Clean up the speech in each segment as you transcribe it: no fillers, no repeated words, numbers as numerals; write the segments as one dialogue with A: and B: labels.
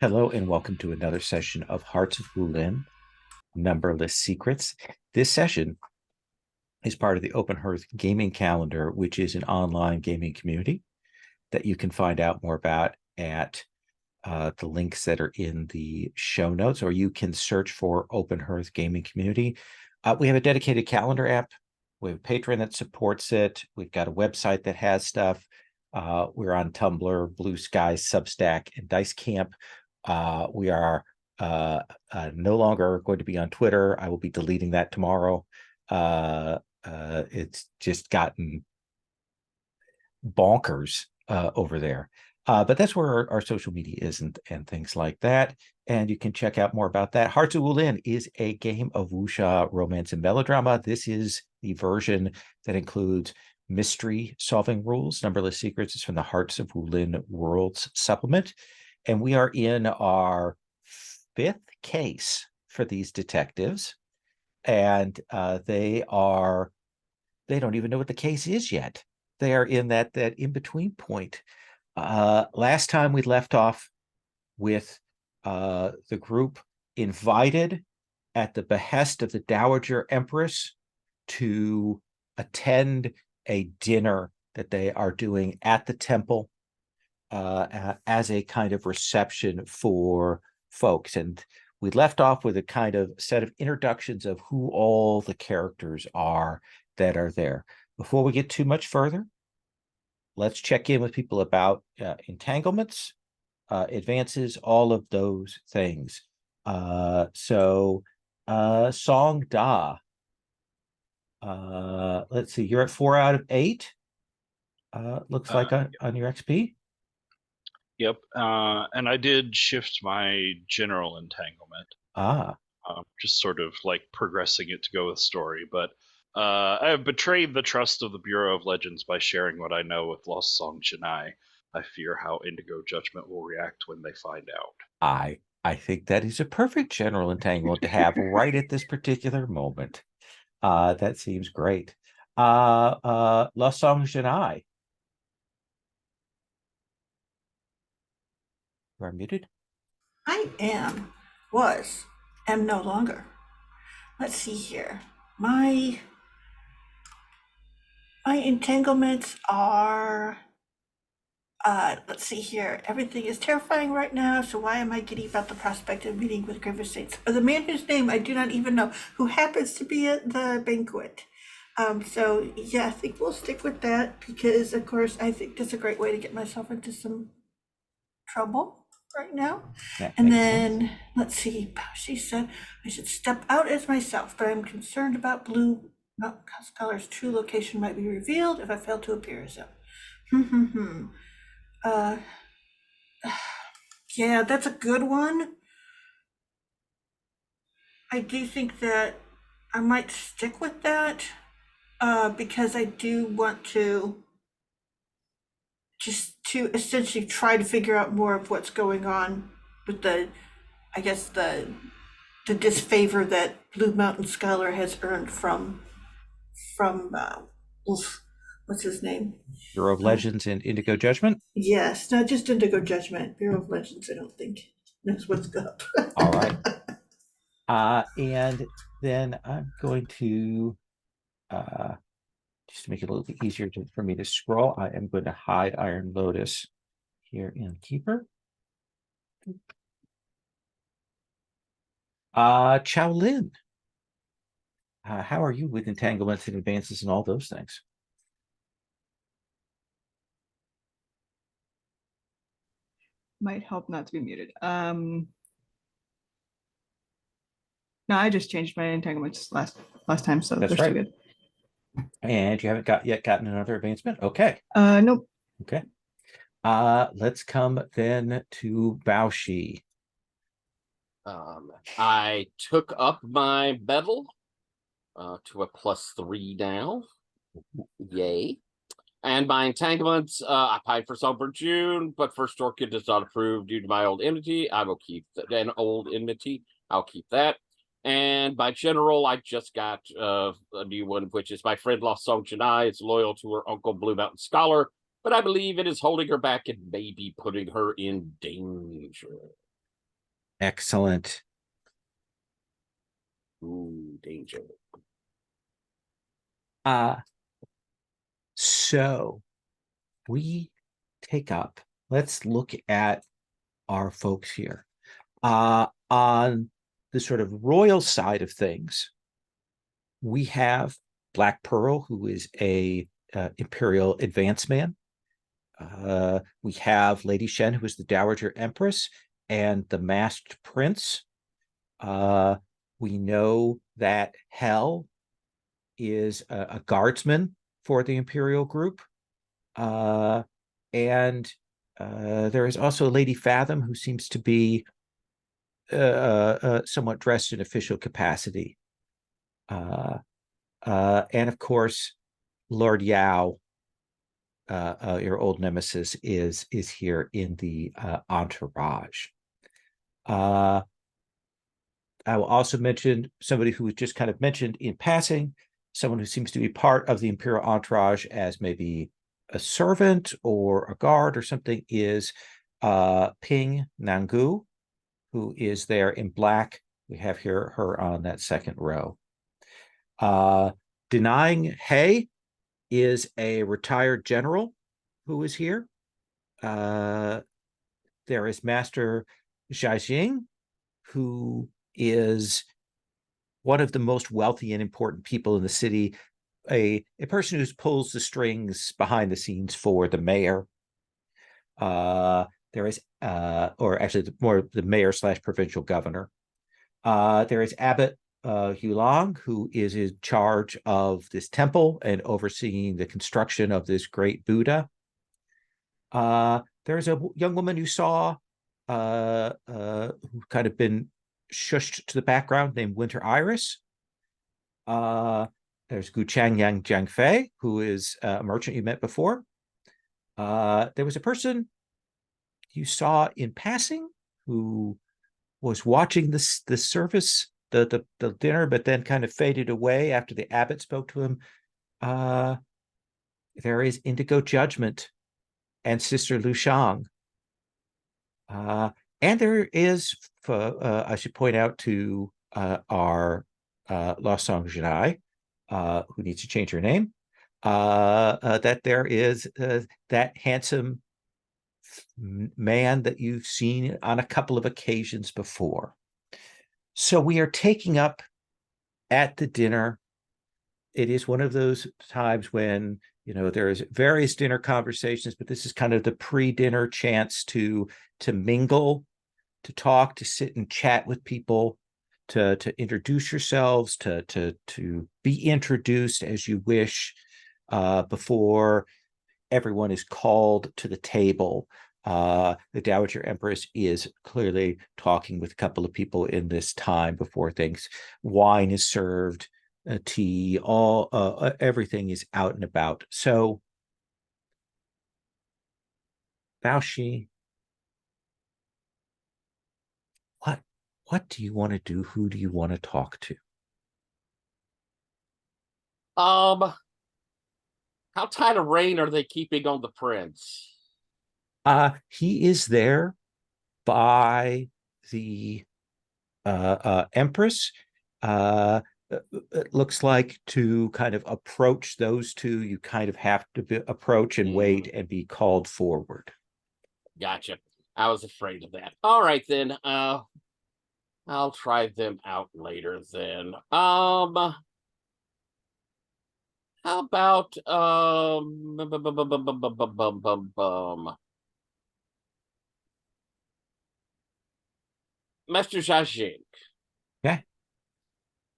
A: Hello and welcome to another session of Hearts of Wulin, Numberless Secrets. This session is part of the Open Hearth Gaming Calendar, which is an online gaming community that you can find out more about at the links that are in the show notes, or you can search for Open Hearth Gaming Community. We have a dedicated calendar app. We have a Patreon that supports it. We've got a website that has stuff. We're on Tumblr, Blue Sky, Substack, and DiceCamp. We are no longer going to be on Twitter. I will be deleting that tomorrow. It's just gotten bonkers over there. But that's where our social media is and things like that. And you can check out more about that. Hearts of Wulin is a game of wuxia romance and melodrama. This is the version that includes mystery solving rules. Numberless Secrets is from the Hearts of Wulin Worlds supplement. And we are in our fifth case for these detectives. And they don't even know what the case is yet. They are in that in-between point. Last time we left off with the group invited at the behest of the Dowager Empress to attend a dinner that they are doing at the temple as a kind of reception for folks. And we left off with a kind of set of introductions of who all the characters are that are there. Before we get too much further, let's check in with people about entanglements, advances, all of those things. Song Da, let's see, you're at 4 out of 8. Looks like on your XP.
B: Yep, and I did shift my general entanglement. Just sort of like progressing it to go with story, but I have betrayed the trust of the Bureau of Legends by sharing what I know with Lost Song Chennai. I fear how Indigo Judgment will react when they find out.
A: I think that is a perfect general entanglement to have right at this particular moment. That seems great. Lost Song Chennai. You are muted.
C: I am no longer. Let's see here. My entanglements are let's see here. Everything is terrifying right now, so why am I giddy about the prospect of meeting with Graver Saints? The man whose name I do not even know, who happens to be at the banquet. So yeah, I think we'll stick with that because of course I think that's a great way to get myself into some trouble right now. And then sense. Let's see, she said I should step out as myself, but I'm concerned about Blue Mountain Scholar's true location might be revealed if I fail to appear as him. Yeah, that's a good one. I do think that I might stick with that because I do want to just to essentially try to figure out more of what's going on with the disfavor that Blue Mountain Scholar has earned from what's his name?
A: Bureau of Legends and Indigo Judgment?
C: Yes, not just Indigo Judgment. Bureau of Legends, I don't think knows what's up.
A: All right. And then I'm going to just to make it a little bit easier for me to scroll, I am going to hide Iron Lotus here in Keeper. Chow Lin, how are you with entanglements and advances and all those things?
D: Might help not to be muted. No, I just changed my entanglements last time, so
A: that's
D: they're
A: right.
D: Still good.
A: And you haven't gotten another advancement? Okay.
D: Nope.
A: Okay. Let's come then to Baoshi.
E: I took up my medal to a +3 now. Yay. And my entanglements, I applied for some for June, but First Orchid does not approve due to my old enmity. I will keep an old enmity. I'll keep that. And by general, I just got a new one, which is my friend Lost Song Chennai is loyal to her uncle Blue Mountain Scholar, but I believe it is holding her back and maybe putting her in danger.
A: Excellent.
E: Ooh, danger.
A: So we take up, let's look at our folks here. On the sort of royal side of things, we have Black Pearl, who is a imperial advance man. We have Lady Shen, who is the Dowager Empress, and the Masked Prince. We know that Hell is a guardsman for the imperial group. And there is also Lady Fathom, who seems to be somewhat dressed in official capacity. And of course, Lord Yao, your old nemesis, is here in the entourage. I will also mention somebody who was just kind of mentioned in passing, someone who seems to be part of the imperial entourage as maybe a servant or a guard or something, is Ping Nangu, who is there in black. We have here her on that second row. Denying He is a retired general who is here. There is Master Jiajing, who is one of the most wealthy and important people in the city, a person who pulls the strings behind the scenes for the mayor. There is, or actually more the mayor / provincial governor. There is Abbot Hulong, who is in charge of this temple and overseeing the construction of this great Buddha. There's a young woman you saw who kind of been shushed to the background named Winter Iris. There's Gu Chang Yang Jiangfei, who is a merchant you met before. There was a person you saw in passing who was watching the service, the dinner, but then kind of faded away after the abbot spoke to him. There is Indigo Judgment and Sister Lu Shang. And there is, I should point out to our La Song Jedi, who needs to change her name, that there is that handsome man that you've seen on a couple of occasions before. So we are taking up at the dinner. It is one of those times when, you know, there's various dinner conversations, but this is kind of the pre-dinner chance to mingle, to talk, to sit and chat with people, to introduce yourselves, to be introduced as you wish, before everyone is called to the table. The Dowager Empress is clearly talking with a couple of people in this time before things. Wine is served, tea, everything is out and about. So, Baoshi, what do you want to do? Who do you want to talk to?
E: How tight a rein are they keeping on the prince?
A: He is there by the Empress. It looks like to kind of approach those two, you kind of have to approach and wait and be called forward.
E: Gotcha. I was afraid of that. All right, then. I'll try them out later then. How about Master Jiajing?
A: Okay.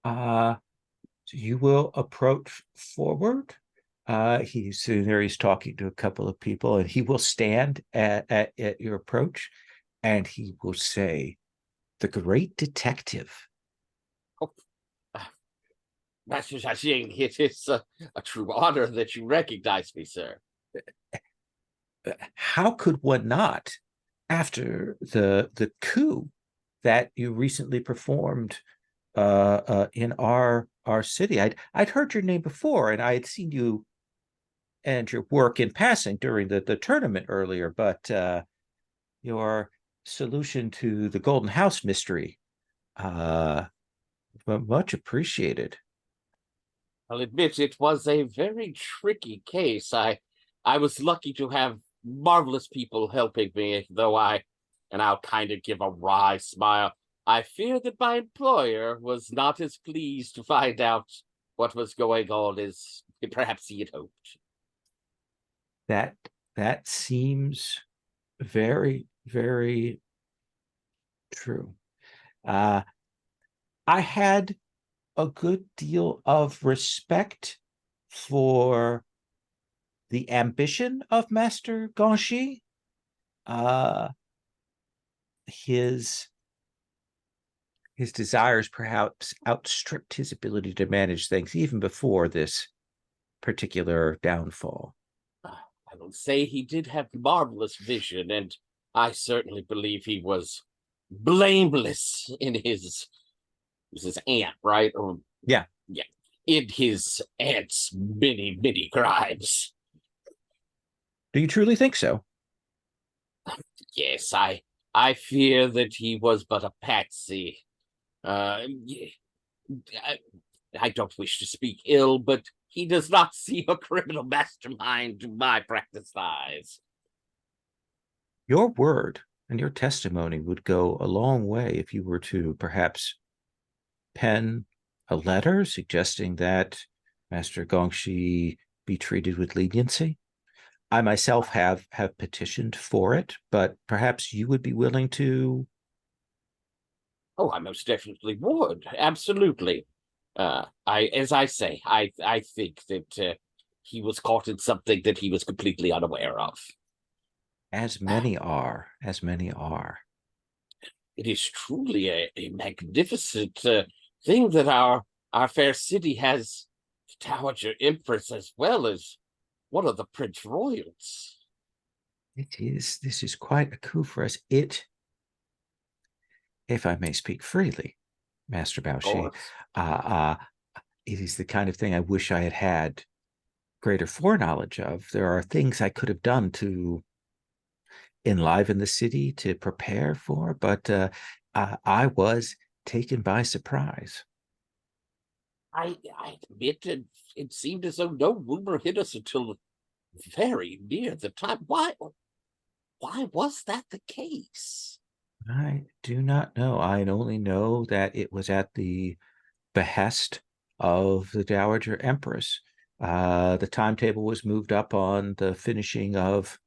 A: So you will approach forward. He's talking to a couple of people, and he will stand at your approach, and he will say, "The great detective."
E: Oh, Master Jiajing, it is a true honor that you recognize me, sir.
A: How could one not, after the coup that you recently performed in our city? I'd heard your name before, and I had seen you and your work in passing during the tournament earlier, but your solution to the Golden House mystery. Much appreciated.
E: I'll admit it was a very tricky case. I was lucky to have marvelous people helping me, though and I'll kind of give a wry smile, I fear that my employer was not as pleased to find out what was going on as perhaps he had hoped.
A: That seems very, very true. I had a good deal of respect for the ambition of Master Ganshi. His desires perhaps outstripped his ability to manage things even before this particular downfall.
E: I will say he did have marvelous vision, and I certainly believe he was blameless in his aunt, right?
A: Yeah.
E: In his aunt's many crimes.
A: Do you truly think so?
E: Yes, I fear that he was but a patsy. I don't wish to speak ill, but he does not seem a criminal mastermind to my practiced eyes.
A: Your word and your testimony would go a long way if you were to perhaps pen a letter suggesting that Master Gongshi be treated with leniency. I myself have petitioned for it, but perhaps you would be willing to.
E: Oh, I most definitely would. Absolutely. As I say, I think that he was caught in something that he was completely unaware of.
A: As many are.
E: It is truly a magnificent thing that our fair city has the Dowager Empress as well as one of the Prince Royals.
A: This is quite a coup for us. It, if I may speak freely, Master Baoshi, it is the kind of thing I wish I had greater foreknowledge of. There are things I could have done to enliven the city, to prepare for, but I was taken by surprise.
E: I admit it seemed as though no rumor hit us until very near the time. Why was that the case?
A: I do not know. I only know that it was at the behest of the Dowager Empress. The timetable was moved up on the finishing of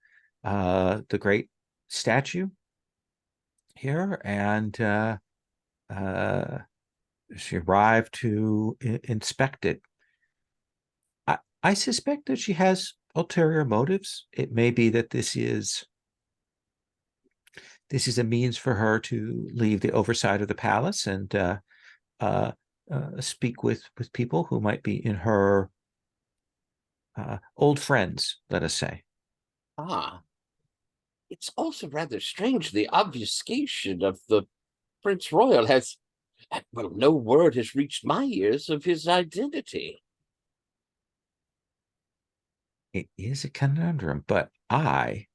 A: the great statue here, and she arrived to inspect it. I suspect that she has ulterior motives. It may be that this is a means for her to leave the oversight of the palace and speak with people who might be in her old friends, let us say.
E: It's also rather strange the obfuscation of the Prince Royal has, well, no word has reached my ears of his identity.
A: It is a conundrum, but I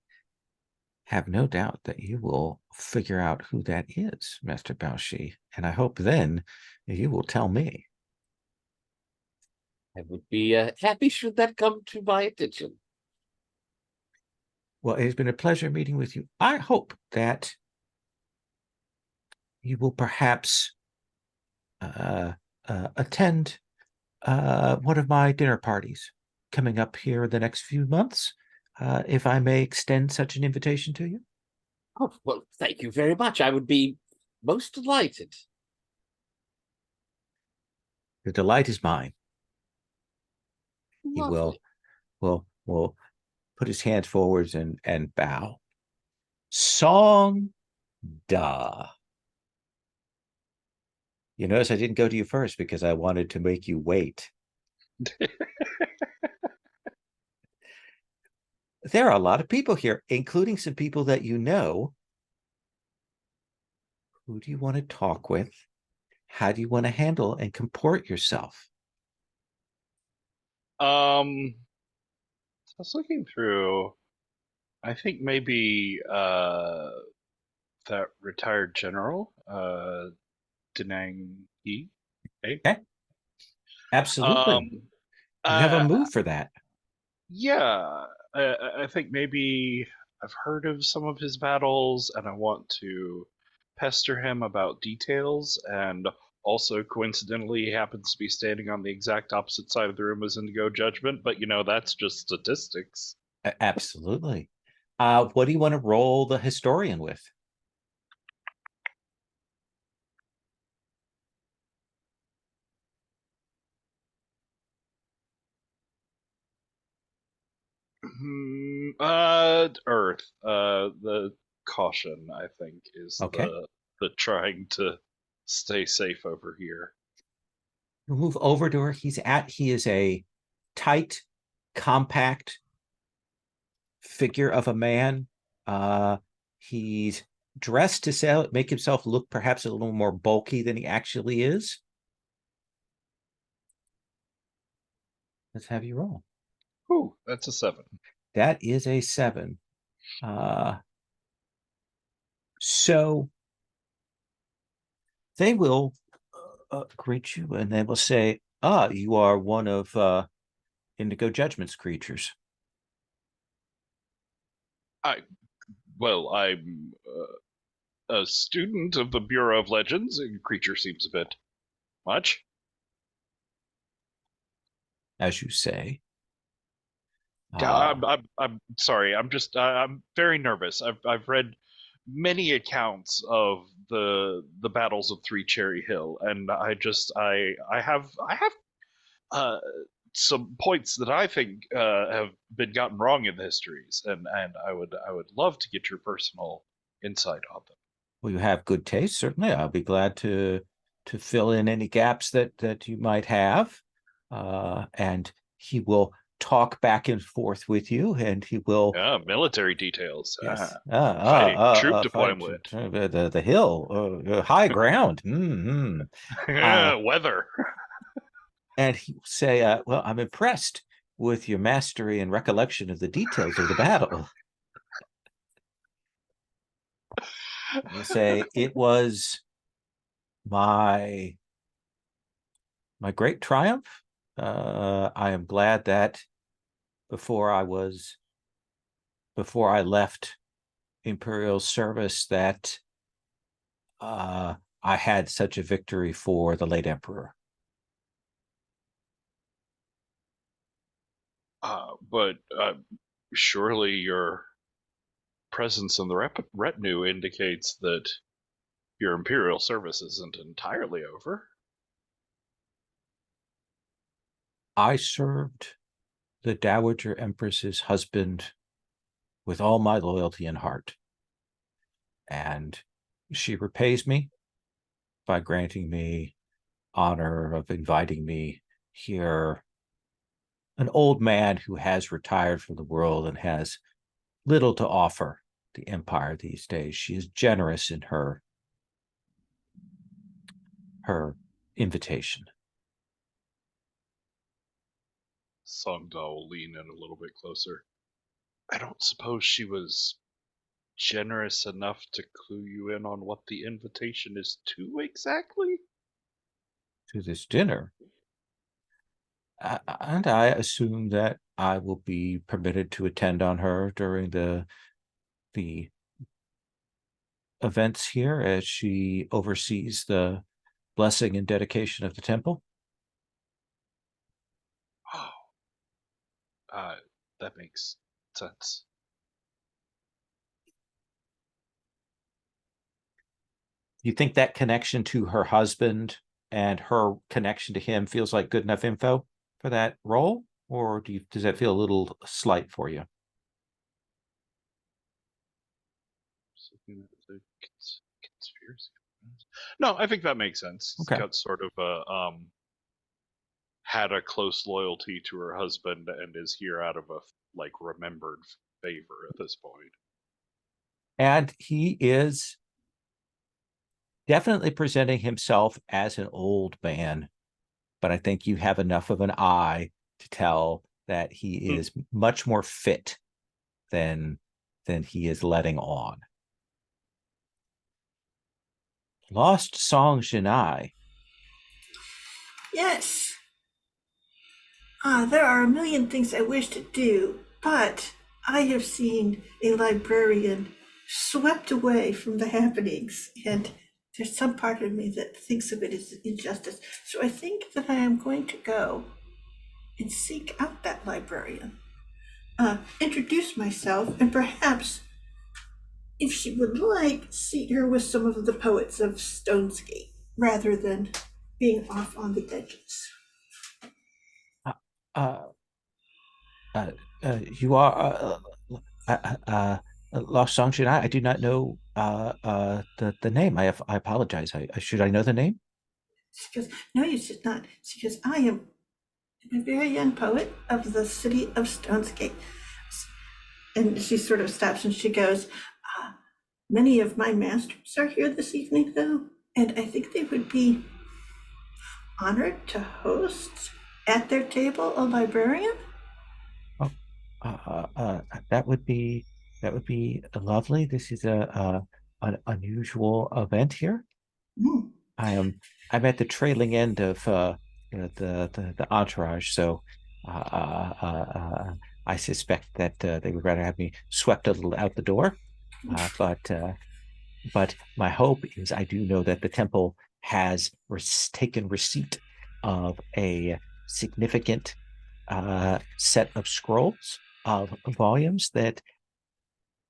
A: have no doubt that you will figure out who that is, Master Baoshi, and I hope then you will tell me.
E: I would be happy should that come to my attention.
A: Well, it has been a pleasure meeting with you. I hope that you will perhaps attend one of my dinner parties coming up here in the next few months, if I may extend such an invitation to you.
E: Oh, well, thank you very much. I would be most delighted.
A: The delight is mine.
E: Lovely.
A: He will put his hands forwards and bow. Song da. You notice I didn't go to you first because I wanted to make you wait. There are a lot of people here, including some people that you know. Who do you want to talk with? How do you want to handle and comport yourself?
B: I was looking through. I think maybe the that retired general, Denang Yi.
A: Okay. Absolutely. You have a move for that.
B: Yeah, I think maybe I've heard of some of his battles, and I want to pester him about details. And also, coincidentally, he happens to be standing on the exact opposite side of the room as Indigo Judgment. But that's just statistics.
A: Absolutely. What do you want to roll the historian with?
B: Earth. The caution, I think, is
A: Okay.
B: the trying to stay safe over here.
A: You'll move over to where he is a tight, compact figure of a man. He's dressed to make himself look perhaps a little more bulky than he actually is. Let's have you roll.
B: Ooh, that's a 7.
A: That is a 7. So they will greet you and they will say, you are one of Indigo Judgment's creatures.
B: I'm a student of the Bureau of Legends, and creature seems a bit much.
A: As you say.
B: I'm sorry. I'm very nervous. I've read many accounts of the battles of Three Cherry Hill, and I have some points that I think have been gotten wrong in the histories, and I would love to get your personal insight on them.
A: Well, you have good taste, certainly. I'll be glad to fill in any gaps that you might have. And he will talk back and forth with you, and he will
B: military details.
A: Yes.
B: Troop deployment.
A: The hill, high ground.
B: Weather.
A: And he will say, well, I'm impressed with your mastery and recollection of the details of the battle. He'll say, it was my great triumph. I am glad that before I left Imperial service that I had such a victory for the late Emperor.
B: But surely your presence in the retinue indicates that your Imperial service isn't entirely over.
A: I served the Dowager Empress's husband with all my loyalty and heart. And she repays me by granting me honor of inviting me here. An old man who has retired from the world and has little to offer the Empire these days. She is generous in her invitation.
B: Songda will lean in a little bit closer. I don't suppose she was generous enough to clue you in on what the invitation is to exactly?
A: To this dinner. And I assume that I will be permitted to attend on her during the events here as she oversees the blessing and dedication of the temple.
B: Oh, that makes sense.
A: You think that connection to her husband and her connection to him feels like good enough info for that role, or does that feel a little slight for you?
B: No, I think that makes sense.
A: Okay.
B: He's got sort of had a close loyalty to her husband and is here out of a remembered favor at this point.
A: And he is definitely presenting himself as an old man, but I think you have enough of an eye to tell that he is much more fit than he is letting on. Lost Song Shinai.
C: Yes. There are a million things I wish to do, but I have seen a librarian swept away from the happenings, and there's some part of me that thinks of it as injustice. So I think that I am going to go and seek out that librarian, introduce myself, and perhaps, if she would like, seat her with some of the poets of Stonesgate, rather than being off on the edges.
A: You are Lost Song Shinai. I do not know the name. I apologize. Should I know the name?
C: She goes, no, you should not. She goes, I am a very young poet of the city of Stonesgate. And she sort of stops and she goes, many of my masters are here this evening, though, and I think they would be honored to host at their table a librarian.
A: That would be lovely. This is an unusual event here.
C: Mm.
A: I'm at the trailing end of the entourage, so I suspect that they would rather have me swept a little out the door. But my hope is, I do know that the temple has taken receipt of a significant set of scrolls of volumes that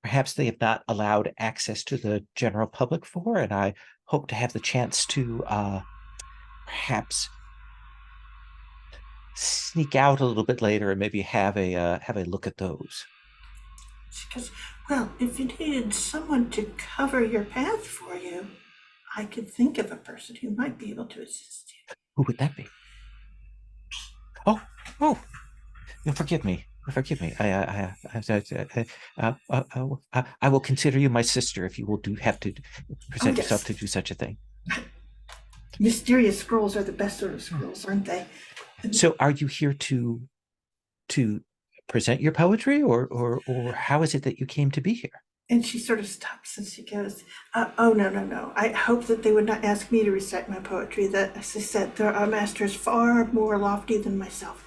A: perhaps they have not allowed access to the general public for, and I hope to have the chance to perhaps sneak out a little bit later and maybe have a look at those.
C: Because, well, if you needed someone to cover your path for you, I could think of a person who might be able to assist you.
A: Who would that be? Oh, forgive me. Forgive me. I will consider you my sister if you will have to present yourself to do such a thing.
C: Mysterious scrolls are the best sort of scrolls, aren't they?
A: So, are you here to present your poetry, or how is it that you came to be here?
C: And she sort of stops and she goes, oh, no. I hope that they would not ask me to recite my poetry. That, as I said, there are masters far more lofty than myself.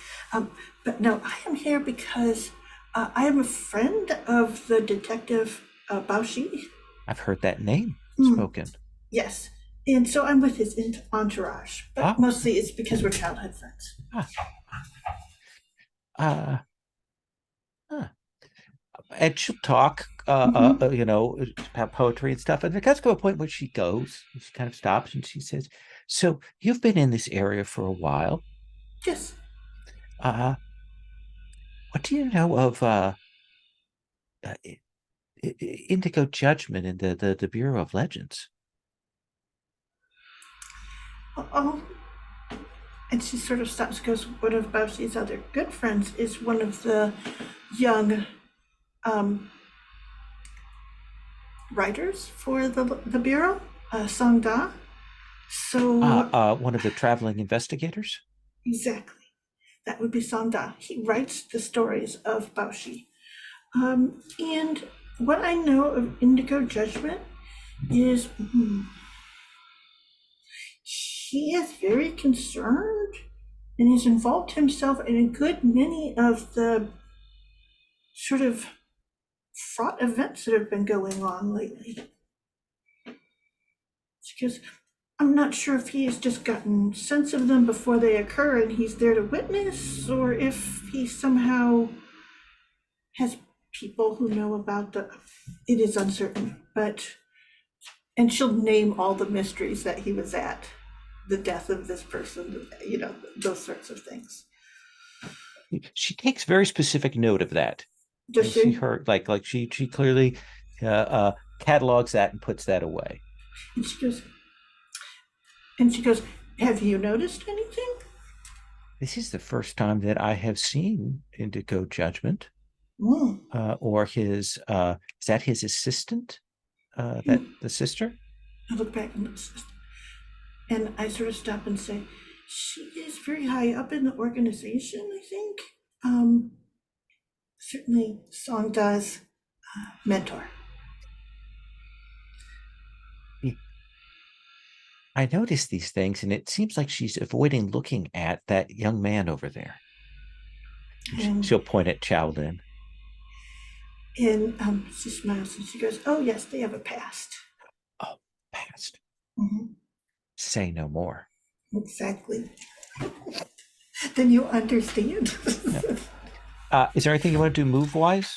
C: But no, I am here because I am a friend of the detective Baoshi.
A: I've heard that name spoken.
C: Yes. And so I'm with his entourage. But mostly it's because we're childhood friends.
A: And she'll talk, about poetry and stuff. And there does go a point where she goes, and she kind of stops and she says, so you've been in this area for a while.
C: Yes.
A: What do you know of Indigo Judgment in the Bureau of Legends?
C: Oh. And she sort of stops and goes, one of Baoshi's other good friends is one of the young writers for the Bureau, Song Da. So
A: one of the traveling investigators?
C: Exactly. That would be Song Da. He writes the stories of Baoshi. And what I know of Indigo Judgment is he is very concerned and has involved himself in a good many of the sort of fraught events that have been going on lately. Because I'm not sure if he has just gotten sense of them before they occur and he's there to witness, or if he somehow has people who know about it is uncertain, and she'll name all the mysteries that he was at, the death of this person, those sorts of things.
A: She takes very specific note of that.
C: Does she?
A: She clearly catalogs that and puts that away.
C: And she goes, have you noticed anything?
A: This is the first time that I have seen Indigo Judgment. Or his, is that his assistant? The sister?
C: I look back and I sort of stop and say, she is very high up in the organization, I think. Certainly Song Da's mentor.
A: I noticed these things, and it seems like she's avoiding looking at that young man over there. She'll point at Xiaolin.
C: And she smiles and she goes, "Oh yes, they have a past."
A: Oh, past.
C: Mm-hmm.
A: Say no more.
C: Exactly. Then you understand.
A: Is there anything you want to do move-wise?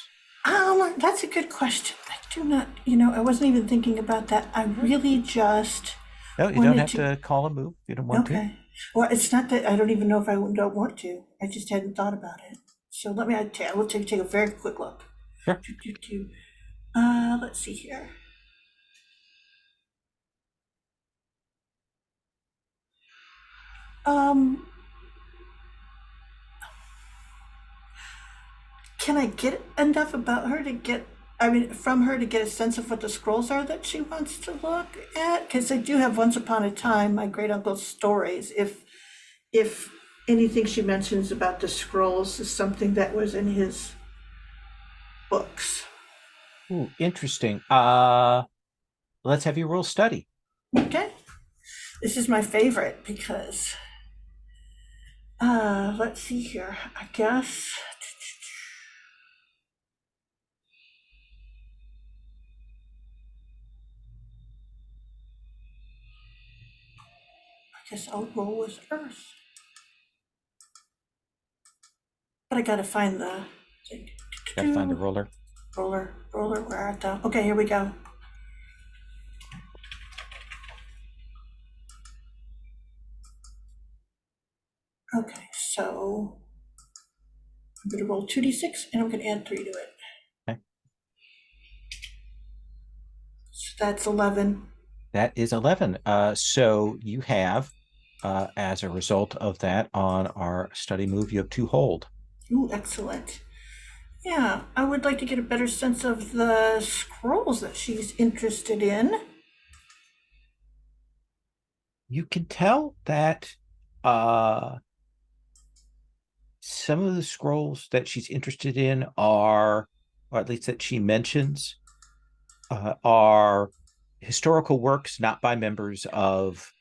C: That's a good question. I do not, I wasn't even thinking about that. I really just.
A: No, you don't have to call a move. You don't want to.
C: Well, it's not that I don't even know if I don't want to. I just hadn't thought about it. So I will take a very quick look.
A: Sure.
C: Let's see here. Can I get enough about her from her to get a sense of what the scrolls are that she wants to look at? Because I do have Once Upon a Time, my great uncle's stories. If anything she mentions about the scrolls is something that was in his books.
A: Ooh, interesting. Let's have you roll study.
C: Okay. This is my favorite because let's see here. I guess I'll roll with Earth. But I gotta find the thing.
A: Gotta find the roller.
C: Roller, where art thou? Okay, here we go. Okay, so I'm gonna roll 2d6 and I'm gonna add 3 to it.
A: Okay.
C: So that's 11.
A: That is 11. So you have, as a result of that, on our study move, you have 2 hold.
C: Ooh, excellent. Yeah, I would like to get a better sense of the scrolls that she's interested in.
A: You can tell that some of the scrolls that she's interested in are, or at least that she mentions, are historical works not by members of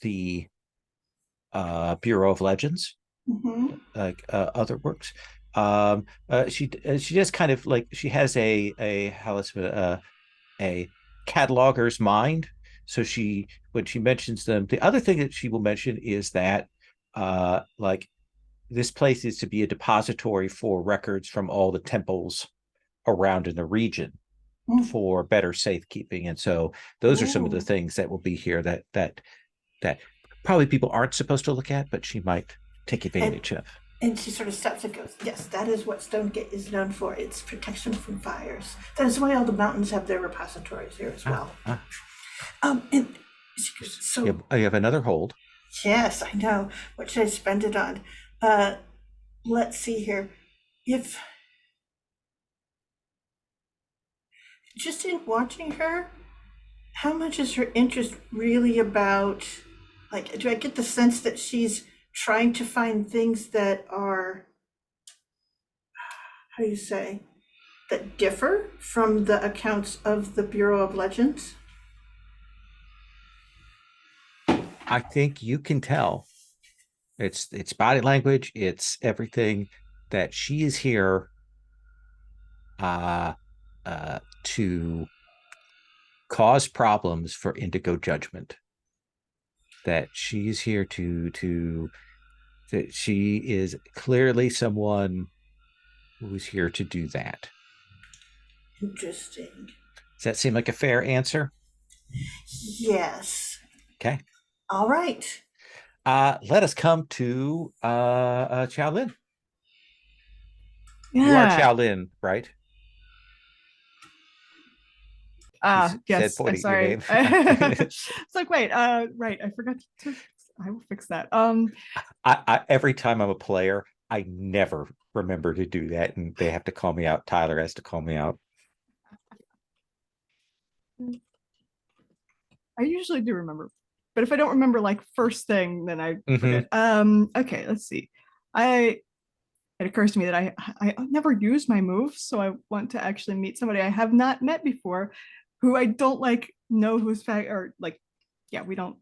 A: the Bureau of Legends, like other works. She just kind of like, she has a cataloger's mind. So when she mentions them, the other thing that she will mention is that like this place is to be a depository for records from all the temples around in the region for better safekeeping. And so those are some of the things that will be here that probably people aren't supposed to look at, but she might take advantage of.
C: And she sort of stops and goes, "Yes, that is what Stonegate is known for. It's protection from fires. That is why all the mountains have their repositories here as well." And she goes, "So
A: you have another hold."
C: Yes, I know. What should I spend it on? Let's see here. If just in watching her, how much is her interest really about? Like, do I get the sense that she's trying to find things that are, how do you say, that differ from the accounts of the Bureau of Legends?
A: I think you can tell. It's body language, it's everything, that she is here to cause problems for Indigo Judgment. That she's here that she is clearly someone who's here to do that.
C: Interesting.
A: Does that seem like a fair answer?
C: Yes.
A: Okay.
C: All right.
A: Let us come to Xiaolin.
D: Yeah.
A: You are Xiaolin, right?
D: Yes, I'm sorry. It's like, wait, right, I forgot to, I will fix that.
A: I every time I'm a player, I never remember to do that, and they have to call me out. Tyler has to call me out.
D: I usually do remember, but if I don't remember like first thing, then I forget. Okay, let's see. It occurs to me that I never use my moves, so I want to actually meet somebody I have not met before, who I don't like know who's or like yeah, we don't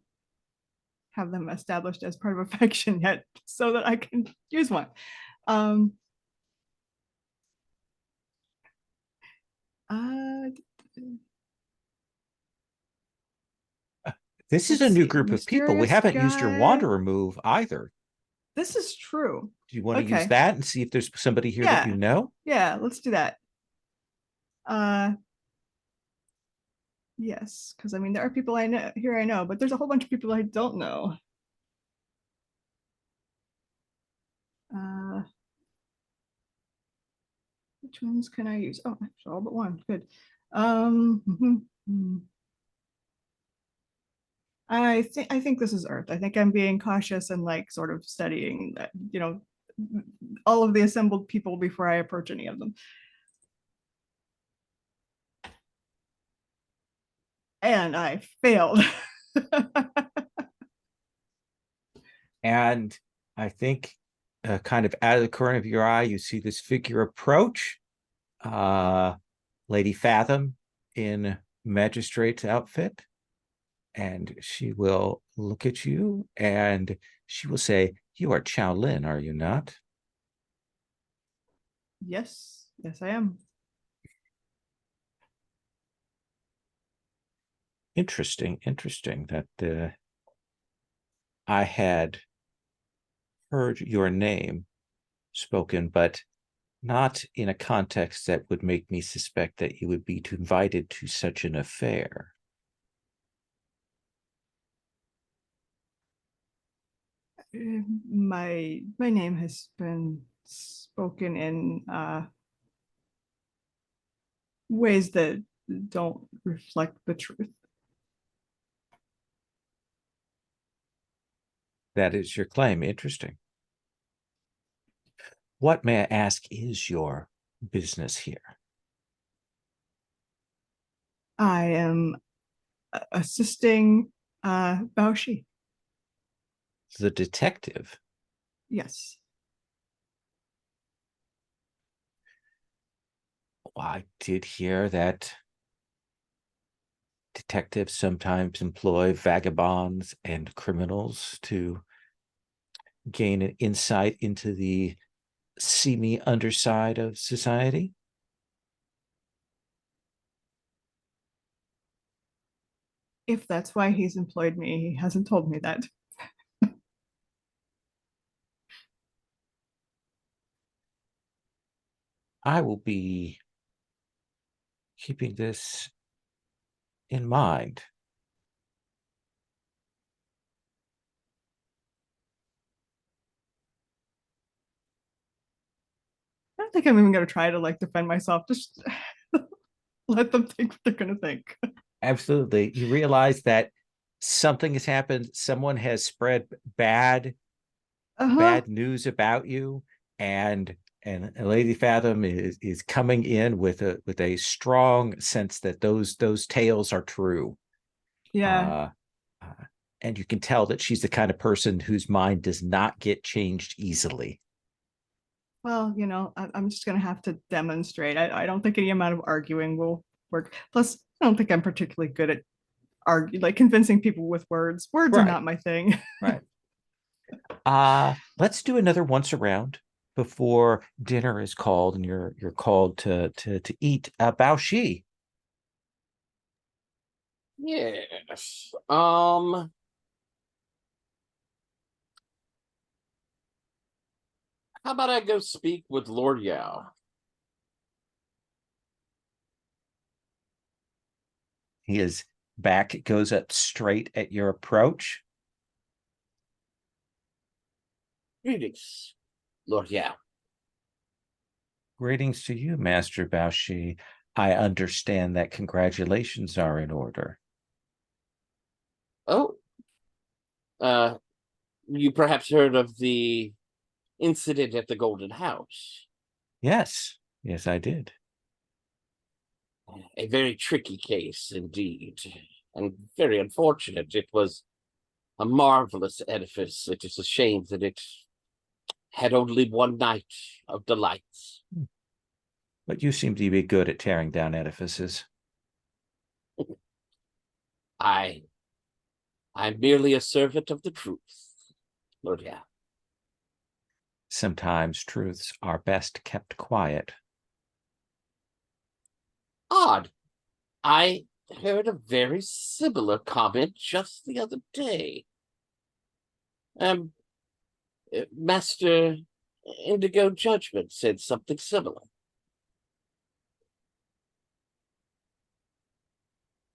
D: have them established as part of a faction yet, so that I can use one.
A: This is a new group of people. We haven't used your Wanderer move either.
D: This is true.
A: Do you want to use that and see if there's somebody here that you know?
D: Yeah, let's do that. Yes, because I mean there are people I know, but there's a whole bunch of people I don't know. Which ones can I use? Oh, actually, all but one. Good. I think this is Earth. I think I'm being cautious and like sort of studying that, all of the assembled people before I approach any of them. And I failed.
A: And I think kind of out of the corner of your eye, you see this figure approach. Lady Fathom in magistrate's outfit. And she will look at you and she will say, "You are Chow Lin, are you not?"
D: Yes, I am.
A: Interesting that I had heard your name spoken, but not in a context that would make me suspect that you would be invited to such an affair.
D: My name has been spoken in ways that don't reflect the truth.
A: That is your claim. Interesting. What, may I ask, is your business here?
D: I am assisting Bao Shi.
A: The detective?
D: Yes.
A: Well, I did hear that detectives sometimes employ vagabonds and criminals to gain an insight into the seamy underside of society.
D: If that's why he's employed me, he hasn't told me that.
A: I will be keeping this in mind.
D: I don't think I'm even going to try to like defend myself. Just let them think what they're going to think.
A: Absolutely. You realize that something has happened. Someone has spread bad news about you, and Lady Fathom is coming in with a strong sense that those tales are true.
D: Yeah.
A: And you can tell that she's the kind of person whose mind does not get changed easily.
D: Well, I'm just going to have to demonstrate. I don't think any amount of arguing will work. Plus, I don't think I'm particularly good at convincing people with words. Words are not my thing.
A: Right. Let's do another once around before dinner is called and you're called to eat. Bao Shi.
E: Yes. How about I go speak with Lord Yao?
A: His back goes up straight at your approach.
E: Greetings, Lord Yao.
A: Greetings to you, Master Bao Shi. I understand that congratulations are in order.
E: Oh, you perhaps heard of the incident at the Golden House?
A: Yes, I did.
E: A very tricky case indeed, and very unfortunate. It was a marvelous edifice. It is a shame that it had only one night of delights.
A: But you seem to be good at tearing down edifices.
E: I I'm merely a servant of the truth. Lord, yeah.
A: Sometimes truths are best kept quiet.
E: Odd. I heard a very similar comment just the other day. Master Indigo Judgment said something similar.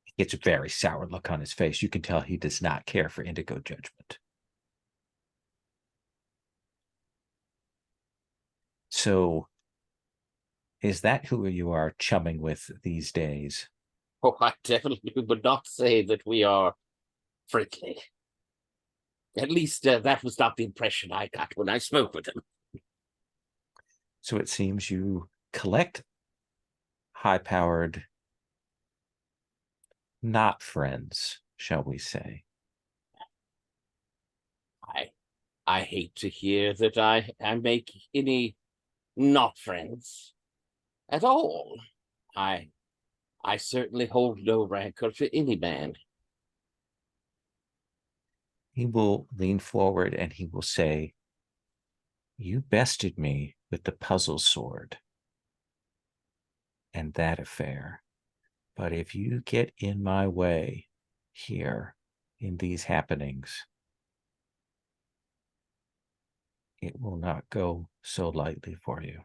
A: He gets a very sour look on his face. You can tell he does not care for Indigo Judgment. So, is that who you are chumming with these days?
E: Oh, I definitely would not say that we are friendly. At least that was not the impression I got when I spoke with him.
A: So it seems you collect high-powered, not friends, shall we say.
E: I hate to hear that I make any not friends at all. I certainly hold no rancor for any man.
A: He will lean forward and he will say, "You bested me with the puzzle sword and that affair. But if you get in my way here in these happenings, it will not go so lightly for you."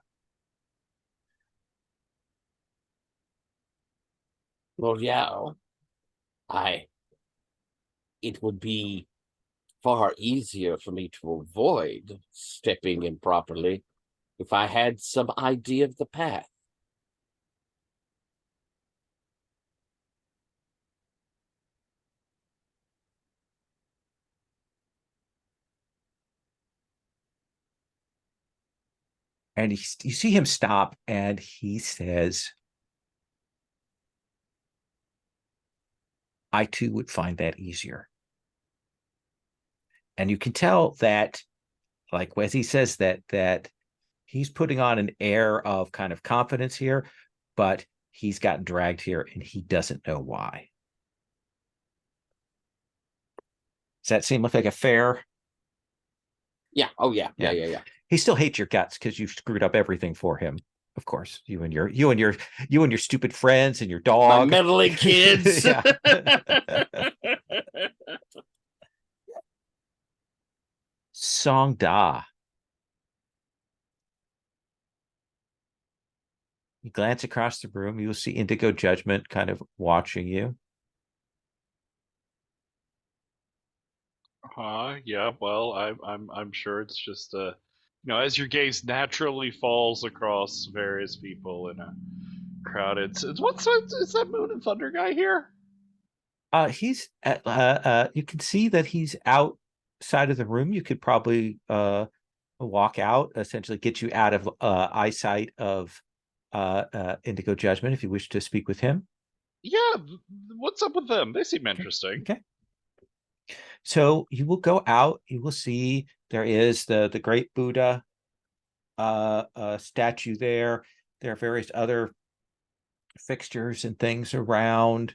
E: Well, yeah, it would be far easier for me to avoid stepping improperly if I had some idea of the path.
A: And you see him stop and he says, "I too would find that easier." And you can tell that, like, as he says that he's putting on an air of kind of confidence here, but he's gotten dragged here and he doesn't know why. Does that seem like a fair?
E: Yeah. Oh, yeah. Yeah.
A: He still hates your guts because you've screwed up everything for him. Of course, you and your stupid friends and your dog,
E: my meddling kids.
A: Song Da. You glance across the room, you will see Indigo Judgment kind of watching you.
B: Yeah, well, I'm sure it's just as your gaze naturally falls across various people in a crowd, it's is that Moon and Thunder guy here?
A: He's at you can see that he's outside of the room. You could probably walk out, essentially get you out of eyesight of Indigo Judgment if you wish to speak with him.
B: Yeah, what's up with them? They seem interesting.
A: Okay. So you will go out, you will see there is the great Buddha statue there. There are various other fixtures and things around,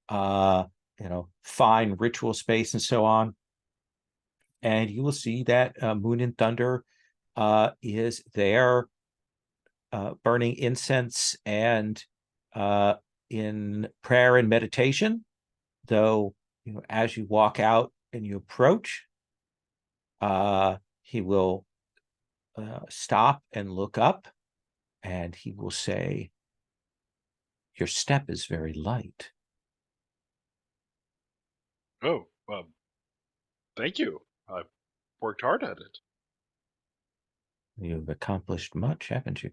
A: fine ritual space and so on. And you will see that Moon and Thunder is there burning incense and in prayer and meditation, though, as you walk out and you approach, he will stop and look up and he will say, "Your step is very light."
B: Oh, thank you. I've worked hard at it.
A: You've accomplished much, haven't you?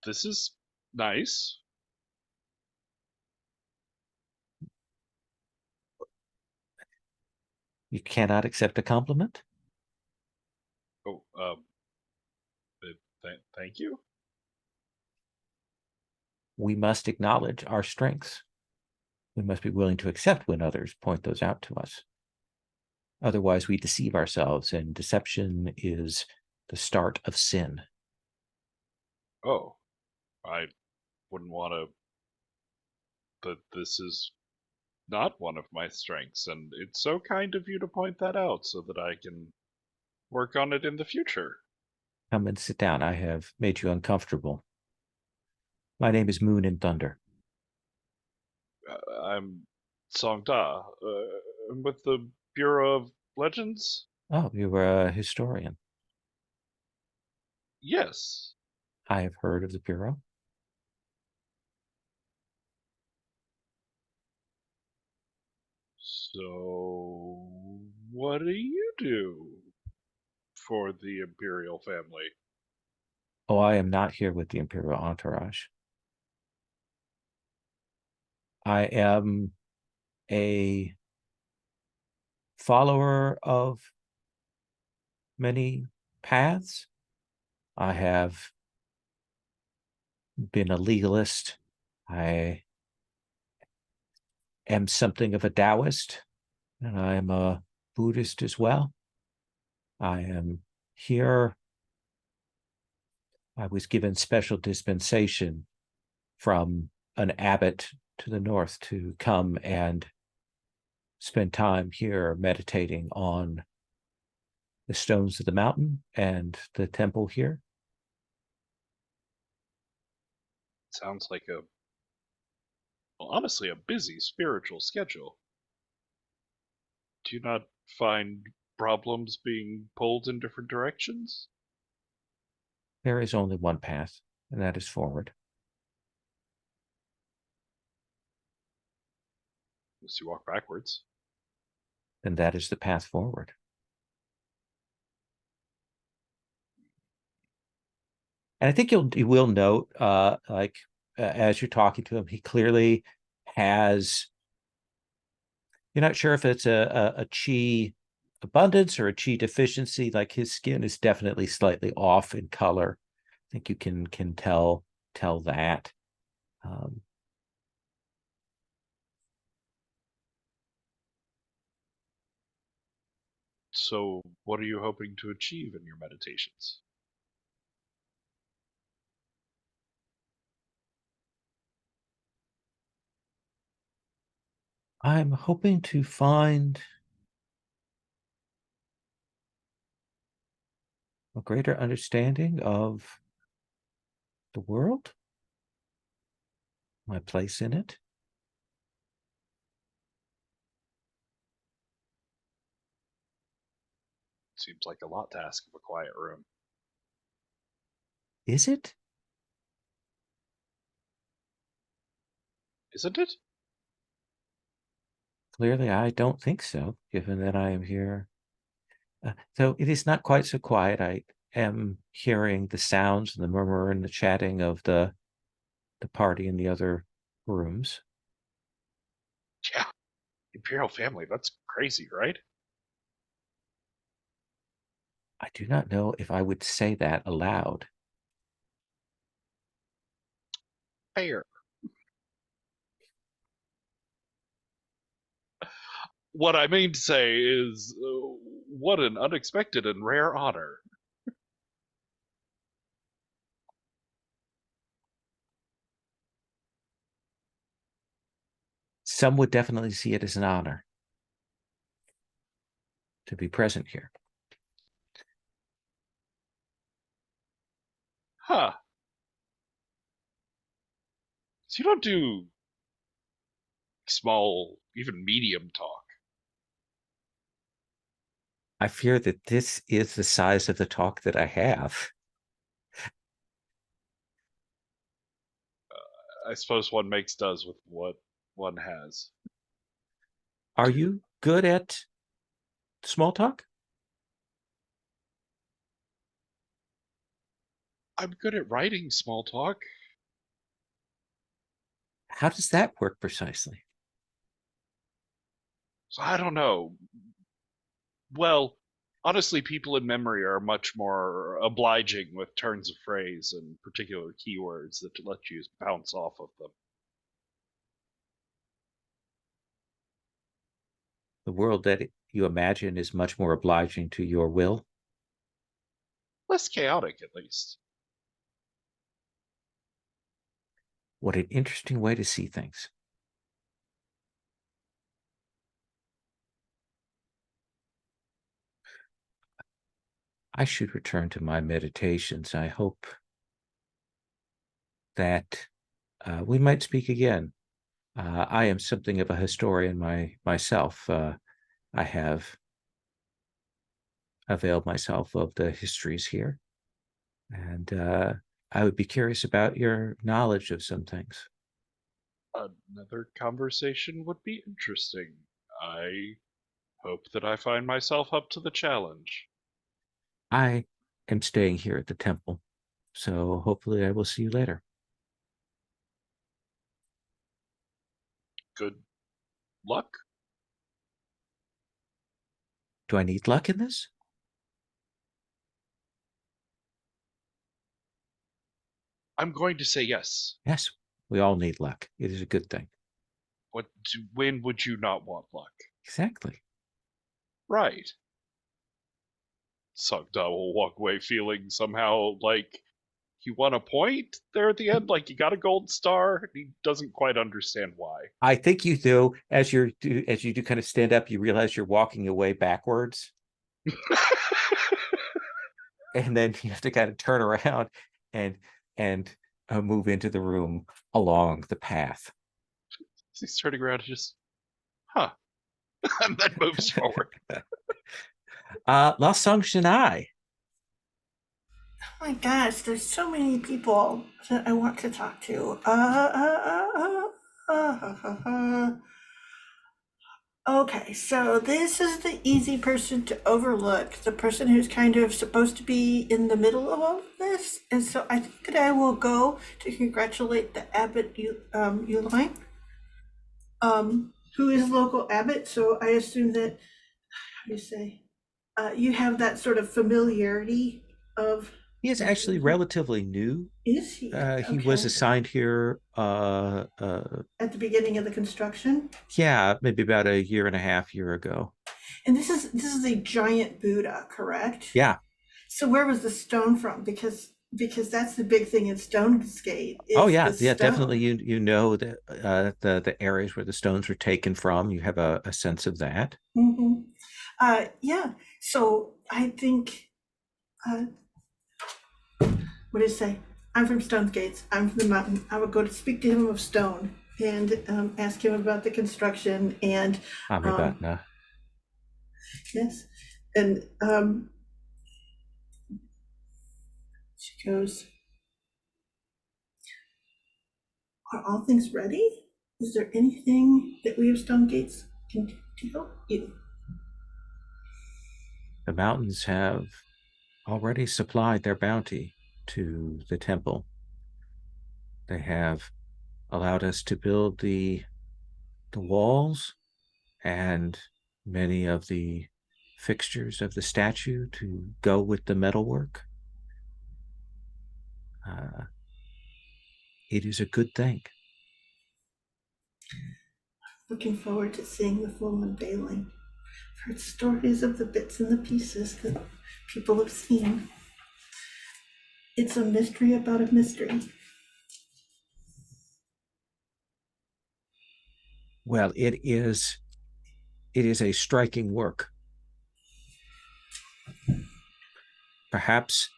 B: This is nice.
A: You cannot accept a compliment?
B: Oh, thank you.
A: We must acknowledge our strengths. We must be willing to accept when others point those out to us. Otherwise, we deceive ourselves, and deception is the start of sin.
B: Oh, I wouldn't want to that this is not one of my strengths, and it's so kind of you to point that out so that I can work on it in the future.
A: Come and sit down. I have made you uncomfortable. My name is Moon and Thunder.
B: I'm Song Da. I'm with the Bureau of Legends?
A: Oh, you were a historian.
B: Yes.
A: I have heard of the Bureau.
B: So, what do you do for the Imperial family?
A: Oh, I am not here with the Imperial entourage. I am a follower of many paths. I have been a legalist. I am something of a Taoist, and I am a Buddhist as well. I am here. I was given special dispensation from an abbot to the north to come and spend time here meditating on the stones of the mountain and the temple here.
B: Sounds like honestly, a busy spiritual schedule. Do you not find problems being pulled in different directions?
A: There is only one path, and that is forward.
B: Unless you walk backwards.
A: And that is the path forward. And I think you will note, as you're talking to him, he clearly has. You're not sure if it's a chi abundance or a chi deficiency. Like his skin is definitely slightly off in color. I think you can tell that.
B: So, what are you hoping to achieve in your meditations?
A: I'm hoping to find a greater understanding of the world, my place in it.
B: Seems like a lot to ask of a quiet room.
A: Is it?
B: Isn't it?
A: Clearly, I don't think so, given that I am here. So it is not quite so quiet. I am hearing the sounds and the murmur and the chatting of the party in the other rooms.
B: Yeah. Imperial family, that's crazy, right?
A: I do not know if I would say that aloud.
B: Fair. What I mean to say is, what an unexpected and rare honor.
A: Some would definitely see it as an honor to be present here.
B: Huh. So you don't do small, even medium talk.
A: I fear that this is the size of the talk that I have.
B: I suppose one makes does with what one has.
A: Are you good at small talk?
B: I'm good at writing small talk.
A: How does that work precisely?
B: So I don't know. Well, honestly, people in memory are much more obliging with turns of phrase and particular keywords that let you bounce off of them.
A: The world that you imagine is much more obliging to your will.
B: Less chaotic, at least.
A: What an interesting way to see things. I should return to my meditations. I hope that we might speak again. I am something of a historian myself. I have availed myself of the histories here, and I would be curious about your knowledge of some things.
B: Another conversation would be interesting. I hope that I find myself up to the challenge.
A: I am staying here at the temple, so hopefully I will see you later.
B: Good luck?
A: Do I need luck in this?
B: I'm going to say yes.
A: Yes, we all need luck. It is a good thing.
B: When would you not want luck?
A: Exactly.
B: Right. Sugda will walk away feeling somehow like he won a point there at the end, like he got a gold star. He doesn't quite understand why.
A: I think you do. As you do kind of stand up, you realize you're walking away backwards. And then you have to kind of turn around and move into the room along the path.
B: He's turning around and just, huh. And then moves forward.
A: La Song Shanai.
C: Oh my gosh, there's so many people that I want to talk to. Okay, so this is the easy person to overlook, the person who's kind of supposed to be in the middle of all of this. And so I think that I will go to congratulate the abbot Uline, who is local abbot. So I assume that, how do you say, you have that sort of familiarity of.
A: He is actually relatively new.
C: Is he?
A: He was assigned here
C: at the beginning of the construction.
A: Yeah, maybe about a year and a half ago.
C: And this is a giant Buddha, correct?
A: Yeah.
C: So where was the stone from? Because that's the big thing in Stonegate.
A: Oh yeah, definitely. You know that the areas where the stones were taken from. You have a sense of that.
C: Mm-hmm. Yeah. So I think. What did it say? I'm from Stonegate. I'm from the mountain. I would go to speak to him of stone and ask him about the construction and. Yes, and she goes, are all things ready? Is there anything that we of Stonegates can do to help you?
A: The mountains have already supplied their bounty to the temple. They have allowed us to build the walls and many of the fixtures of the statue to go with the metalwork. It is a good thing.
C: Looking forward to seeing the full unveiling. I've heard stories of the bits and the pieces that people have seen. It's a mystery about a mystery.
A: Well, it is a striking work. Perhaps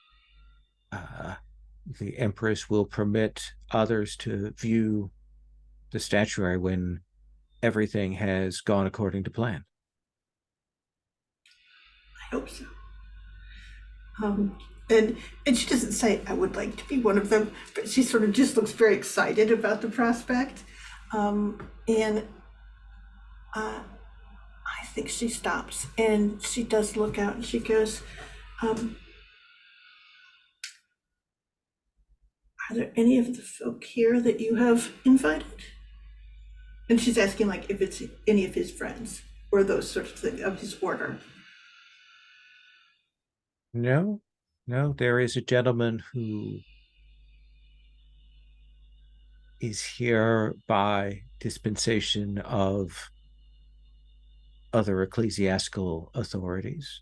A: the Empress will permit others to view the statuary when everything has gone according to plan.
C: I hope so. And she doesn't say, I would like to be one of them, but she sort of just looks very excited about the prospect. And I think she stops and she does look out and she goes, are there any of the folk here that you have invited? And she's asking like if it's any of his friends or those sorts of things of his order.
A: No, there is a gentleman who is here by dispensation of other ecclesiastical authorities.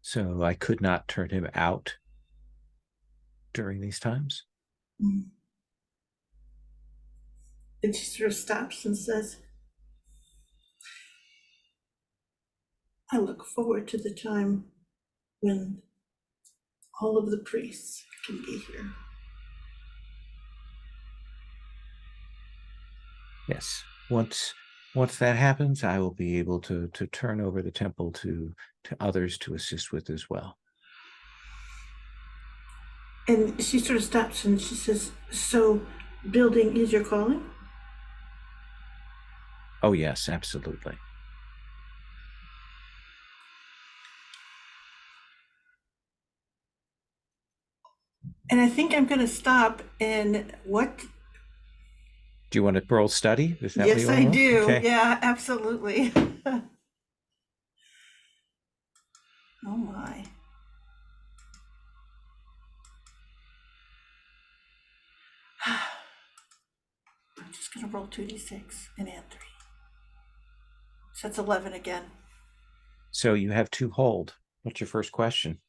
A: So I could not turn him out during these times.
C: Mm. And she sort of stops and says, I look forward to the time when all of the priests can be here.
A: Yes. Once that happens, I will be able to turn over the temple to others to assist with as well.
C: And she sort of stops and she says, so building is your calling?
A: Oh, yes, absolutely.
C: And I think I'm going to stop. And what?
A: Do you want to roll study? Is that
C: Yes,
A: what you
C: I
A: want to roll?
C: do.
A: Okay.
C: Yeah, absolutely. Oh my. I'm just going to roll 2d6 and add 3. So that's 11 again.
A: So you have 2 hold. What's your first question?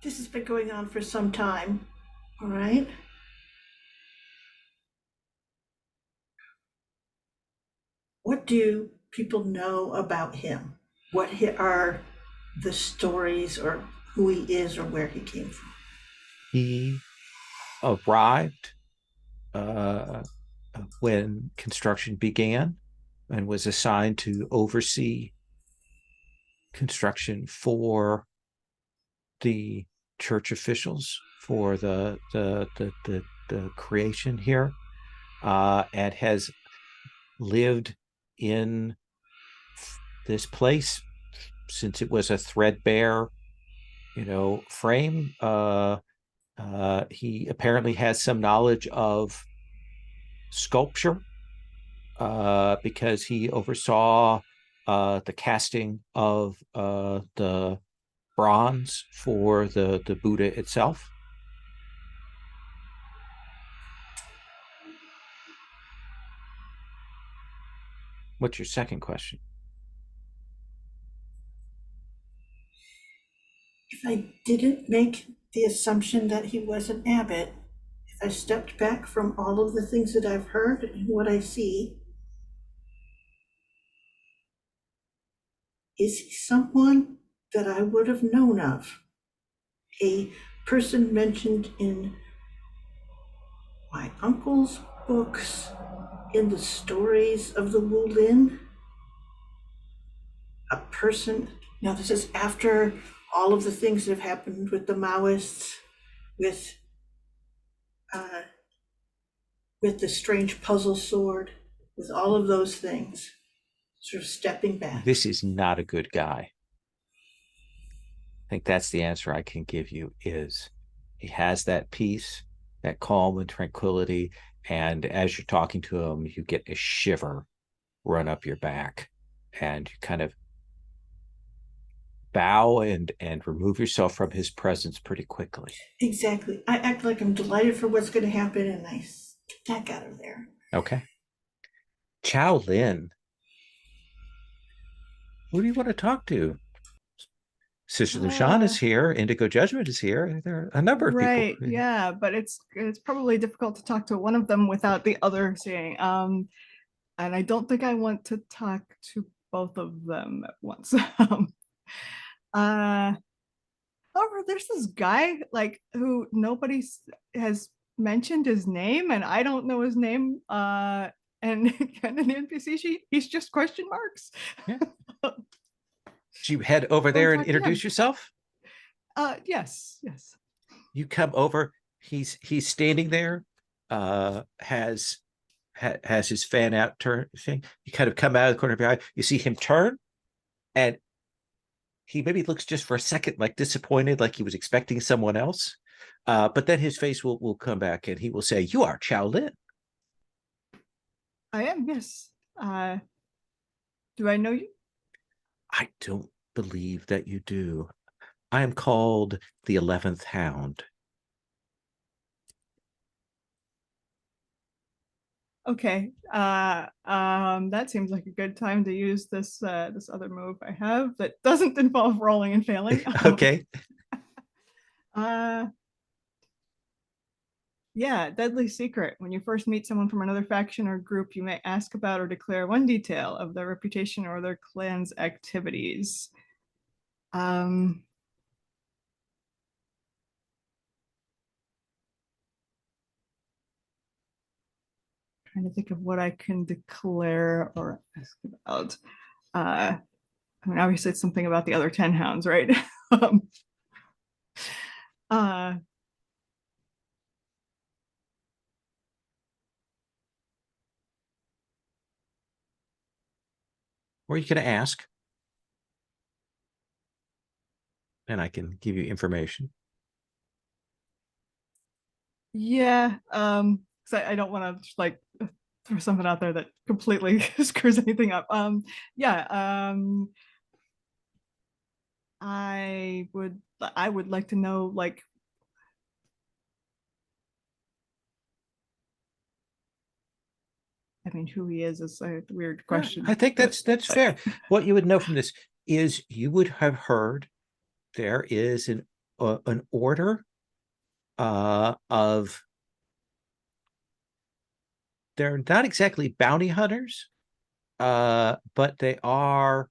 C: This has been going on for some time, all right? What do people know about him? What are the stories or who he is or where he came from?
A: He arrived when construction began and was assigned to oversee construction for the church officials for the creation here, and has lived in this place since it was a threadbare, frame. He apparently has some knowledge of sculpture, because he oversaw the casting of the bronze for the Buddha itself. What's your second question?
C: If I didn't make the assumption that he was an abbot, if I stepped back from all of the things that I've heard and what I see, is he someone that I would have known of? A person mentioned in my uncle's books, in the stories of the Wulin? A person, now this is after all of the things that have happened with the Maoists, with the strange puzzle sword, with all of those things, sort of stepping back.
A: This is not a good guy. I think that's the answer I can give you. Is he has that peace, that calm and tranquility, and as you're talking to him, you get a shiver run up your back, and you kind of bow and remove yourself from his presence pretty quickly.
C: Exactly. I act like I'm delighted for what's going to happen, and I get the heck out of there.
A: Okay. Chow Lin. Who do you want to talk to? Sister Lushan is here. Indigo Judgment is here. There are a number of people.
D: Right. Yeah, but it's probably difficult to talk to one of them without the other seeing. And I don't think I want to talk to both of them at once. However, there's this guy who nobody has mentioned his name, and I don't know his name. And an NPC sheet, he's just question marks.
A: Yeah. Do you head over there and introduce yourself?
D: Yes.
A: You come over. He's standing there. Has his fan out turn thing. You kind of come out of the corner of your eye. You see him turn, and he maybe looks just for a second like disappointed, like he was expecting someone else. But then his face will come back, and he will say, "You are Chow Lin."
D: I am. Yes. Do I know you?
A: I don't believe that you do. I am called the 11th Hound.
D: Okay. That seems like a good time to use this other move I have that doesn't involve rolling and failing.
A: Okay.
D: Yeah, deadly secret. When you first meet someone from another faction or group, you may ask about or declare one detail of their reputation or their clan's activities. Trying to think of what I can declare or ask about. I mean, obviously it's something about the other 10 hounds, right? uh,
A: Or you can ask, and I can give you information.
D: Yeah, because I don't want to like throw something out there that completely screws anything up. Yeah, I would like to know, like, I mean, who he is a weird question.
A: I think that's fair. What you would know from this is you would have heard there is an order of, they're not exactly bounty hunters, but they are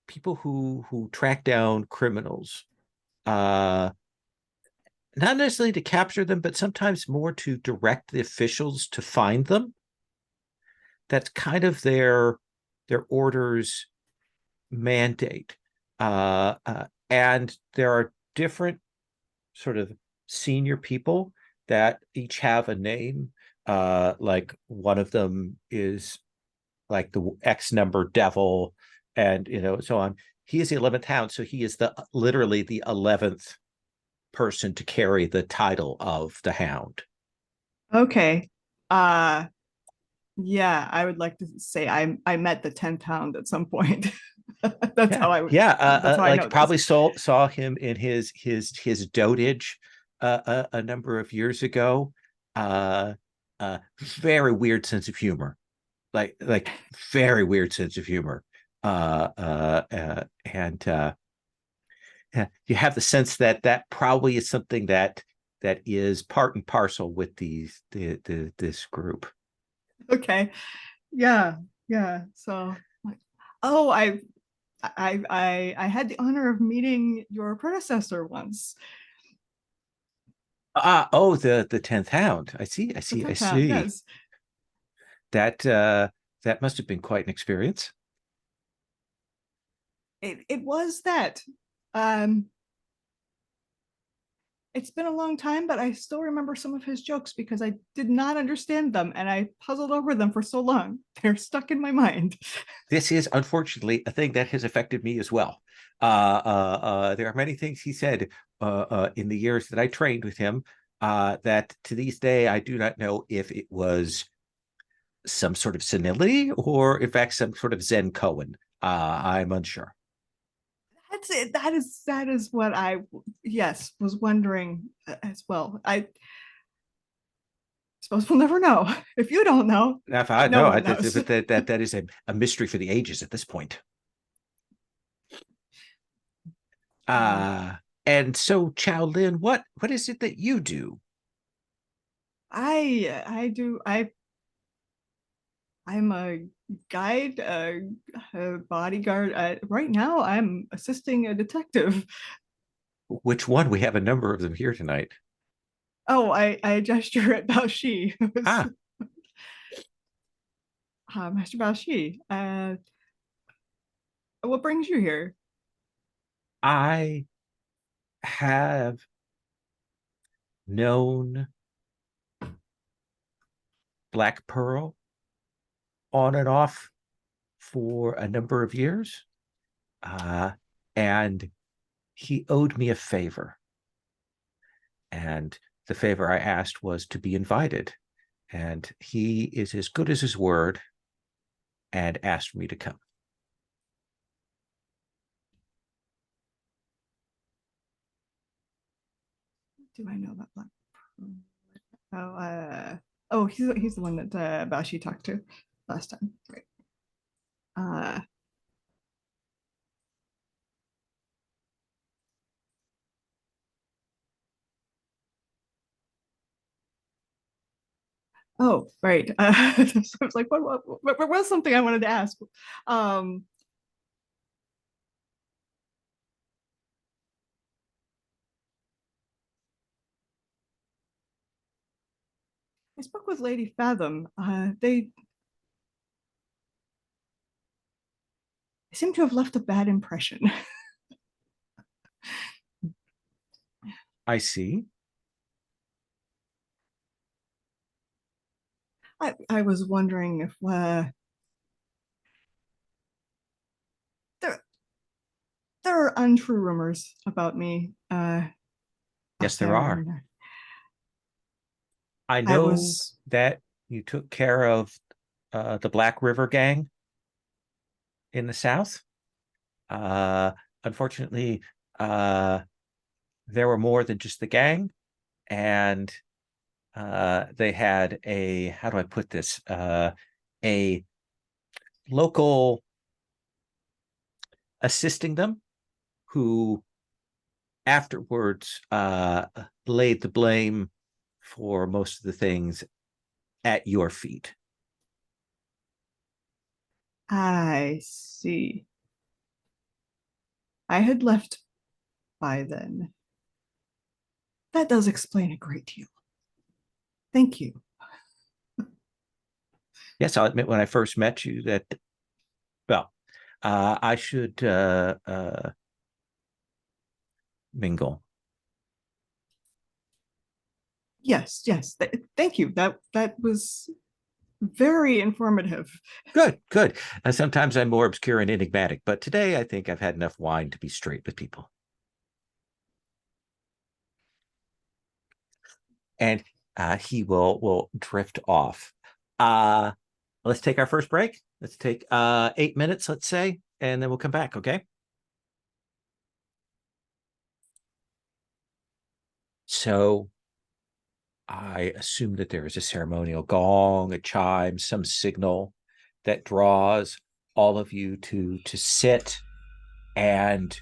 A: people who track down criminals, not necessarily to capture them, but sometimes more to direct the officials to find them. That's kind of their order's mandate. And there are different sort of senior people that each have a name. Like one of them is like the X number devil, and so on. He is the 11th hound, so he is literally the 11th person to carry the title of the hound.
D: Okay. Yeah, I would like to say I met the 10th hound at some point. That's how I would. That's how
A: like
D: I know
A: probably saw him in his dotage a number of years ago. Very weird sense of humor, like very weird sense of humor. And you have the sense that probably is something that is part and parcel with this group.
D: Okay. Yeah. So, oh, I had the honor of meeting your predecessor once.
A: Oh, the 10th hound. I see.
D: Yes.
A: That must have been quite an experience.
D: It was that. It's been a long time, but I still remember some of his jokes because I did not understand them and I puzzled over them for so long. They're stuck in my mind.
A: This is unfortunately a thing that has affected me as well. There are many things he said in the years that I trained with him that to this day I do not know if it was some sort of senility or in fact some sort of Zen koan. I'm unsure.
D: That's it. That is what I was wondering as well. I suppose we'll never know. If you don't know,
A: If that is a mystery for the ages at this point. And so, Chow Lin, what is it that you do?
D: I'm a guide, a bodyguard. Right now, I'm assisting a detective.
A: Which one? We have a number of them here tonight.
D: Oh, I gesture at Bao Shi. Master Bao Shi. What brings you here?
A: I have known Black Pearl on and off for a number of years. And he owed me a favor. And the favor I asked was to be invited. And he is as good as his word and asked me to come.
D: Do I know that Black Pearl? Oh, he's the one that Bao Shi talked to last time. Right. Oh, right. I was like, what was something I wanted to ask? I spoke with Lady Fathom. They seem to have left a bad impression.
A: I see.
D: I was wondering if there are untrue rumors about me.
A: Yes, there
D: there.
A: are. I
D: I
A: know
D: was
A: that you took care of the Black River gang in the South. Unfortunately, there were more than just the gang, and they had a, how do I put this? A local assisting them who afterwards laid the blame for most of the things at your feet.
D: I see. I had left by then. That does explain a great deal. Thank you.
A: Yes, I'll admit when I first met you that, well, I should mingle.
D: Yes, yes. Thank you. That was very informative.
A: Good, good. Sometimes I'm more obscure and enigmatic, but today I think I've had enough wine to be straight with people. And he will drift off. Let's take our first break. Let's take 8 minutes, let's say, and then we'll come back, okay? So I assume that there is a ceremonial gong, a chime, some signal that draws all of you to sit and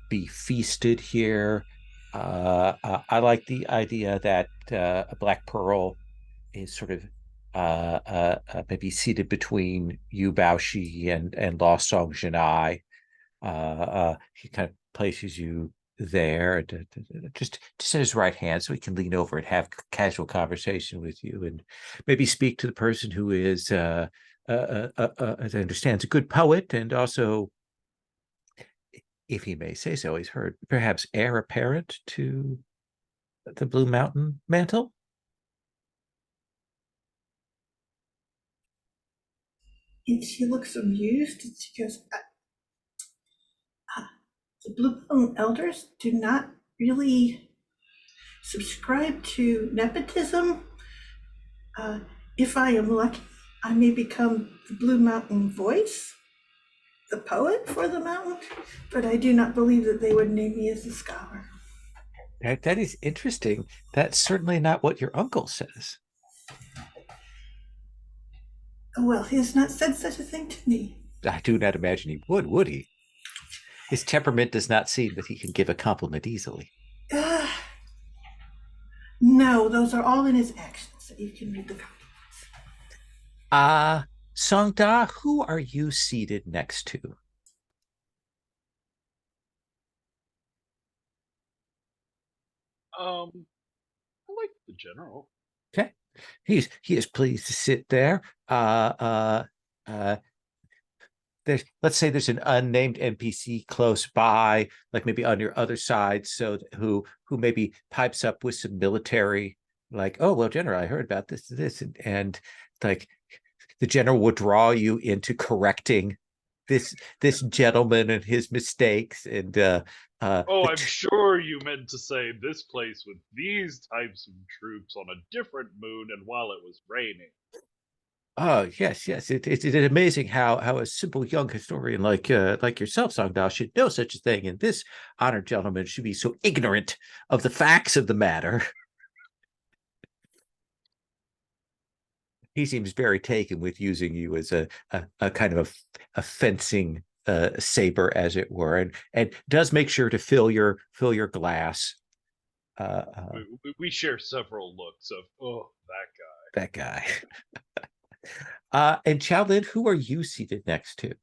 A: be feasted here. I like the idea that a Black Pearl is sort of maybe seated between you, Baoshi, and Law Song Janai. He kind of places you there just at his right hand so he can lean over and have casual conversation with you and maybe speak to the person who is as I understand, is a good poet and also, if he may say so, he's heard perhaps heir apparent to the Blue Mountain mantle.
C: And she looks amused and she goes, the Blue Mountain Elders do not really subscribe to nepotism. If I am lucky, I may become the Blue Mountain voice, the poet for the mountain, but I do not believe that they would name me as a scholar.
A: That is interesting. That's certainly not what your uncle says.
C: Well, he has not said such a thing to me.
A: I do not imagine he would he? His temperament does not seem that he can give a compliment easily.
C: No, those are all in his actions that you can read the compliments.
A: Songda, who are you seated next to?
B: I like the general.
A: Okay. He is pleased to sit there. Let's say there's an unnamed NPC close by, like maybe on your other side, so who maybe pipes up with some military, like, oh well, General, I heard about this, and like the general would draw you into correcting this gentleman and his mistakes, and
B: I'm sure you meant to say this place with these types of troops on a different moon and while it was raining.
A: Oh yes, yes. It's amazing how a simple young historian like yourself, Songdao, should know such a thing, and this honored gentleman should be so ignorant of the facts of the matter. He seems very taken with using you as a kind of a fencing saber, as it were, and does make sure to fill your glass.
B: We share several looks of, oh, that guy.
A: That guy. And Xiaolin, who are you seated next to?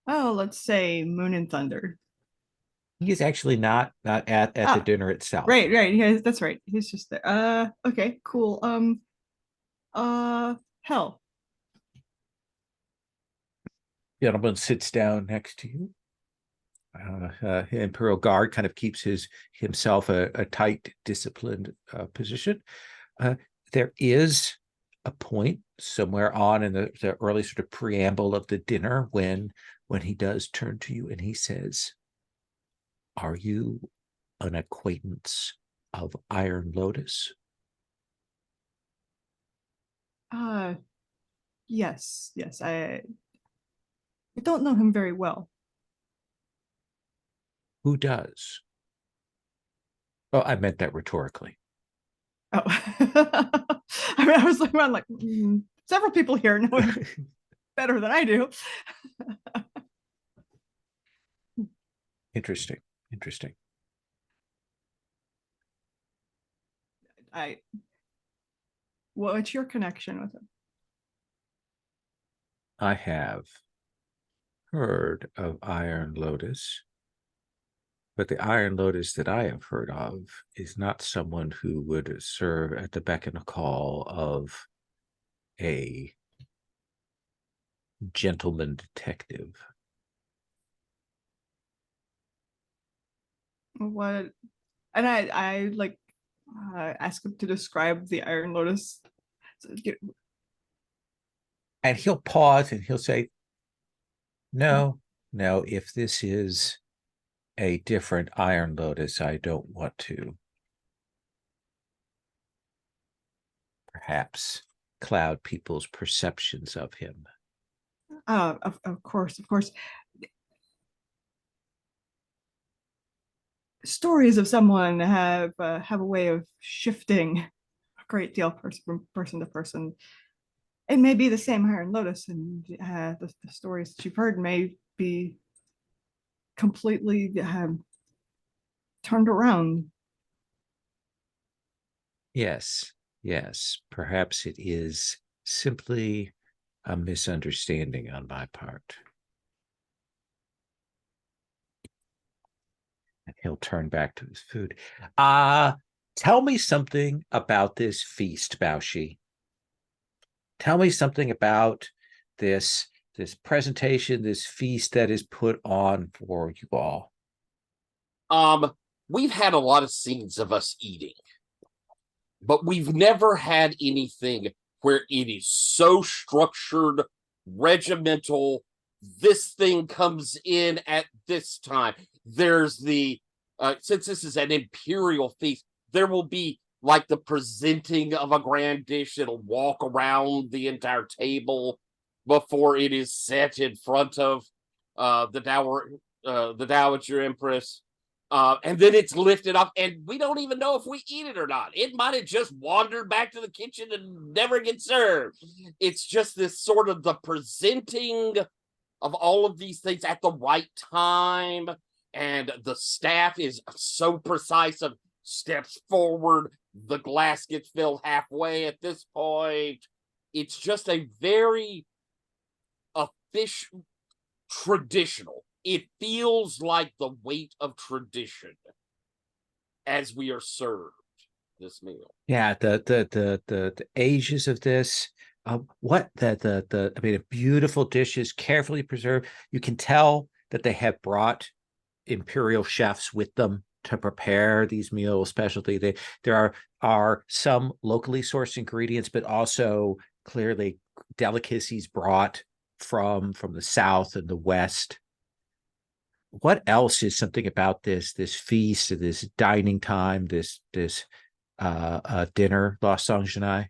D: Oh, let's say Moon and Thunder.
A: He's actually not at the dinner itself.
D: Right. Yeah, that's right. He's just there. Okay, cool. Hell.
A: Gentleman sits down next to you. Imperial Guard kind of keeps himself a tight, disciplined position. There is a point somewhere on in the early sort of preamble of the dinner when he does turn to you and he says, "Are you an acquaintance of Iron Lotus?"
D: Yes. I don't know him very well.
A: Who does? Oh, I meant that rhetorically.
D: Oh, I mean, I was like, several people here know him better than I do.
A: Interesting.
D: What's your connection with him?
A: I have heard of Iron Lotus, but the Iron Lotus that I have heard of is not someone who would serve at the beck and call of a gentleman detective.
D: What? And I like ask him to describe the Iron Lotus.
A: And he'll pause and he'll say, no, if this is a different Iron Lotus, I don't want to perhaps cloud people's perceptions of him.
D: Of course. Stories of someone have a way of shifting a great deal from person to person. It may be the same Iron Lotus, and the stories that you've heard may be completely turned around.
A: Yes, perhaps it is simply a misunderstanding on my part. And he'll turn back to his food. Tell me something about this feast, Baoshi. Tell me something about this presentation, this feast that is put on for you all.
E: We've had a lot of scenes of us eating, but we've never had anything where it is so structured, regimental. This thing comes in at this time. There's the since this is an imperial feast, there will be like the presenting of a grand dish. It'll walk around the entire table before it is set in front of the Dowager Empress. And then it's lifted up, and we don't even know if we eat it or not. It might have just wandered back to the kitchen and never get served. It's just this sort of the presenting of all of these things at the right time. And the staff is so precise of steps forward. The glass gets filled halfway at this point. It's just a very official, traditional. It feels like the weight of tradition as we are served this meal.
A: Yeah, the ages of this. What the I mean, beautiful dishes, carefully preserved. You can tell that they have brought imperial chefs with them to prepare these meal specialty. There are some locally sourced ingredients, but also clearly delicacies brought from the south and the west. What else is something about this feast, this dining time, this dinner, La Saint-Genai?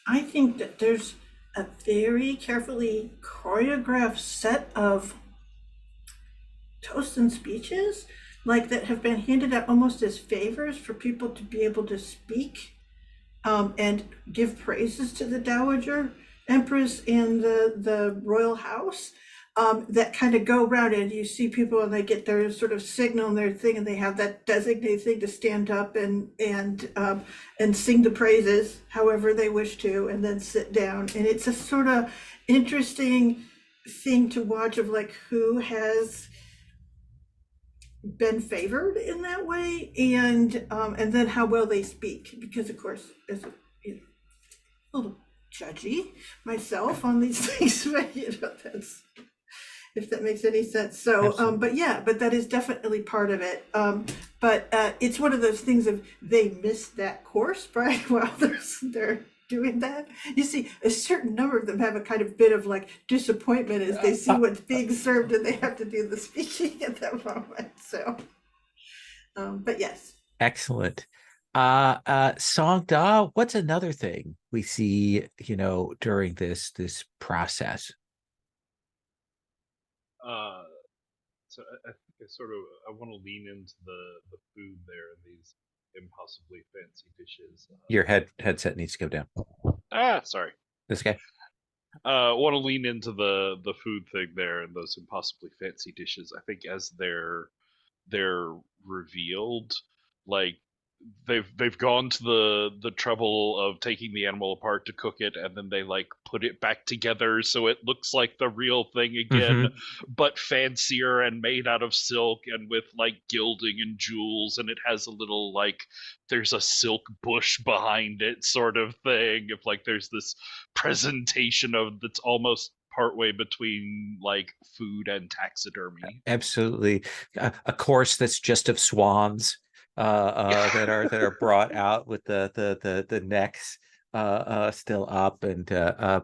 C: I think that there's a very carefully choreographed set of toasts and speeches, like that have been handed out almost as favors for people to be able to speak and give praises to the Dowager Empress and the royal house, that kind of go around, and you see people and they get their sort of signal and their thing, and they have that designated thing to stand up and sing the praises however they wish to, and then sit down. And it's a sort of interesting thing to watch of like who has been favored in that way, and then how well they speak, because of course, as a little judgy myself on these things, but that's, if that makes any sense. So but that is definitely part of it. But it's one of those things of they missed that course right while they're doing that. You see a certain number of them have a kind of bit of like disappointment as they see what's being served and they have to do the speaking at that moment. So but yes.
A: Excellent. Songda, what's another thing we see, during this process?
B: So I think I want to lean into the food there and these impossibly fancy dishes.
A: Your headset needs to go down.
B: Sorry.
A: This guy.
B: Want to lean into the food thing there and those impossibly fancy dishes. I think as they're revealed, like they've gone to the trouble of taking the animal apart to cook it, and then they like put it back together so it looks like the real thing again, but fancier and made out of silk and with like gilding and jewels, and it has a little like there's a silk bush behind it sort of thing. If like there's this presentation of that's almost partway between like food and taxidermy.
A: Absolutely. A course that's just of swans that are brought out with the necks still up, and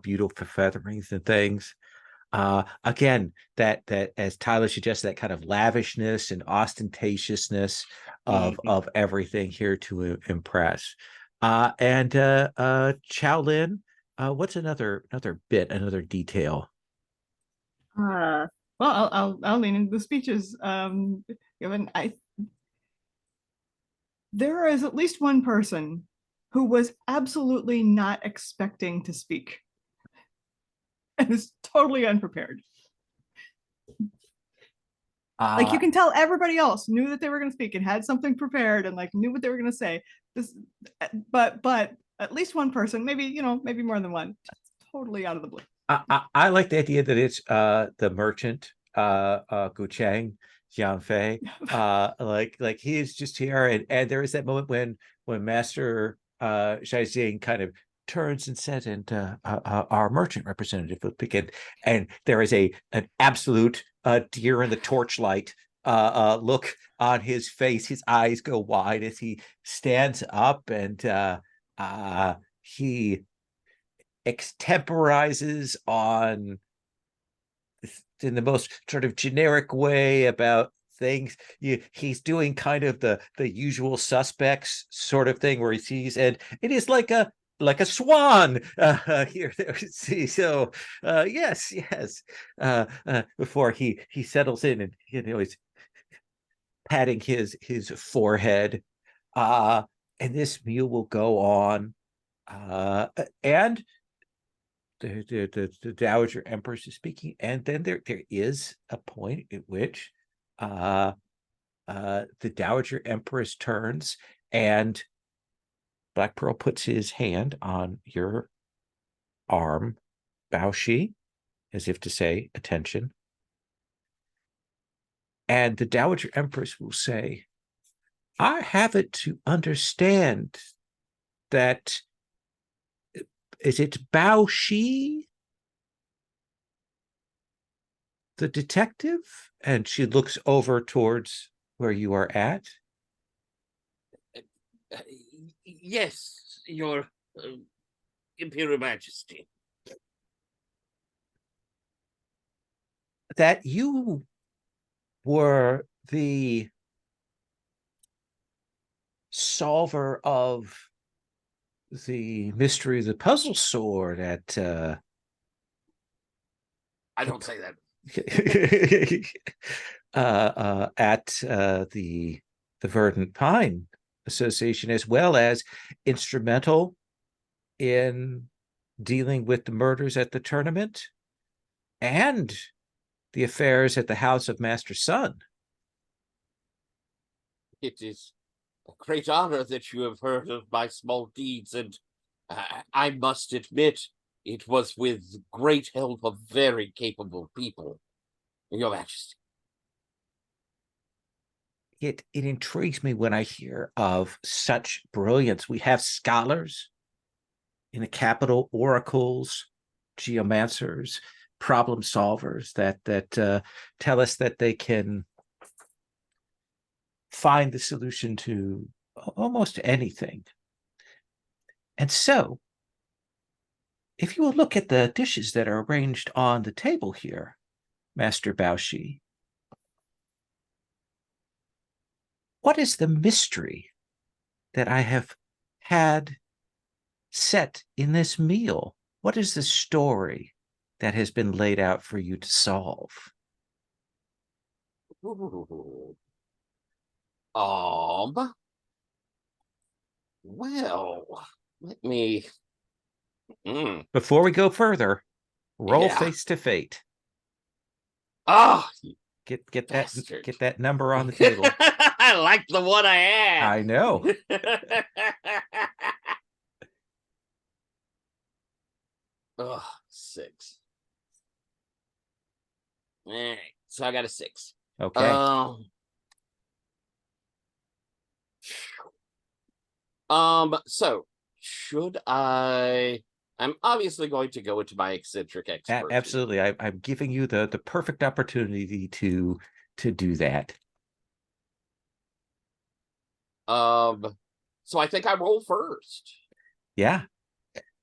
A: beautiful featherings and things. Again, that as Tyler suggests, that kind of lavishness and ostentatiousness of everything here to impress. And Shaolin, what's another detail?
D: Well, I'll lean into the speeches. Given there is at least one person who was absolutely not expecting to speak and is totally unprepared. Like you can tell everybody else knew that they were going to speak and had something prepared and like knew what they were going to say. But at least one person, maybe more than one, totally out of the blue.
A: I like the idea that it's the merchant Guchang Jianfei. Like he is just here, and there is that moment when Master Shaixing kind of turns and says, and our merchant representative will begin, and there is an absolute deer in the torchlight look on his face. His eyes go wide as he stands up, and he extemporizes on in the most sort of generic way about things. He's doing kind of the usual suspects sort of thing where he sees, and it is like a swan here. See, so yes. Before he settles in, and he's patting his forehead, and this meal will go on, and the Dowager Empress is speaking, and then there is a point at which the Dowager Empress turns, and Black Pearl puts his hand on your arm, Baoshi, as if to say, attention. And the Dowager Empress will say, I have it to understand that, is it Baoshi, the detective? And she looks over towards where you are at.
E: Yes, Your Imperial Majesty.
A: That you were the solver of the mystery of the puzzle sword at
E: I don't say that.
A: At the Verdant Pine Association, as well as instrumental in dealing with the murders at the tournament and the affairs at the house of Master Sun.
E: It is a great honor that you have heard of my small deeds, and I must admit, it was with great help of very capable people, Your Majesty.
A: It intrigues me when I hear of such brilliance. We have scholars in the capital, oracles, geomancers, problem solvers that tell us that they can find the solution to almost anything. And so, if you will look at the dishes that are arranged on the table here, Master Baoshi, what is the mystery that I have had set in this meal? What is the story that has been laid out for you to solve?
E: Ooh. Well, let me.
A: Before we go further, roll
E: Yeah.
A: face to fate.
E: Oh,
A: Get
E: bastard.
A: get that number on the table.
E: I like the one I had.
A: I know.
E: Oh, 6. All right, so I got a 6.
A: Okay.
E: So should I'm obviously going to go into my eccentric expert.
A: Absolutely. I'm giving you the perfect opportunity to do that.
E: So I think I roll first.
A: Yeah.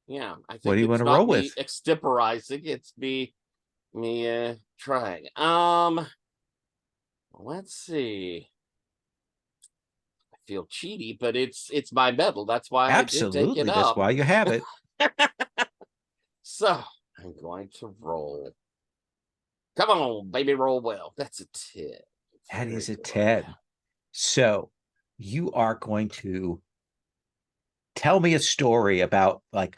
E: Yeah, I think
A: what do you
E: it's
A: want to
E: not
A: roll
E: me
A: with?
E: Extemporizing, it's me trying. Let's see. I feel cheaty, but it's my medal. That's why I did take it up.
A: That's why you have it.
E: So I'm going to roll. Come on, baby, roll well. That's a 10.
A: That is a 10. So you are going to tell me a story about, like,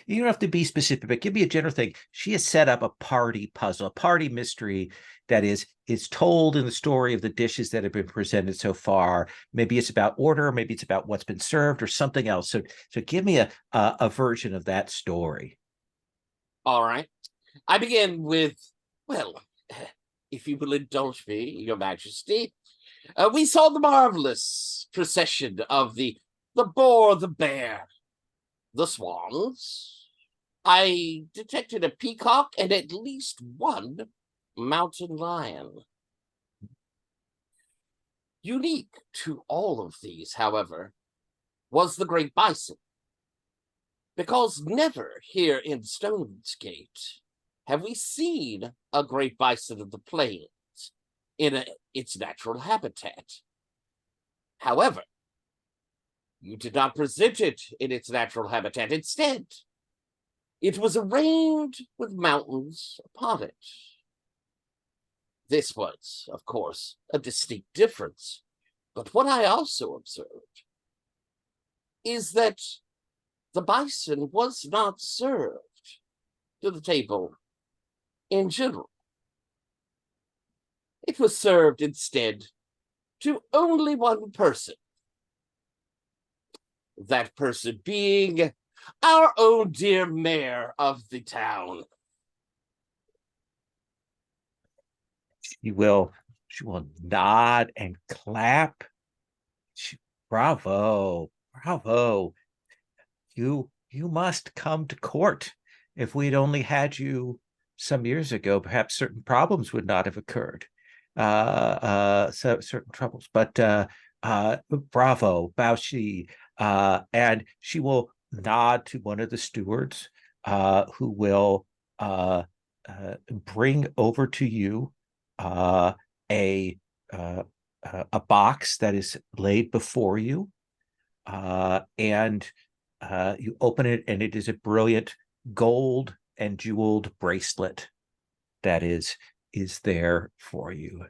A: you don't have to be specific, but give me a general thing. She has set up a party puzzle, a party mystery that is told in the story of the dishes that have been presented so far. Maybe it's about order, maybe it's about what's been served or something else. So give me a version of that story.
E: All right. I begin with, well, if you will indulge me, Your Majesty, we saw the marvelous procession of the boar, the bear, the swans. I detected a peacock and at least one mountain lion. Unique to all of these, however, was the great bison. Because never here in Stone's Gate have we seen a great bison of the plains in its natural habitat. However, you did not present it in its natural habitat. Instead, it was arranged with mountains upon it. This was, of course, a distinct difference. But what I also observed is that the bison was not served to the table in general. It was served instead to only one person. That person being our own dear mayor of the town.
A: She will nod and clap. Bravo. You must come to court. If we'd only had you some years ago, perhaps certain problems would not have occurred. So certain troubles. But bravo, Baoshi. And she will nod to one of the stewards, who will bring over to you a box that is laid before you, and you open it, and it is a brilliant gold and jeweled bracelet that is there for you.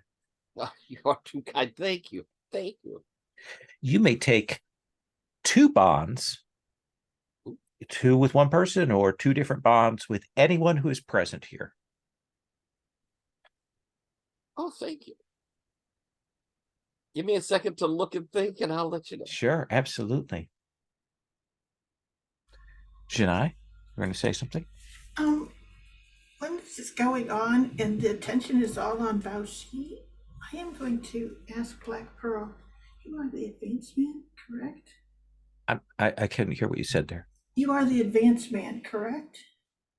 E: Oh, you are too kind. Thank you.
A: You may take 2 bonds 2 with one person or 2 different bonds with anyone who is present here.
E: Oh, thank you. Give me a second to look and think, and I'll let you know.
A: Sure, absolutely. Janai, you're going to say something?
C: When this is going on and the attention is all on Bao-Shi, I am going to ask Black Pearl, you are the advanced man, correct?
A: I couldn't hear what you said there.
C: You are the advanced man, correct?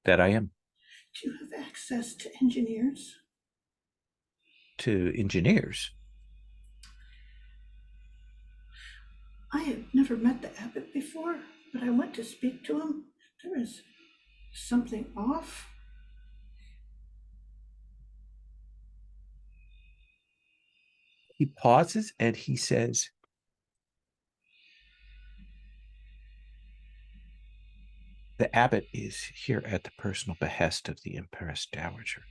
A: That I am.
C: Do you have access to engineers?
A: To engineers?
C: I have never met the abbot before, but I went to speak to him. There is something off.
A: He pauses and he says, the abbot is here at the personal behest of the Empress Dowager.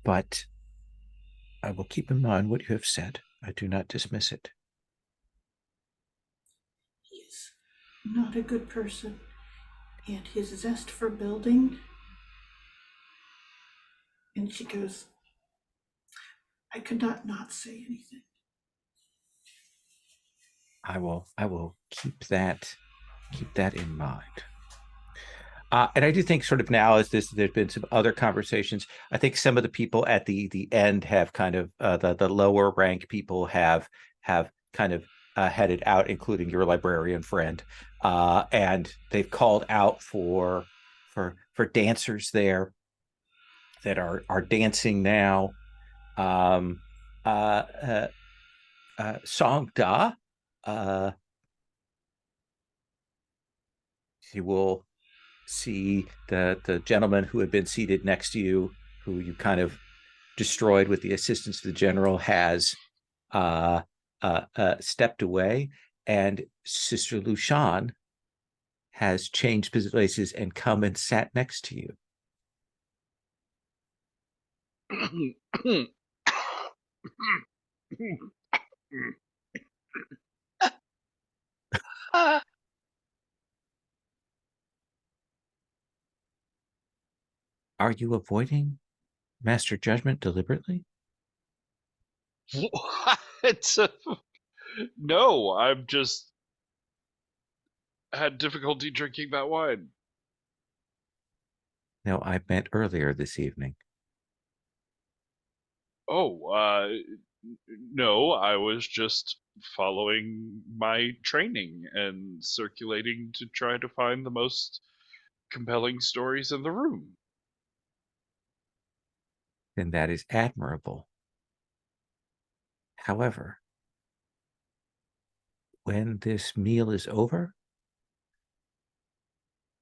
A: But I will keep in mind what you have said. I do not dismiss it.
C: He is not a good person, and his zest for building. And she goes, I could not say anything.
A: I will keep that in mind. And I do think sort of now as there's been some other conversations, I think some of the people at the end have kind of the lower rank people have kind of headed out, including your librarian friend, and they've called out for dancers there that are dancing now. Song Da, you will see the gentleman who had been seated next to you, who you kind of destroyed with the assistance of the general, has stepped away, and Sister Lushan has changed places and come and sat next to you. Are you avoiding Master Judgment deliberately?
B: What? No, I'm just had difficulty drinking that wine.
A: No, I meant earlier this evening.
B: Oh, no, I was just following my training and circulating to try to find the most compelling stories in the room.
A: Then that is admirable. However, when this meal is over,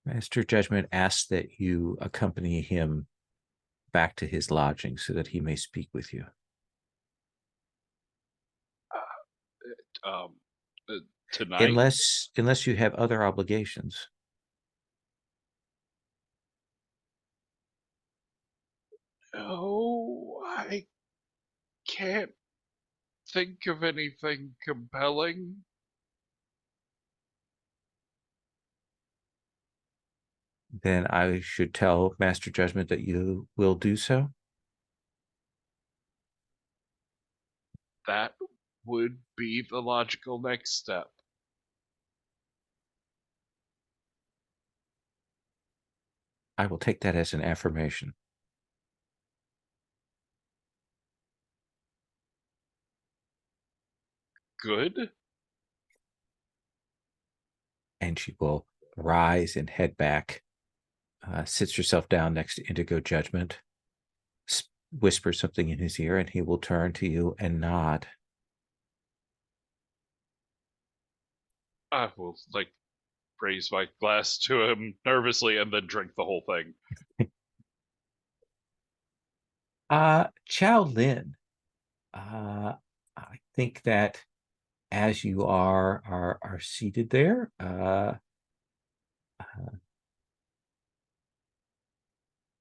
A: Master Judgment asks that you accompany him back to his lodging so that he may speak with you.
B: Um, tonight?
A: Unless you have other obligations.
B: No, I can't think of anything compelling.
A: Then I should tell Master Judgment that you will do so.
B: That would be the logical next step.
A: I will take that as an affirmation.
B: Good.
A: And she will rise and head back, sits herself down next to Indigo Judgment, whispers something in his ear, and he will turn to you and nod.
B: I will, raise my glass to him nervously and then drink the whole thing.
A: Chow Lin, I think that as you are seated there,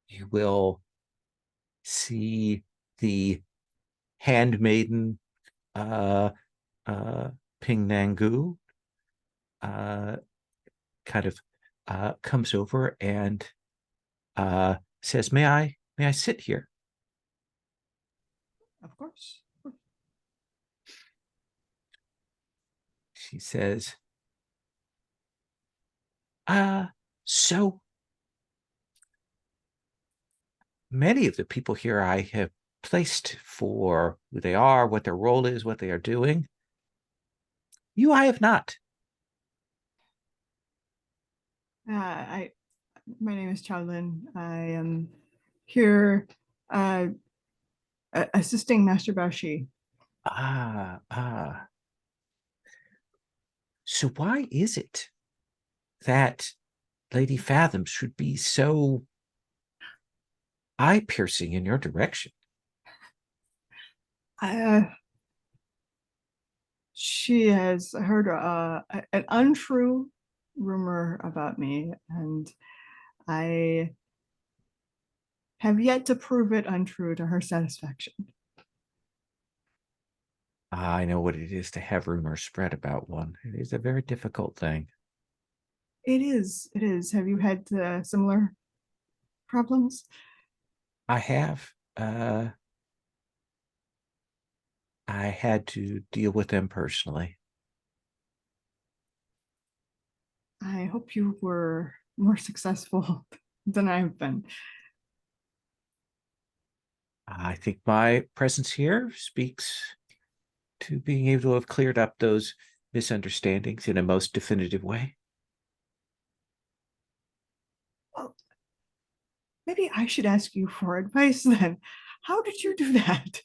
A: you will see the handmaiden Ping Nangu kind of comes over and says, may I sit here?
D: Of course.
A: She says, so many of the people here I have placed for who they are, what their role is, what they are doing. You, I have not.
D: My name is Chaolin. I am here assisting Master Baoshi.
A: So why is it that Lady Fathom should be so eye-piercing in your direction?
D: She has heard an untrue rumor about me, and I have yet to prove it untrue to her satisfaction.
A: I know what it is to have rumors spread about one. It is a very difficult thing.
D: It is. It is. Have you had similar problems?
A: I have. I had to deal with them personally.
D: I hope you were more successful than I've been.
A: I think my presence here speaks to being able to have cleared up those misunderstandings in a most definitive way.
D: Well, maybe I should ask you for advice then. How did you do that?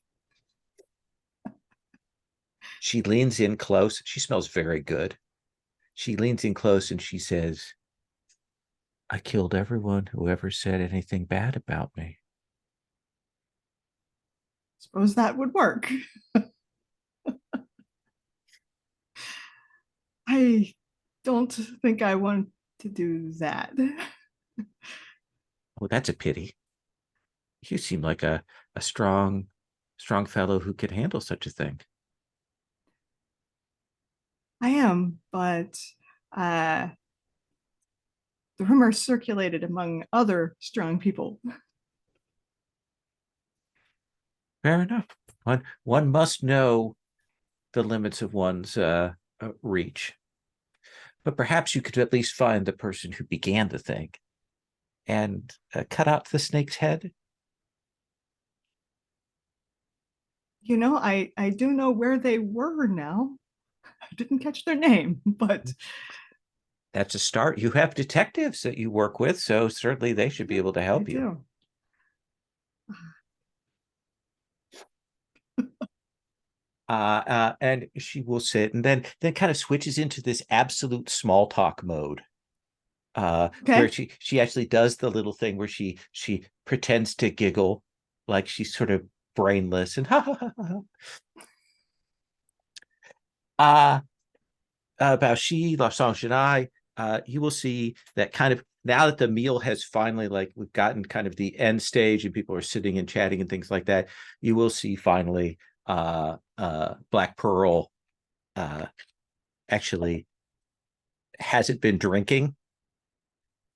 A: She leans in close. She smells very good. She leans in close and she says, I killed everyone who ever said anything bad about me.
D: Suppose that would work. I don't think I want to do that.
A: Oh, that's a pity. You seem like a strong fellow who could handle such a thing.
D: I am, but the rumor circulated among other strong people.
A: Fair enough. One must know the limits of one's reach. But perhaps you could at least find the person who began the thing and cut out the snake's head.
D: You know, I do know where they were now. I didn't catch their name, but
A: that's a start. You have detectives that you work with, so certainly they should be able to help you. And she will sit and then kind of switches into this absolute small talk mode. Where she actually does the little thing where she pretends to giggle like she's sort of brainless and Baoshi, La Sangenai, you will see that kind of now that the meal has finally, like, we've gotten kind of the end stage and people are sitting and chatting and things like that, you will see finally Black Pearl actually hasn't been drinking.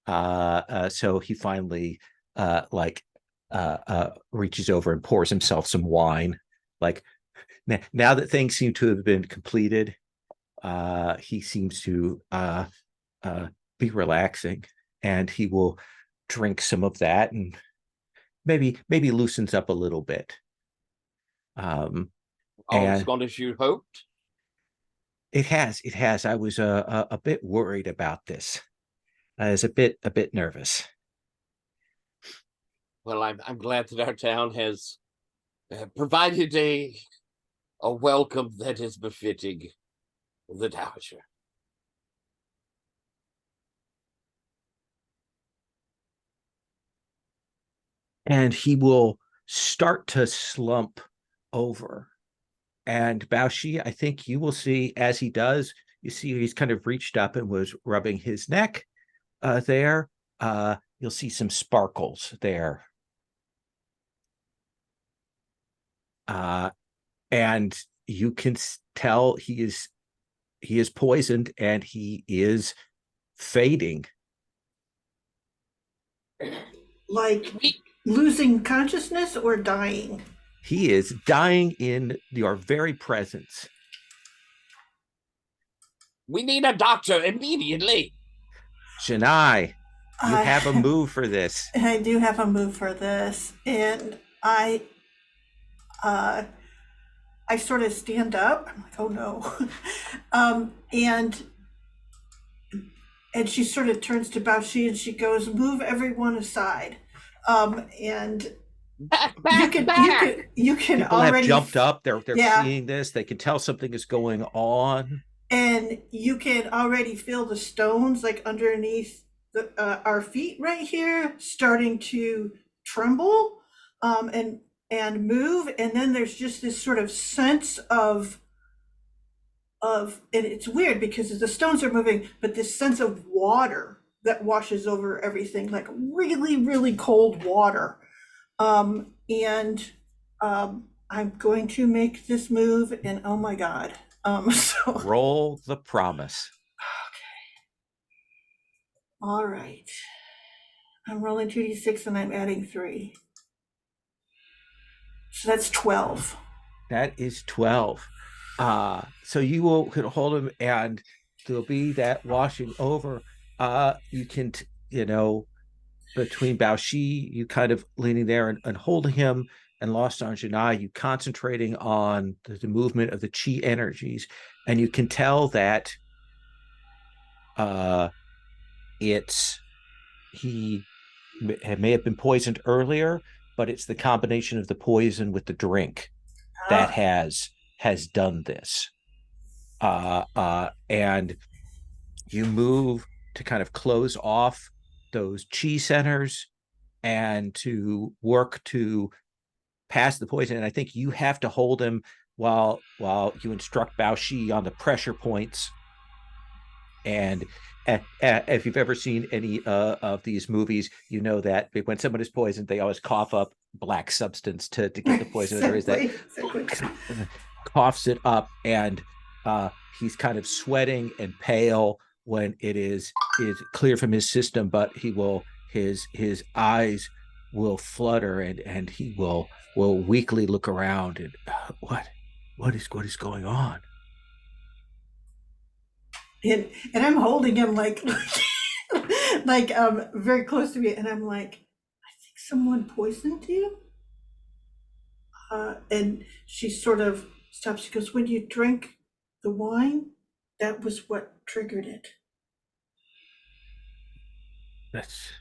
A: So he finally reaches over and pours himself some wine. Like, now that things seem to have been completed, he seems to be relaxing, and he will drink some of that and maybe loosens up a little bit.
E: All as gone as you hoped?
A: It has. I was a bit worried about this. I was a bit nervous.
E: Well, I'm glad that our town has provided a welcome that is befitting the Dowager.
A: And he will start to slump over. And Baoshi, I think you will see as he does, you see he's kind of reached up and was rubbing his neck there. You'll see some sparkles there. And you can tell he he is poisoned and he is fading.
C: Like losing consciousness or dying?
A: He is dying in your very presence.
E: We need a doctor immediately.
A: Shania, you have a move for this.
C: I do have a move for this, and I sort of stand up. I'm like, oh no, and she sort of turns to Baoshi and she goes, "Move everyone aside," and
E: Back.
C: you can
A: People
C: already
A: have jumped up. They're
C: Yeah.
A: seeing this. They can tell something is going on.
C: And you can already feel the stones like underneath our feet right here starting to tremble and move. And then there's just this sort of sense of and it's weird because the stones are moving, but this sense of water that washes over everything, like really, really cold water. I'm going to make this move, and oh my God. So
A: roll the promise.
C: Okay. All right. I'm rolling 2d6 and I'm adding 3. So that's 12.
A: That is 12. So you will hold him and there'll be that washing over. You can, between Baoshi, you kind of leaning there and holding him, and Lost on Janai, you concentrating on the movement of the chi energies, and you can tell that he may have been poisoned earlier, but it's the combination of the poison with the drink that has done this. And you move to kind of close off those chi centers and to work to pass the poison. And I think you have to hold him while you instruct Baoshi on the pressure points. And if you've ever seen any of these movies, you know that when someone is poisoned, they always cough up black substance to get the poison. There is that coughs it up, and he's kind of sweating and pale when it is clear from his system, but his eyes will flutter and he will weakly look around and what is going on?
C: And I'm holding him like very close to me, and I'm like, I think someone poisoned you. And she sort of stops. She goes, when you drink the wine, that was what triggered it.
A: That's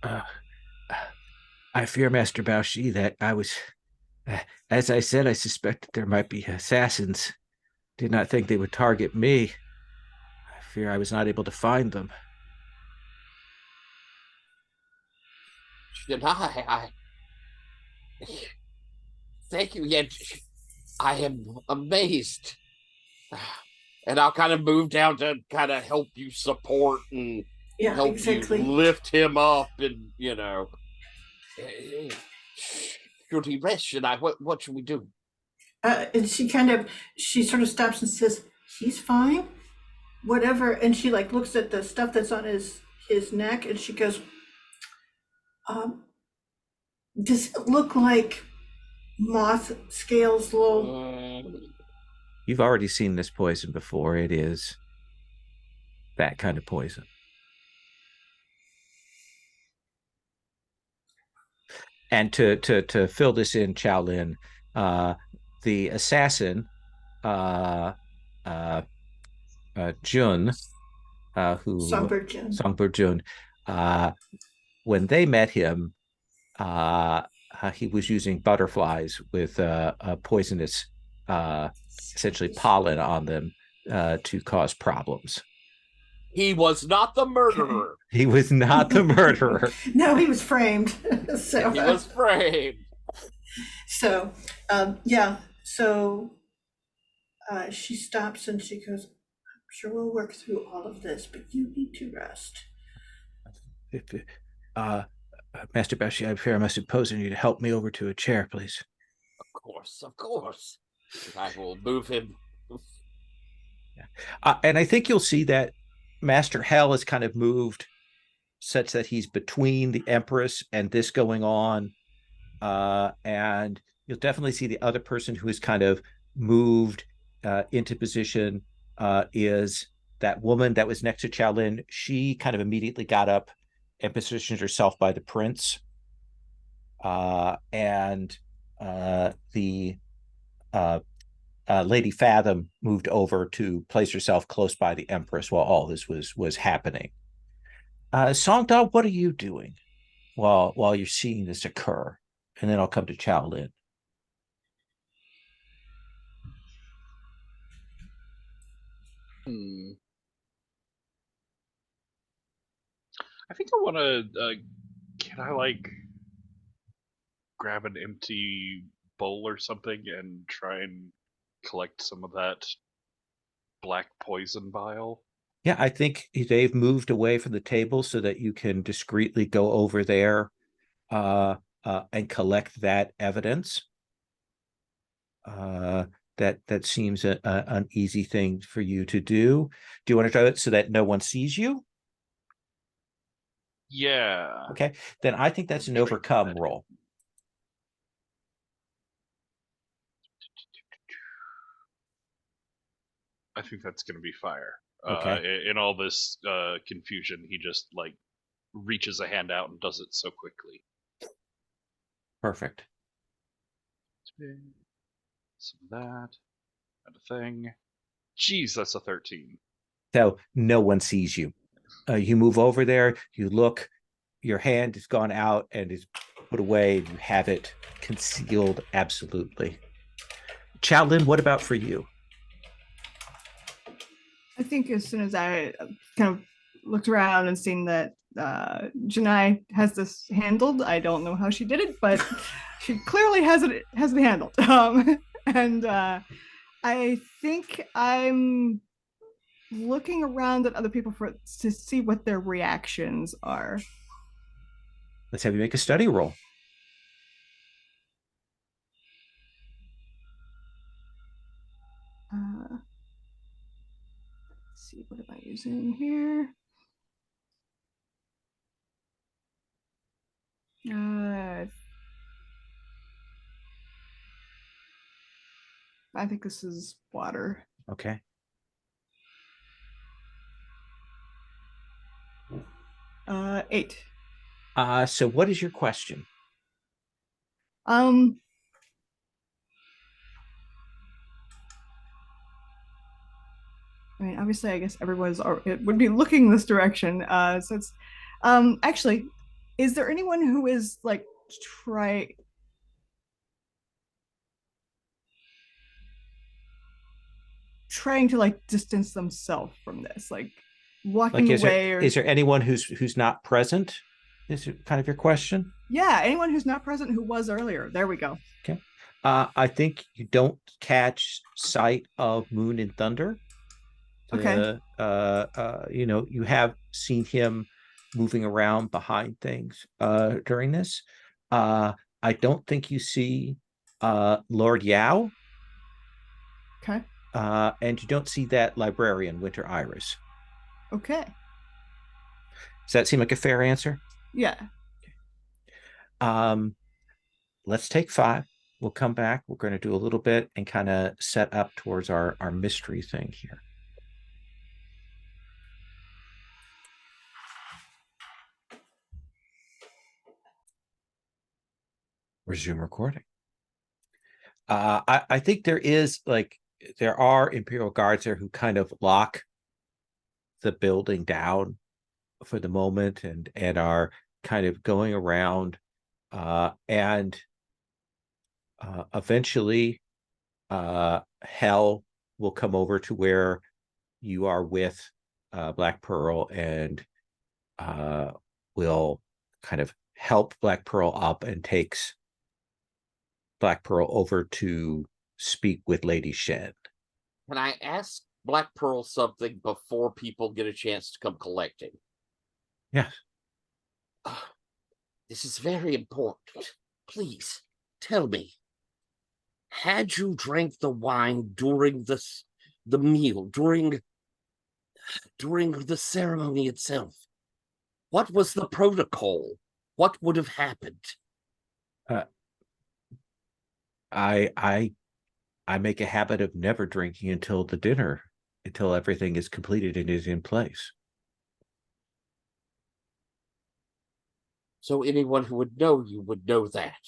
A: I fear, Master Baoshi, that I was, as I said, I suspected there might be assassins. Did not think they would target me. I fear I was not able to find them.
E: Should I thank you, yet I am amazed. And I'll kind of move down to kind of help you support and help you lift him up, and should he rest? Should I? What should we do?
C: And she sort of stops and says, he's fine, whatever. And she looks at the stuff that's on his neck, and she goes, does it look like moth scales, little?
A: You've already seen this poison before. It is that kind of poison. And to fill this in, Shaolin, the assassin, Jun, Songbird Jun, when they met him, he was using butterflies with a poisonous, essentially pollen on them to cause problems.
E: He was not the murderer.
A: He was not the murderer.
C: No, he was framed.
E: He was framed.
C: So, yeah. So she stops and she goes, I'm sure we'll work through all of this, but you need to rest.
A: Master Baoshi, I fear I must impose on you to help me over to a chair, please.
E: Of course. I will move him.
A: And I think you'll see that Master Hell has kind of moved such that he's between the Empress and this going on. And you'll definitely see the other person who is kind of moved into position is that woman that was next to Shaolin. She kind of immediately got up and positioned herself by the prince. And the Lady Fathom moved over to place herself close by the Empress while all this was happening. Songda, what are you doing while you're seeing this occur? And then I'll come to Shaolin.
B: I think I want to. Can I like grab an empty bowl or something and try and collect some of that black poison bile?
A: Yeah, I think they've moved away from the table so that you can discreetly go over there and collect that evidence. That seems an easy thing for you to do. Do you want to do it so that no one sees you?
B: Yeah.
A: Okay, then I think that's an overcome roll.
B: I think that's going to be fire.
A: Okay.
B: In all this confusion, he just like reaches a hand out and does it so quickly.
A: Perfect.
B: Some of that. And a thing. Jeez, that's a 13.
A: So no one sees you. You move over there, you look, your hand has gone out and is put away, and you have it concealed absolutely. Shaolin, what about for you?
D: I think as soon as I kind of looked around and seen that Janai has this handled, I don't know how she did it, but she clearly has it handled. And I think I'm looking around at other people to see what their reactions are.
A: Let's have you make a study roll.
D: Let's see, what am I using here? I think this is water.
A: Okay.
D: Eight.
A: So what is your question?
D: I mean, obviously, I guess it would be looking this direction. So it's actually, is there anyone who is like trying to like distance themselves from this, like walking away?
A: Is there anyone who's not present? Is it kind of your question?
D: Yeah, anyone who's not present who was earlier. There we go.
A: Okay. I think you don't catch sight of Moon and Thunder.
D: Okay.
A: You have seen him moving around behind things during this. I don't think you see Lord Yao.
D: Okay.
A: And you don't see that librarian, Winter Iris.
D: Okay.
A: Does that seem like a fair answer?
D: Yeah.
A: Let's take 5. We'll come back. We're going to do a little bit and kind of set up towards our mystery thing here. Resume recording. I think there are Imperial Guards there who kind of lock the building down for the moment and are kind of going around and eventually Hell will come over to where you are with Black Pearl and will kind of help Black Pearl up and takes Black Pearl over to speak with Lady Shen.
E: Can I ask Black Pearl something before people get a chance to come collecting?
A: Yes.
E: This is very important. Please tell me, had you drank the wine during this the meal, during the ceremony itself? What was the protocol? What would have happened?
A: I make a habit of never drinking until the dinner, until everything is completed and is in place.
E: So anyone who would know you would know that.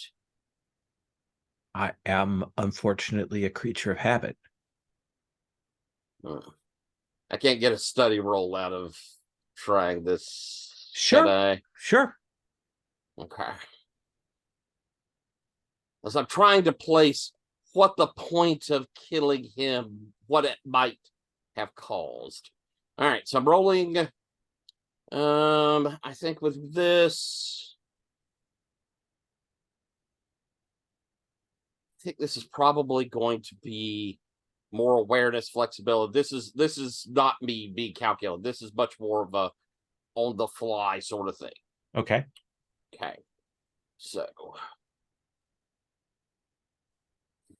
A: I am unfortunately a creature of habit.
E: I can't get a study roll out of trying this.
A: Sure.
E: Can I?
A: Sure.
E: Okay. As I'm trying to place what the point of killing him, what it might have caused. All right, so I'm rolling. I think with this, I think this is probably going to be more awareness, flexibility. This is not me being calculated. This is much more of a on the fly sort of thing.
A: Okay.
E: Okay. So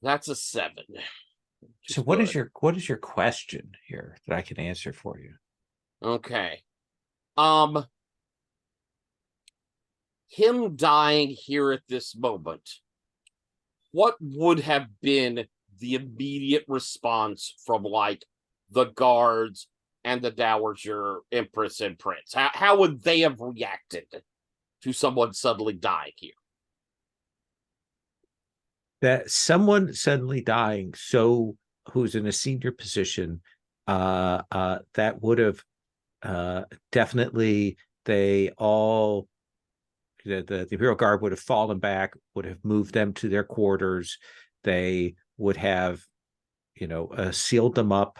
E: that's a 7.
A: So what is your question here that I can answer for you?
E: Okay. Him dying here at this moment, what would have been the immediate response from like the guards and the Dowager Empress and Prince? How would they have reacted to someone suddenly dying here?
A: That someone suddenly dying, so who's in a senior position, that would have definitely, they all, the Imperial Guard would have fallen back, would have moved them to their quarters. They would have, sealed them up.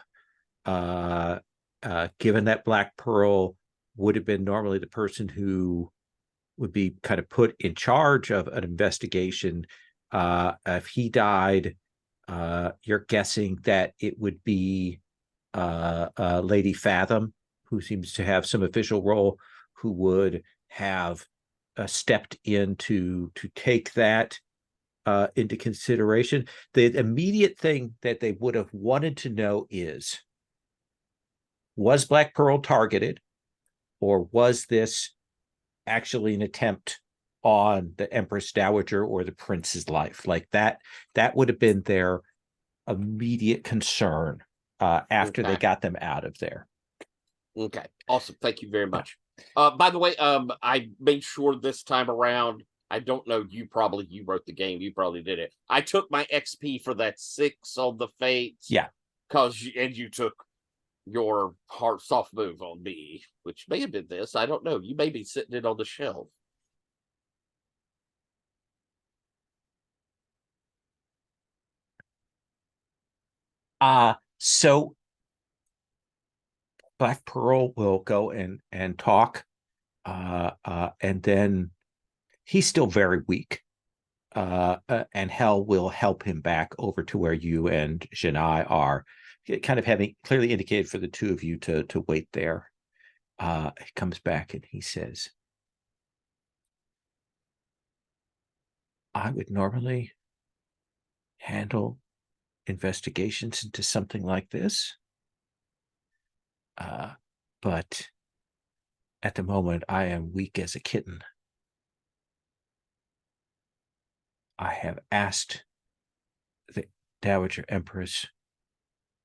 A: Given that Black Pearl would have been normally the person who would be kind of put in charge of an investigation. If he died, you're guessing that it would be Lady Fathom, who seems to have some official role, who would have stepped in to take that into consideration. The immediate thing that they would have wanted to know is, was Black Pearl targeted, or was this actually an attempt on the Empress Dowager or the prince's life? Like that would have been their immediate concern after they got them out of there.
E: Okay, awesome. Thank you very much. By the way, I made sure this time around, I don't know, you wrote the game, you probably did it. I took my XP for that 6 on the Fates.
A: Yeah.
E: And you took your hard soft move on me, which may have been this. I don't know. You may be sitting it on the shelf.
A: So Black Pearl will go and talk, and then he's still very weak. And Hell will help him back over to where you and Janai are, kind of having clearly indicated for the two of you to wait there. He comes back and he says, I would normally handle investigations into something like this, but at the moment I am weak as a kitten. I have asked the Dowager Empress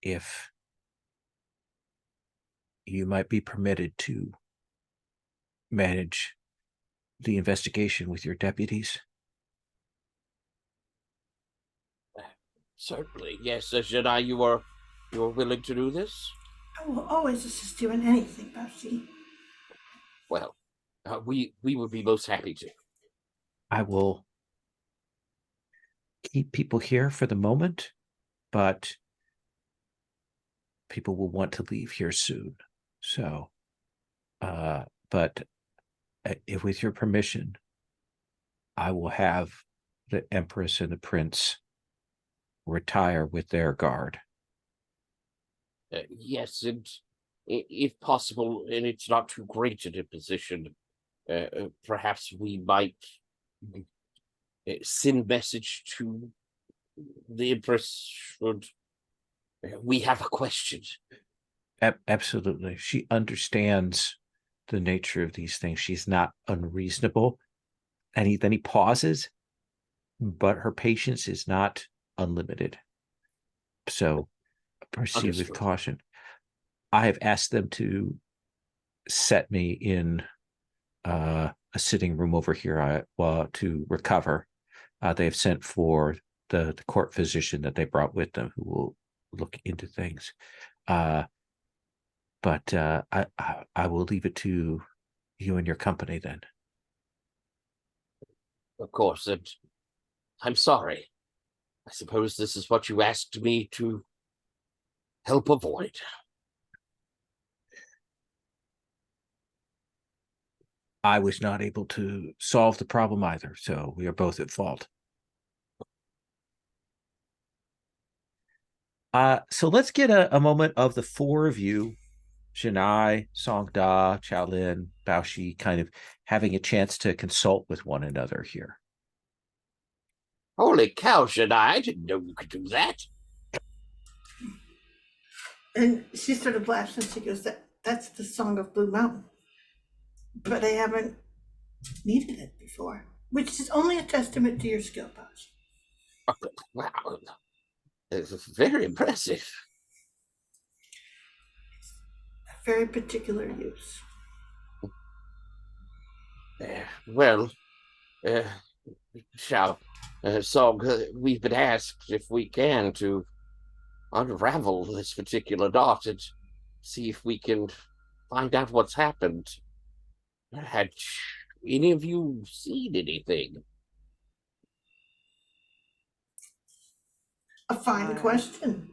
A: if you might be permitted to manage the investigation with your deputies.
E: Certainly, yes. Jedi, you are willing to do this?
C: I will always assist you in anything, Bouncy.
E: Well, we would be most happy to.
A: I will keep people here for the moment, but people will want to leave here soon. So, but if with your permission, I will have the Empress and the Prince retire with their guard.
E: Yes, and if possible, and it's not too great in a position, perhaps we might send message to the Empress should We have a question.
A: Absolutely. She understands the nature of these things. She's not unreasonable. And then he pauses, but her patience is not unlimited. So proceed with caution. I have asked them to set me in a sitting room over here to recover. They have sent for the court physician that they brought with them, who will look into things. But I will leave it to you and your company then.
E: Of course, and I'm sorry. I suppose this is what you asked me to help avoid.
A: I was not able to solve the problem either, so we are both at fault. So let's get a moment of the four of you, Janai, Songda, Chaolin, Baoshi, kind of having a chance to consult with one another here.
E: Holy cow, Janai, I didn't know you could do that.
C: And she sort of laughs and she goes, that's the Song of Blue Mountain. But I haven't needed it before, which is only a testament to your skill, Bosh.
E: Wow, it's very impressive.
C: A very particular use.
E: Song, we've been asked if we can to unravel this particular knot and see if we can find out what's happened. Had any of you seen anything?
C: A fine question.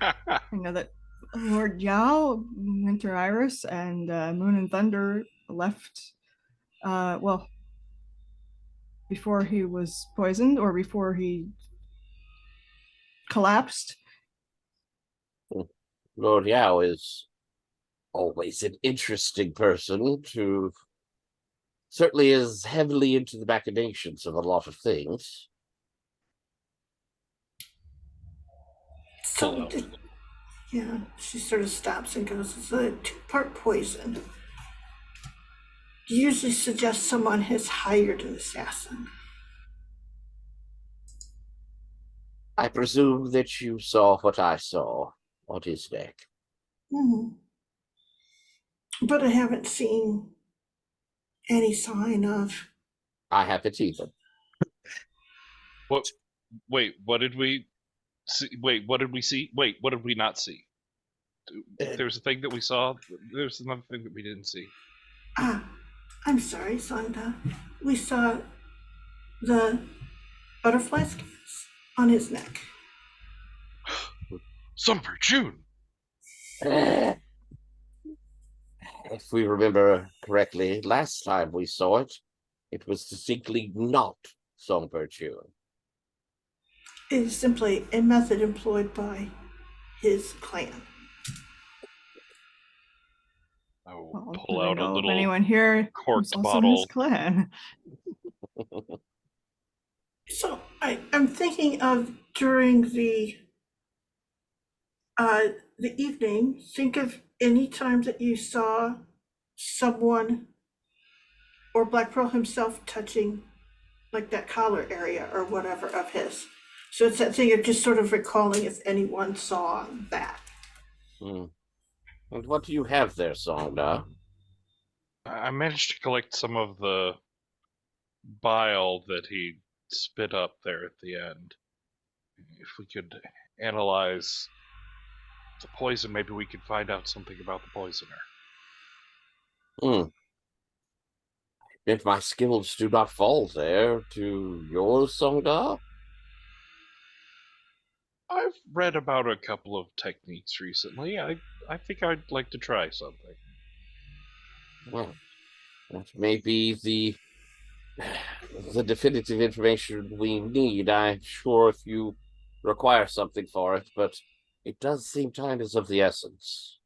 D: I know that Lord Yao, Winter Iris, and Moon and Thunder left, before he was poisoned or before he collapsed.
E: Lord Yao is always an interesting person to certainly is heavily into the machinations of a lot of things.
C: So, yeah, she sort of stops and goes, it's a two-part poison. Usually suggests someone has hired an assassin.
E: I presume that you saw what I saw on his neck.
C: Mm-hmm. But I haven't seen any sign of.
E: I haven't either.
B: What? Wait, what did we see? Wait, what did we see? Wait, what did we not see? There's a thing that we saw. There's another thing that we didn't see.
C: I'm sorry, Sonda. We saw the butterfly scales on his neck.
B: Summer June.
E: If we remember correctly, last time we saw it, it was distinctly not Songbird June.
C: It is simply a method employed by his clan.
B: I will
D: Well,
B: pull out a little
D: anyone here
B: corked
D: who's also in
B: bottle.
D: his clan.
C: So I'm thinking of during the evening, think of any time that you saw someone or Black Pearl himself touching like that collar area or whatever of his. So it's that thing of just sort of recalling if anyone saw that.
E: And what do you have there, Sonda?
B: I managed to collect some of the bile that he spit up there at the end. If we could analyze the poison, maybe we could find out something about the poisoner.
E: If my skills do not fall there to yours, Sonda?
B: I've read about a couple of techniques recently. I think I'd like to try something.
E: Well, that may be the definitive information we need. I'm sure if you require something for it, but it does seem time is of the essence.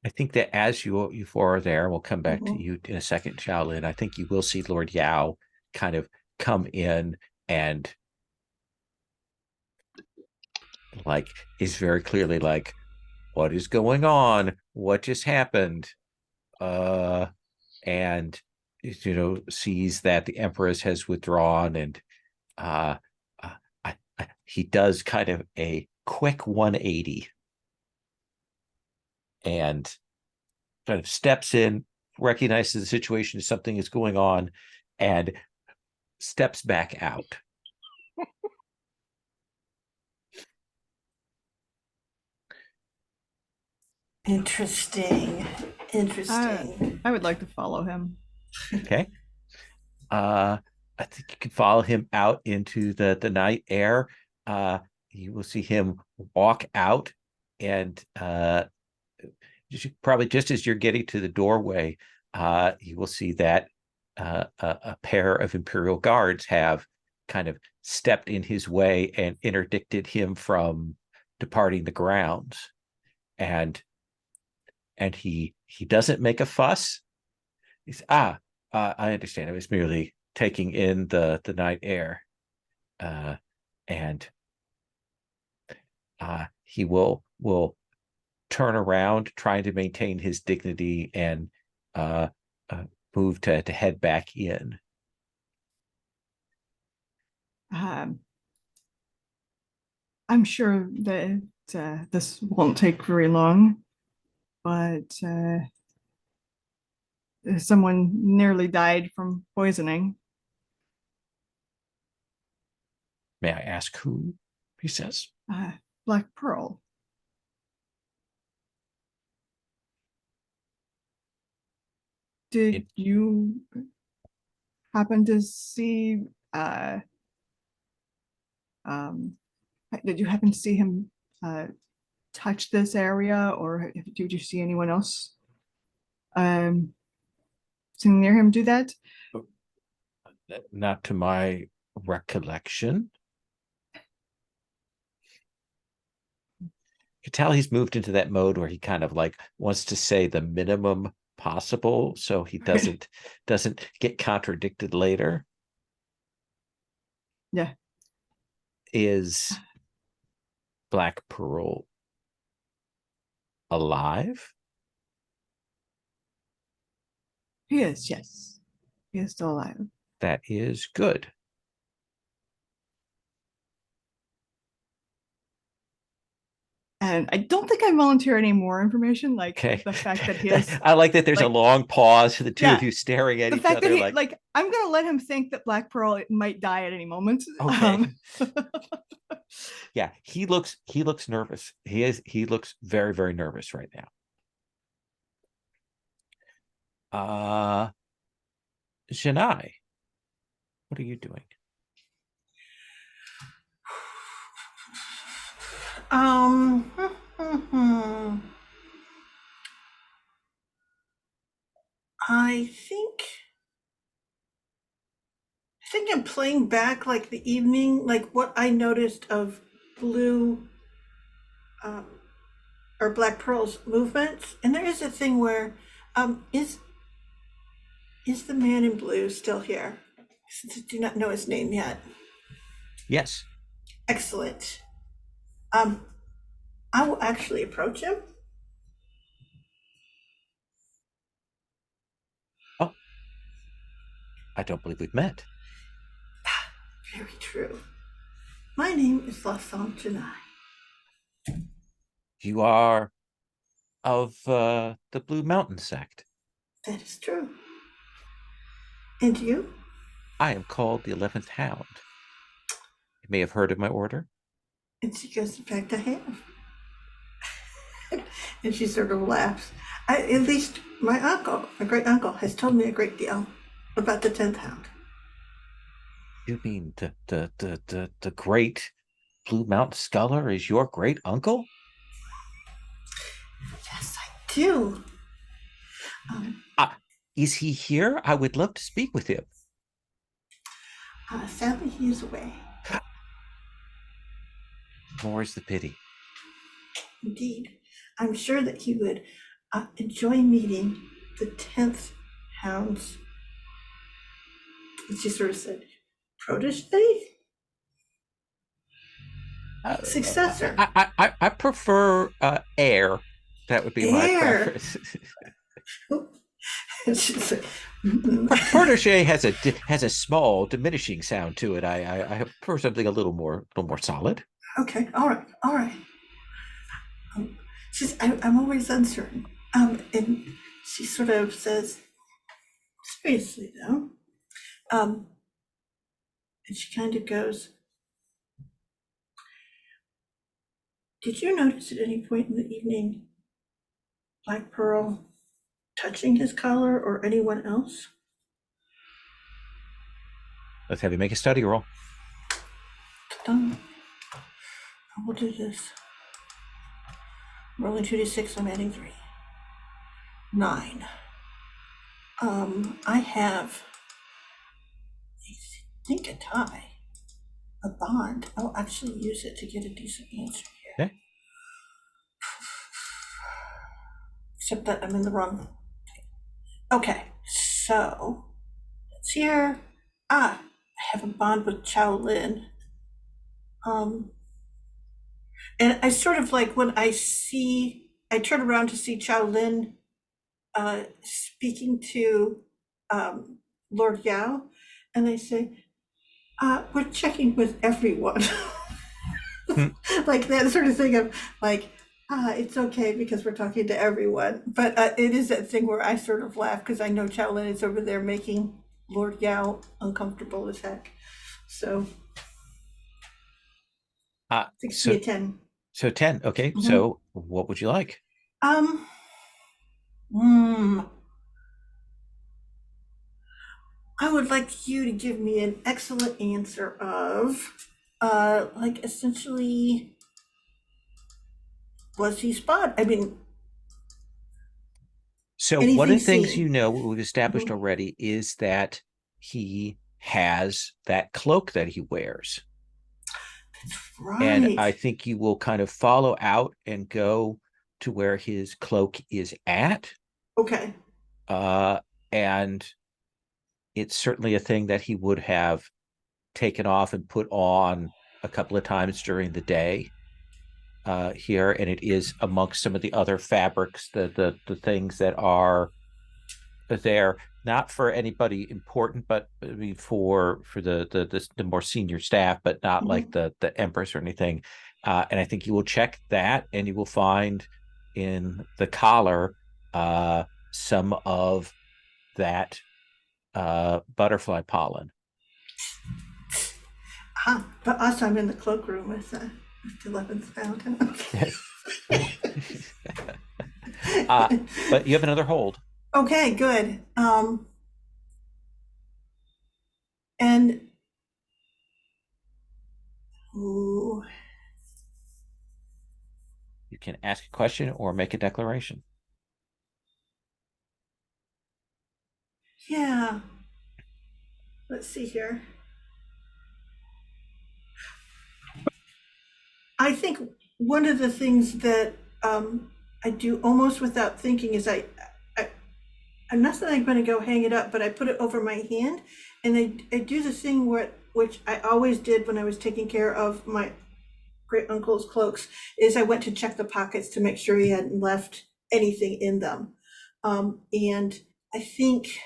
A: I think that as you four are there, we'll come back to you in a second, Shaolin. I think you will see Lord Yao kind of come in and like is very clearly like, what is going on? What just happened? And sees that the Empress has withdrawn, and he does kind of a quick 180 and kind of steps in, recognizes the situation, something is going on, and steps back out.
C: Interesting.
D: I would like to follow him.
A: Okay. I think you can follow him out into the night air. You will see him walk out, and probably just as you're getting to the doorway, you will see that a pair of Imperial guards have kind of stepped in his way and interdicted him from departing the grounds. And he doesn't make a fuss. He's I understand. I was merely taking in the night air, and he will turn around, trying to maintain his dignity, and move to head back in.
D: I'm sure that this won't take very long, but someone nearly died from poisoning.
A: May I ask who? He says.
D: Black Pearl. Did you happen to see did you happen to see him touch this area, or did you see anyone else sitting near him do that?
A: Not to my recollection. You can tell he's moved into that mode where he kind of like wants to say the minimum possible so he doesn't get contradicted later.
D: Yeah.
A: Is Black Pearl alive?
D: He is, yes. He is still alive.
A: That is good.
D: And I don't think I volunteer any more information, like the fact that he is.
A: I like that there's a long pause for the two of you staring at each other.
D: Like, I'm going to let him think that Black Pearl might die at any moment.
A: Okay. Yeah, he looks nervous. He looks very, very nervous right now. Janai, what are you doing?
C: I think I'm playing back like the evening, like what I noticed of Blue or Black Pearl's movements. And there is a thing where is the man in blue still here? Since I do not know his name yet.
A: Yes.
C: Excellent. I will actually approach him.
A: Oh, I don't believe we've met.
C: Very true. My name is Lassant Janai.
A: You are of the Blue Mountain sect.
C: That is true. And you?
A: I am called the 11th Hound. You may have heard of my order.
C: And she goes, in fact, I have. And she sort of laughs. At least my great uncle, has told me a great deal about the 10th Hound.
A: You mean the great Blue Mountain Scholar is your great uncle?
C: Yes, I do.
A: Is he here? I would love to speak with him.
C: Sadly, he is away.
A: More's the pity.
C: Indeed. I'm sure that he would Enjoy meeting the 10th Hound's, she sort of said, protege? Successor.
A: I prefer heir. That would be my
C: Heir.
A: preference.
C: She's like,
A: Protege has a small diminishing sound to it. I prefer something a little more solid.
C: okay, all right. I'm always uncertain. And she sort of says, seriously though, and she kind of goes, did you notice at any point in the evening Black Pearl touching his collar or anyone else?
A: Let's have you make a study roll.
C: Done. I will do this. Rolling 2d6, I'm adding 3. 9. I have, I think, a tie, a bond. I'll actually use it to get a decent answer here.
A: Okay.
C: Except that I'm in the wrong. Okay, so it's here. I have a bond with Chow Lin. And I sort of like when I turn around to see Chow Lin speaking to Lord Yao, and they say, we're checking with everyone. Like that sort of thing of like, it's okay because we're talking to everyone. But it is that thing where I sort of laugh because I know Chow Lin is over there making Lord Yao uncomfortable as heck. So 60 to 10.
A: So 10. Okay. So what would you like?
C: I would like you to give me an excellent answer of, like essentially, was he spotted? I mean,
A: so one of the things
C: seen?
A: you know we've established already is that he has that cloak that he wears.
C: That's right.
A: And I think you will kind of follow out and go to where his cloak is at.
C: Okay.
A: And it's certainly a thing that he would have taken off and put on a couple of times during the day here. And it is amongst some of the other fabrics, the things that are there, not for anybody important, but for the more senior staff, but not like the Empress or anything. And I think you will check that, and you will find in the collar some of that butterfly pollen.
C: But also I'm in the cloakroom with the 11th fountain.
A: But you have another hold.
C: Okay, good. And ooh.
A: You can ask a question or make a declaration.
C: Yeah. Let's see here. I think one of the things that I do almost without thinking is I'm not that I'm going to go hang it up, but I put it over my hand, and I do the thing which I always did when I was taking care of my great uncle's cloaks, is I went to check the pockets to make sure he hadn't left anything in them. And I think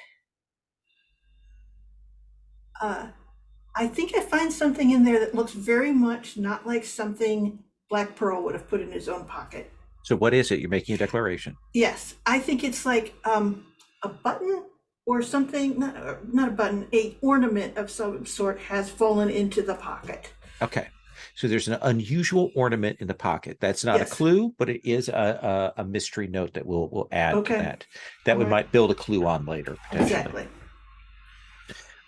C: I find something in there that looks very much not like something Black Pearl would have put in his own pocket.
A: So what is it? You're making a declaration.
C: Yes, I think it's like a button or something, not a button, a ornament of some sort has fallen into the pocket.
A: Okay. So there's an unusual ornament in the pocket. That's not a clue, but it is a mystery note that we'll add to that. That we might build a clue on later, potentially.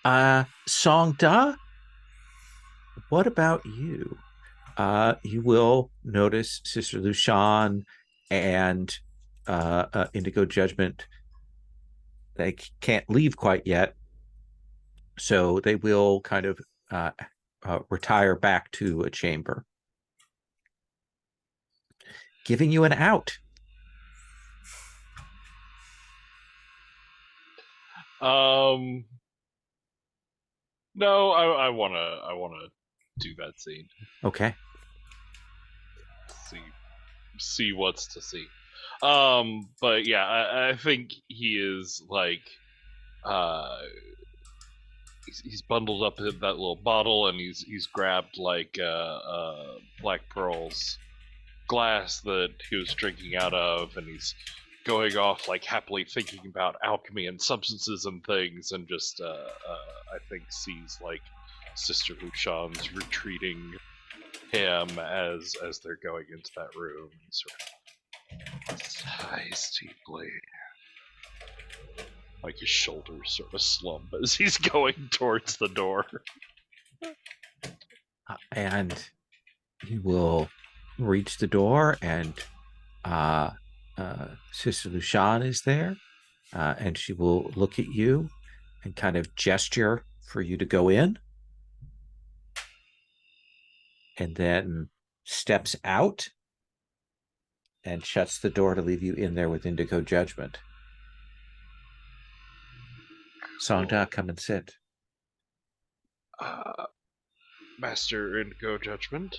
C: Exactly.
A: Song Da, what about you? You will notice Sister Lushan and Indigo Judgment. They can't leave quite yet, so they will kind of retire back to a chamber, giving you an out.
B: No, I wanna do that scene.
A: Okay.
B: See what's to see. But yeah, I think he is like, he's bundled up in that little bottle, and he's grabbed like Black Pearl's glass that he was drinking out of, and he's going off like happily thinking about alchemy and substances and things, and just I think sees like Sister Lucian's retreating him as they're going into that room. He sort of sighs deeply, like his shoulders sort of slump as he's going towards the door.
A: And he will reach the door, and Sister Lucian is there, and she will look at you and kind of gesture for you to go in, and then steps out and shuts the door to leave you in there with Indigo Judgment. Songda, come and sit.
B: Master Indigo Judgment,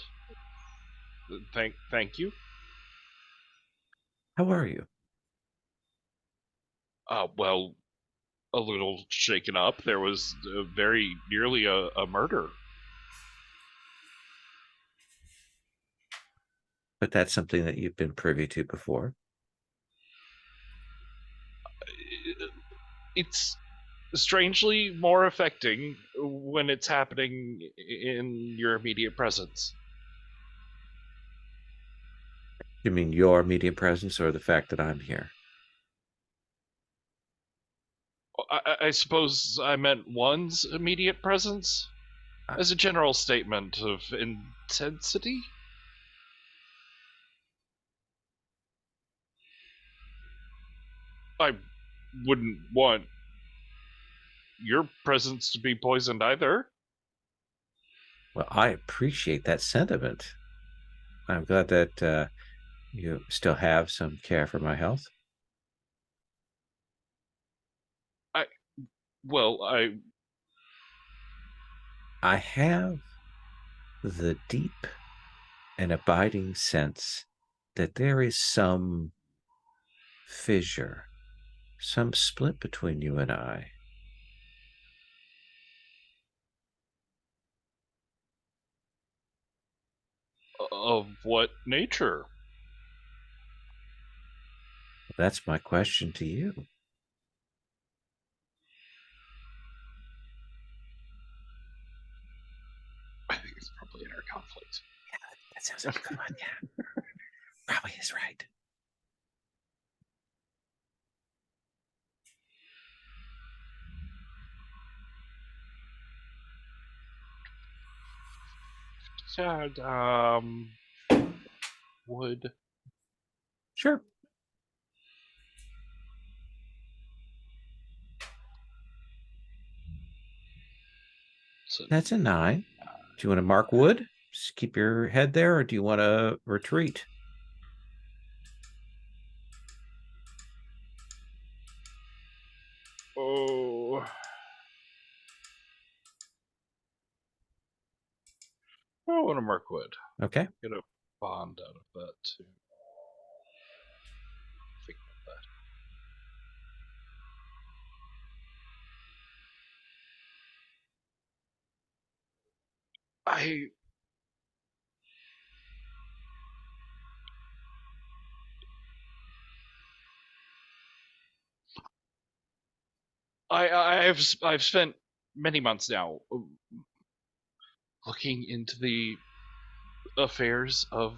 B: thank you.
A: How are you?
B: Well, a little shaken up. There was very nearly a murder.
A: But that's something that you've been privy to before.
B: It's strangely more affecting when it's happening in your immediate presence.
A: You mean your immediate presence, or the fact that I'm here?
B: I suppose I meant one's immediate presence as a general statement of intensity. I wouldn't want your presence to be poisoned either.
A: Well, I appreciate that sentiment. I'm glad that you still have some care for my health. I have the deep and abiding sense that there is some fissure, some split between you and I.
B: Of what nature?
A: That's my question to you.
B: I think it's probably inner conflict.
A: Yeah, that sounds like a good one. Yeah, probably is right.
B: Wood.
A: Sure. That's a 9. Do you want to mark wood? Just keep your head there, or do you want to retreat?
B: Oh. I want to mark wood.
A: Okay.
B: Get a bond out of that too. Think about that. I've spent many months now looking into the affairs of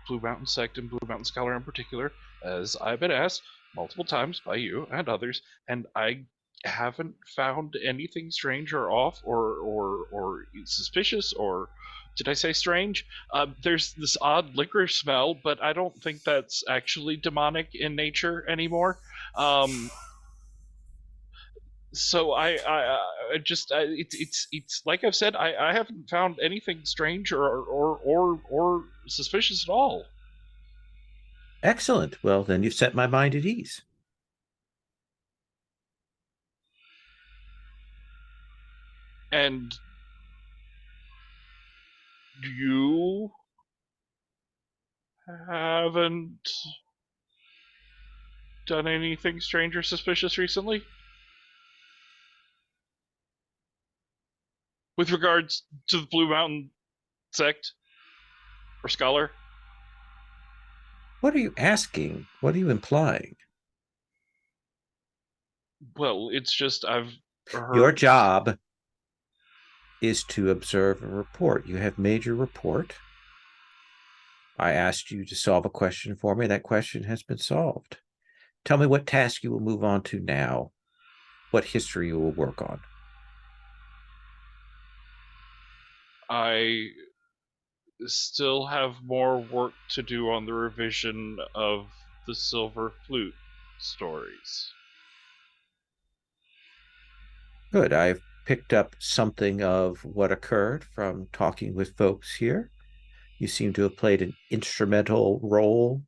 B: Blue Mountain Sect and Blue Mountain Scholar in particular, as I've been asked multiple times by you and others, and I haven't found anything strange or off or suspicious, or did I say strange? There's this odd liquor smell, but I don't think that's actually demonic in nature anymore. So it's like I've said, I haven't found anything strange or suspicious at all.
A: Excellent. Well, then you've set my mind at ease.
B: And you haven't done anything strange or suspicious recently? With regards to the Blue Mountain sect? Or scholar?
A: What are you asking? What are you implying?
B: Well, it's just I've heard...
A: Your job is to observe and report. You have made your report. I asked you to solve a question for me. That question has been solved. Tell me what task you will move on to now. What history you will work on.
B: I still have more work to do on the revision of the Silver Flute stories.
A: Good. I've picked up something of what occurred from talking with folks here. You seem to have played an instrumental role.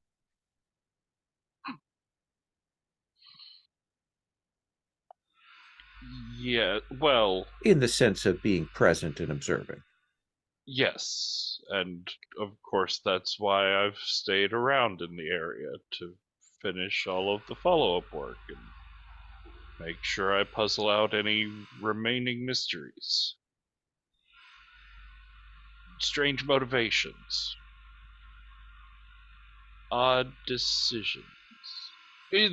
B: Yeah, well...
A: In the sense of being present and observing.
B: Yes, and of course that's why I've stayed around in the area, to finish all of the follow-up work and make sure I puzzle out any remaining mysteries. Strange motivations. Odd decisions.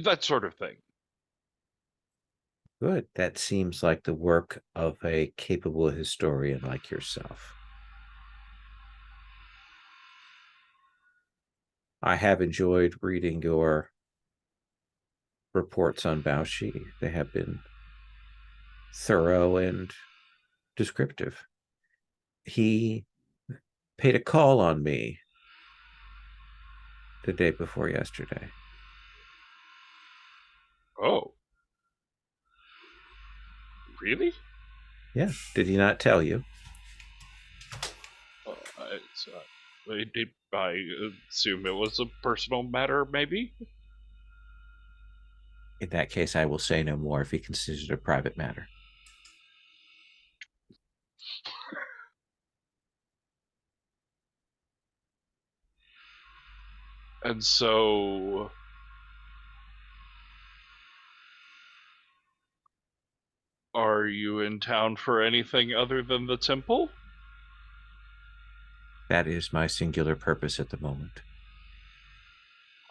B: That sort of thing.
A: Good. That seems like the work of a capable historian like yourself. I have enjoyed reading your reports on Baoshi. They have been thorough and descriptive. He paid a call on me the day before yesterday.
B: Oh. Really?
A: Yeah. Did he not tell you?
B: I assume it was a personal matter, maybe?
A: In that case, I will say no more if he considers it a private matter.
B: And so... Are you in town for anything other than the temple?
A: That is my singular purpose at the moment.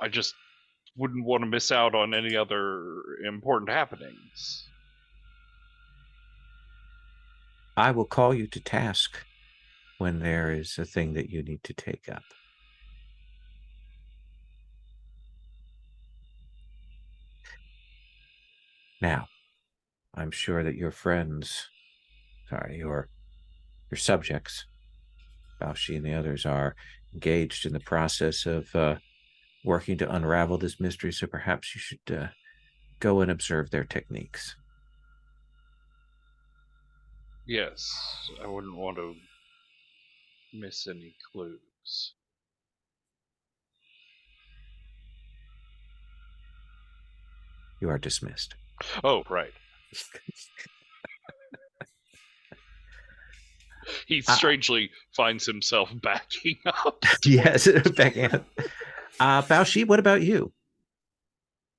B: I just wouldn't want to miss out on any other important happenings.
A: I will call you to task when there is a thing that you need to take up. Now, I'm sure that your friends, your subjects, Baoshi and the others, are engaged in the process of working to unravel this mystery, so perhaps you should go and observe their techniques.
B: Yes, I wouldn't want to miss any clues.
A: You are dismissed.
B: Oh, right. He strangely finds himself backing up.
A: Yes, backing up. Baoshi, what about you?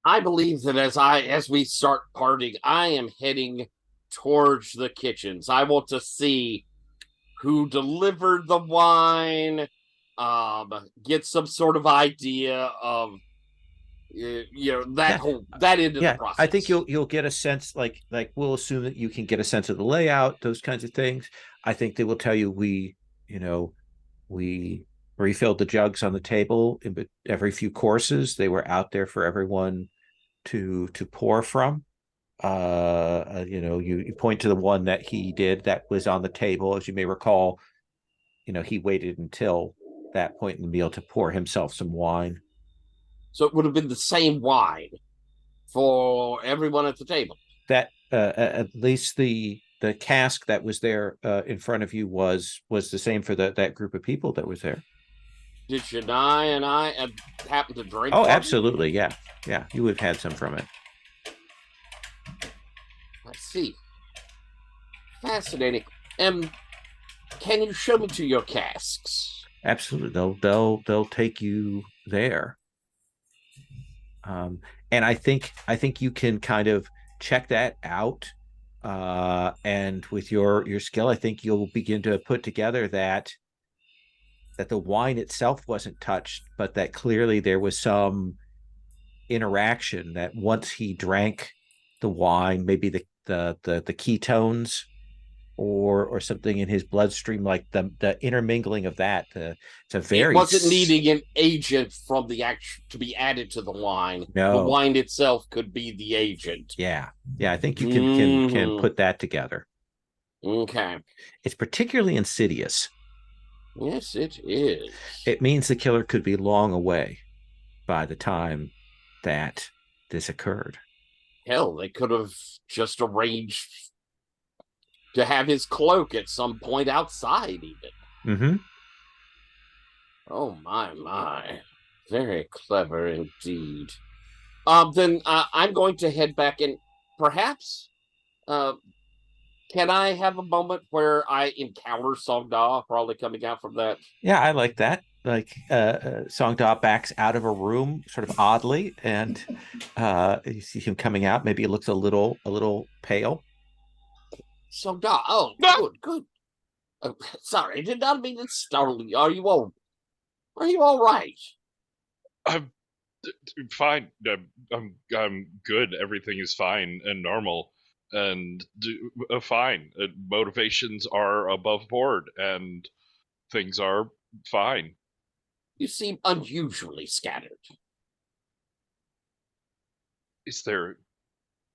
E: I believe that as we start parting, I am heading towards the kitchens. I want to see who delivered the wine, get some sort of idea of that end of the process.
A: I think you'll get a sense, like we'll assume that you can get a sense of the layout, those kinds of things. I think they will tell you we refilled the jugs on the table in every few courses. They were out there for everyone to pour from. You point to the one that he did that was on the table. As you may recall, he waited until that point in the meal to pour himself some wine.
E: So it would have been the same wine for everyone at the table.
A: That at least the cask that was there in front of you was the same for that group of people that was there.
E: Did Shania and I happen to drink?
A: Oh, absolutely, yeah. You would have had some from it.
E: Let's see. Fascinating. Can you show me to your casks?
A: Absolutely. They'll take you there. And I think you can kind of check that out. And with your skill, I think you'll begin to put together that the wine itself wasn't touched, but that clearly there was some interaction that once he drank the wine, maybe the ketones or something in his bloodstream, like the intermingling of that. It's a very,
E: it wasn't needing an agent from the action to be added to the wine.
A: No.
E: The wine itself could be the agent.
A: Yeah. I think you can put that together.
E: Okay.
A: It's particularly insidious.
E: Yes, it is.
A: It means the killer could be long away by the time that this occurred.
E: Hell, they could have just arranged to have his cloak at some point outside, even.
A: Mm-hmm.
E: Oh, my. Very clever indeed. Then I'm going to head back and perhaps, can I have a moment where I encounter Songda probably coming out from that?
A: Yeah, I like that. Like Songda backs out of a room sort of oddly, and you see him coming out. Maybe he looks a little pale.
E: Songda, oh, good. Sorry, I did not mean to startle you. Are you all right?
B: I'm fine. I'm good. Everything is fine and normal, and fine. Motivations are above board, and things are fine.
E: You seem unusually scattered.
B: Is there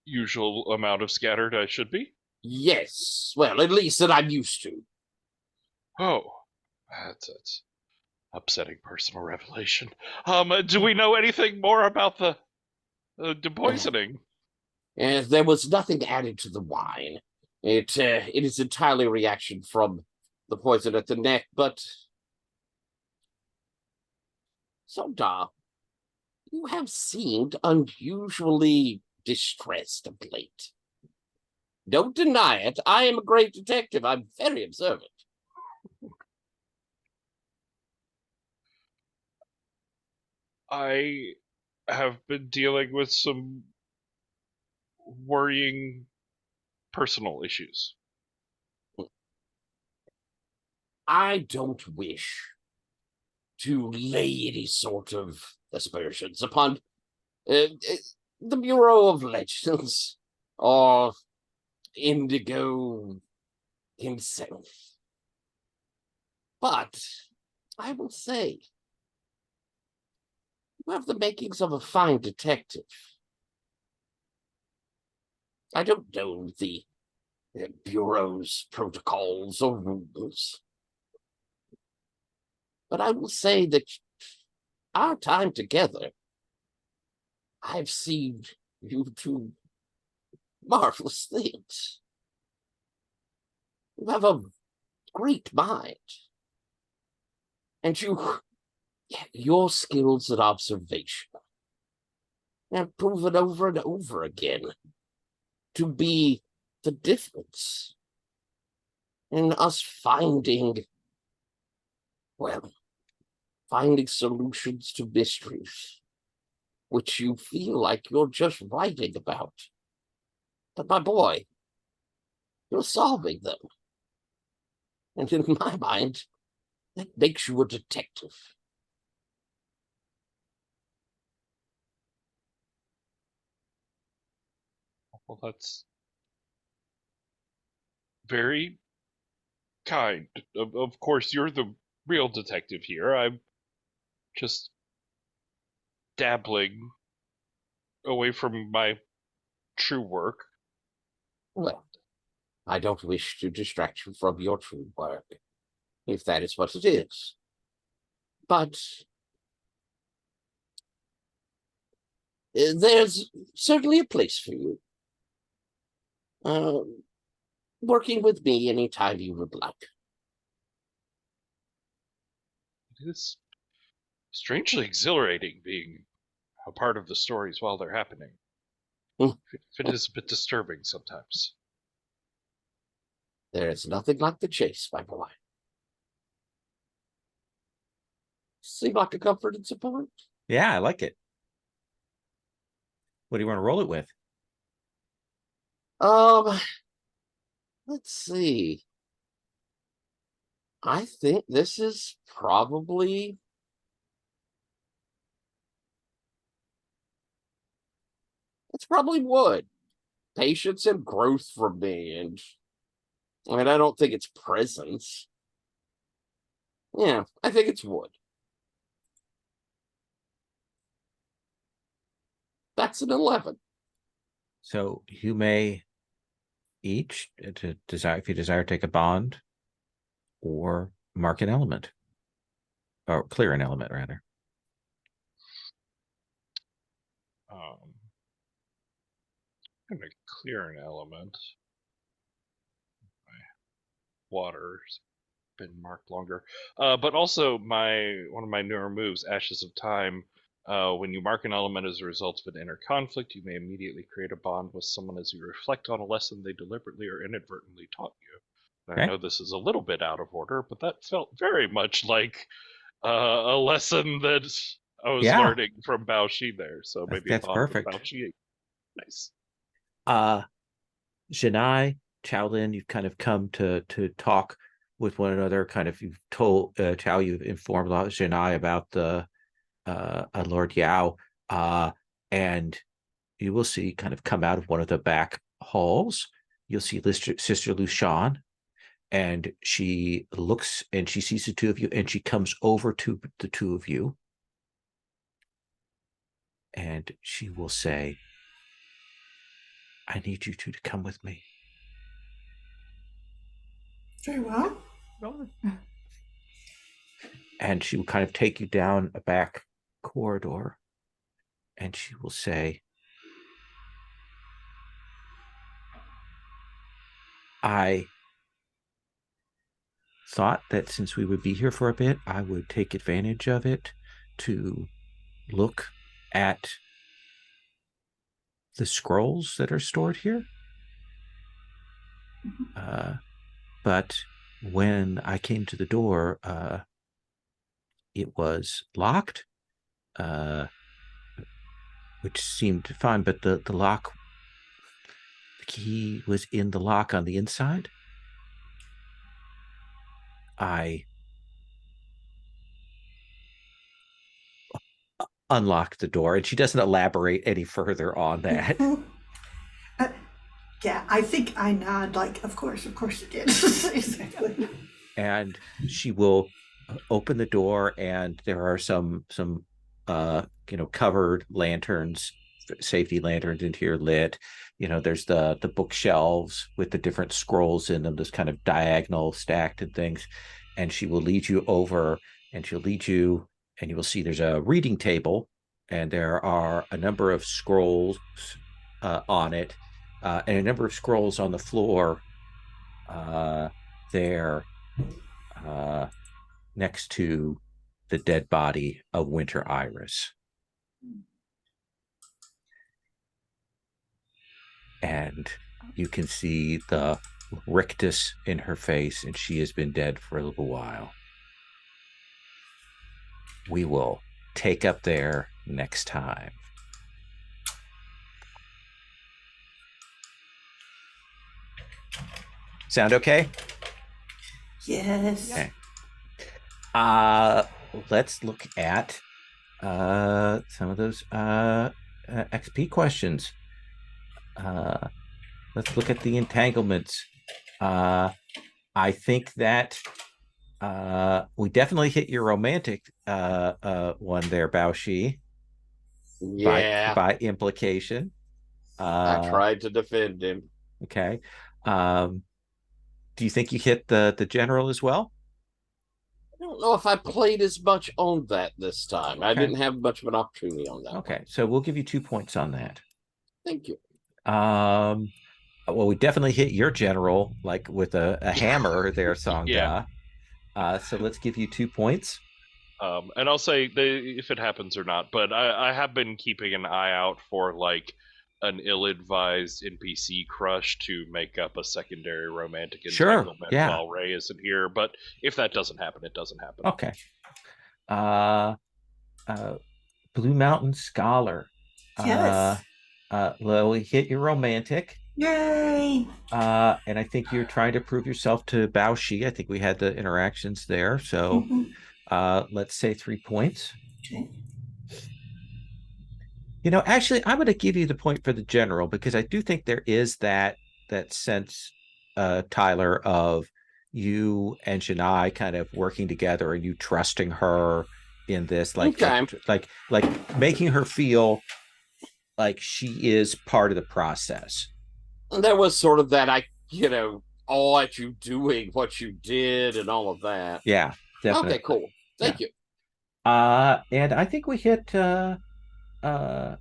B: usual amount of scattered I should be?
E: Yes. Well, at least that I'm used to.
B: Oh, that's upsetting personal revelation. Do we know anything more about the poisoning?
E: There was nothing added to the wine. It is entirely a reaction from the poison at the neck, but Songda, you have seemed unusually distressed of late. Don't deny it. I am a great detective. I'm very observant.
B: I have been dealing with some worrying personal issues.
E: I don't wish to lay any sort of aspersions upon the Bureau of Legends or Indigo himself. But I will say, you have the makings of a fine detective. I don't know the Bureau's protocols or rules, but I will say that our time together, I've seen you do marvelous things. You have a great mind. And your skills at observation have proven over and over again to be the difference in us finding solutions to mysteries, which you feel like you're just writing about. But my boy, you're solving them. And in my mind, that makes you a detective.
B: Well, that's very kind. Of course, you're the real detective here. I'm just dabbling away from my true work.
E: Well, I don't wish to distract you from your true work, if that is what it is. But there's certainly a place for you. Working with me anytime you would like.
B: It is strangely exhilarating being a part of the stories while they're happening. It is a bit disturbing sometimes.
E: There's nothing like the chase, my boy. Seem like a comfort and support.
A: Yeah, I like it. What do you want to roll it with?
E: Let's see. I think this is probably wood. Patience and growth from me, and I mean, I don't think it's presence. Yeah, I think it's wood. That's an 11.
A: So you may each to desire, if you desire, take a bond or mark an element, or clear an element rather.
B: I'm gonna clear an element. My water's been marked longer, but also one of my newer moves, Ashes of Time. When you mark an element as a result of an inner conflict, you may immediately create a bond with someone as you reflect on a lesson they deliberately or inadvertently taught you. And
A: Okay.
B: I know this is a little bit out of order, but that felt very much like a lesson that I was learning from Bao Shi there. So maybe
A: that's
B: a bond
A: perfect.
B: with Bao Shi. Nice.
A: Janai, Chaolin, you've kind of come to talk with one another. Kind of, you've told Chao, you've informed Janai about the Lord Yao, and you will see kind of come out of one of the back halls. You'll see Sister Lucian, and she looks and she sees the two of you, and she comes over to the two of you, and she will say, I need you two to come with me.
C: Very well.
A: And she will kind of take you down a back corridor, and she will say, I thought that since we would be here for a bit, I would take advantage of it to look at the scrolls that are stored here. But when I came to the door, it was locked, which seemed fine, but the lock, the key was in the lock on the inside. I unlocked the door, and she doesn't elaborate any further on that.
C: Yeah, I think I nod like, of course it did. Exactly.
A: And she will open the door, and there are some covered lanterns, safety lanterns in here lit. There's the bookshelves with the different scrolls in them, this kind of diagonal stacked and things. And she will lead you over, and she'll lead you, and you will see there's a reading table, and there are a number of scrolls on it, and a number of scrolls on the floor there, next to the dead body of Winter Iris. And you can see the rictus in her face, and she has been dead for a little while. We will take up there next time. Sound okay?
C: Yes.
A: Okay. Let's look at some of those XP questions. Let's look at the entanglements. I think that we definitely hit your romantic one there, Bao Shi.
E: Yeah.
A: By implication.
E: I tried to defend him.
A: Okay. Do you think you hit the general as well?
E: I don't know if I played as much on that this time. Okay. I didn't have much of an opportunity on that.
A: Okay, so we'll give you 2 points on that.
E: Thank you.
A: Well, we definitely hit your general, like with a hammer there, Sangda.
B: Yeah.
A: So let's give you 2 points.
B: And I'll say if it happens or not, but I have been keeping an eye out for like an ill-advised NPC crush to make up a secondary romantic
A: Sure,
B: entanglement
A: yeah.
B: while Ray isn't here. But if that doesn't happen, it doesn't happen.
A: Okay. Blue Mountain Scholar.
C: Yes.
A: Lily, hit your romantic.
C: Yay.
A: And I think you're trying to prove yourself to Bao Shi. I think we had the interactions there. So let's say 3 points.
C: Okay.
A: Actually, I'm going to give you the point for the general because I do think there is that sense, Tyler, of you and Janai kind of working together and you trusting her in this, like making her feel like she is part of the process.
E: And there was sort of that, all at you doing what you did and all of that.
A: Yeah, definitely.
E: Okay, cool. Thank you.
A: And I think we hit in a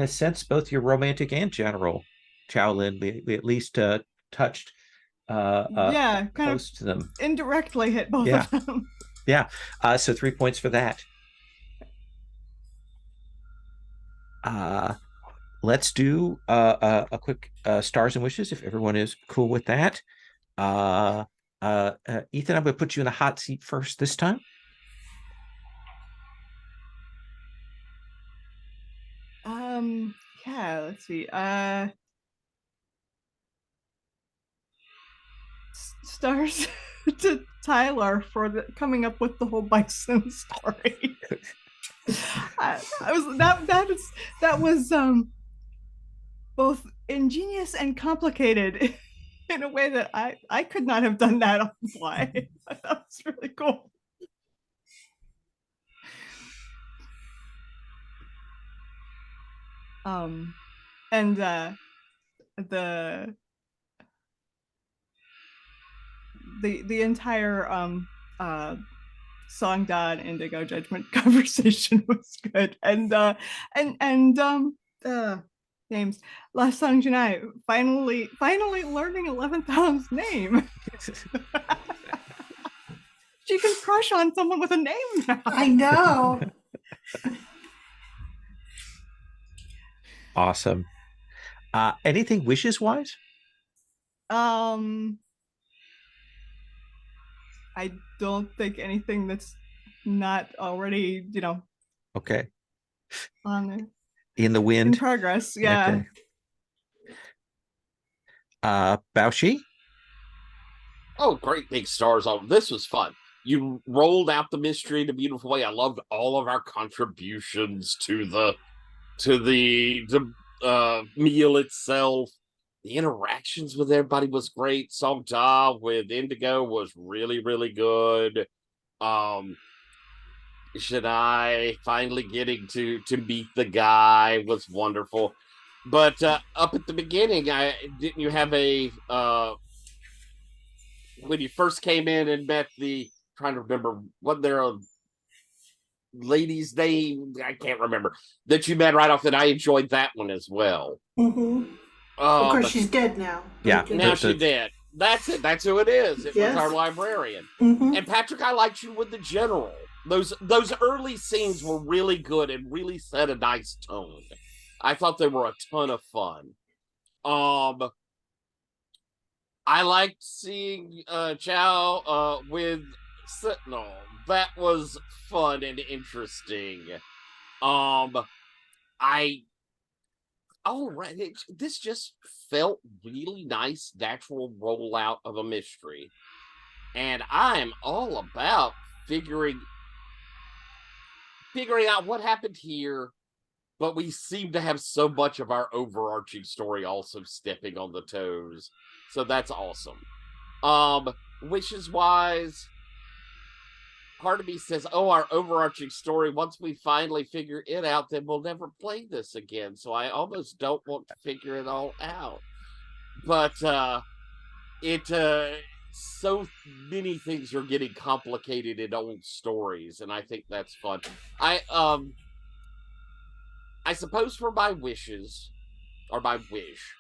A: sense both your romantic and general, Shaolin. We at least touched
D: kind
A: close to them.
D: Indirectly hit both of them.
A: Yeah. So 3 points for that. Let's do a quick stars and wishes if everyone is cool with that. Ethan, I'm going to put you in the hot seat first this time.
D: Yeah, let's see. Stars to Tyler for coming up with the whole bison story. That was both ingenious and complicated in a way that I could not have done that on the fly. That was really cool. And the entire Song Indigo Judgment conversation was good, and names. Last Song Janai finally learning 11th Hound's name. She can crush on someone with a name now.
C: I know.
A: Awesome. Anything wishes wise?
D: I don't think anything that's not already,
A: okay,
D: on
A: in the wind,
D: in progress. Yeah.
A: Okay. Bao Shi?
E: Oh, great big stars on this was fun. You rolled out the mystery in a beautiful way. I loved all of our contributions to the meal itself. The interactions with everybody was great. Song Ja with Indigo was really, really good. Shadai finally getting to meet the guy was wonderful. But up at the beginning, didn't you have a when you first came in and met trying to remember what their lady's name, I can't remember, that you met right off, and I enjoyed that one as well.
C: Of course, she's dead now.
A: Yeah,
E: now she's dead. That's it. That's who it is. It was our librarian. And Patrick, I liked you with the general. Those early scenes were really good and really set a nice tone. I thought they were a ton of fun. I liked seeing Chow with Sentinel. That was fun and interesting. This just felt really nice, natural rollout of a mystery. And I'm all about figuring out what happened here, but we seem to have so much of our overarching story also stepping on the toes. So that's awesome. Wishes wise, part of me says, our overarching story, once we finally figure it out, then we'll never play this again. So I almost don't want to figure it all out. But so many things are getting complicated in old stories, and I think that's fun. I suppose for my wishes, or my wish,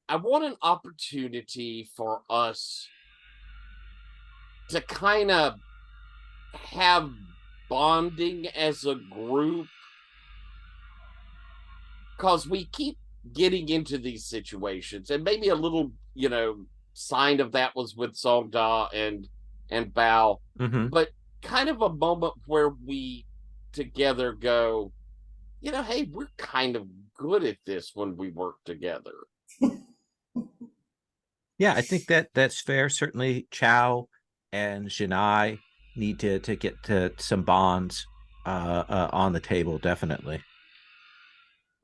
E: I want an opportunity for us to kind of have bonding as a group because we keep getting into these situations, and maybe a little, sign of that was with Songda and Bao, but kind of a moment where we together go, hey, we're kind of good at this when we work together.
A: Yeah, I think that's fair. Certainly, Chow and Jinai need to get to some bonds on the table, definitely.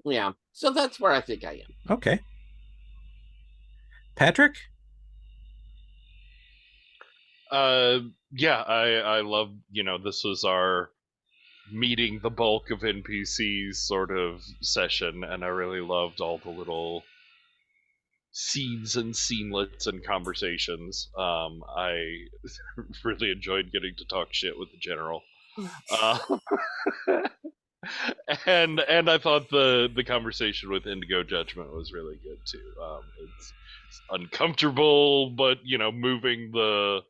E: Yeah, so that's where I think I am.
A: Okay. Patrick?
B: Yeah, I love, this was our meeting the bulk of NPCs sort of session, and I really loved all the little scenes and scenelets and conversations. I really enjoyed getting to talk shit with the general. And I thought the conversation with Indigo Judgment was really good too. It's uncomfortable, but moving the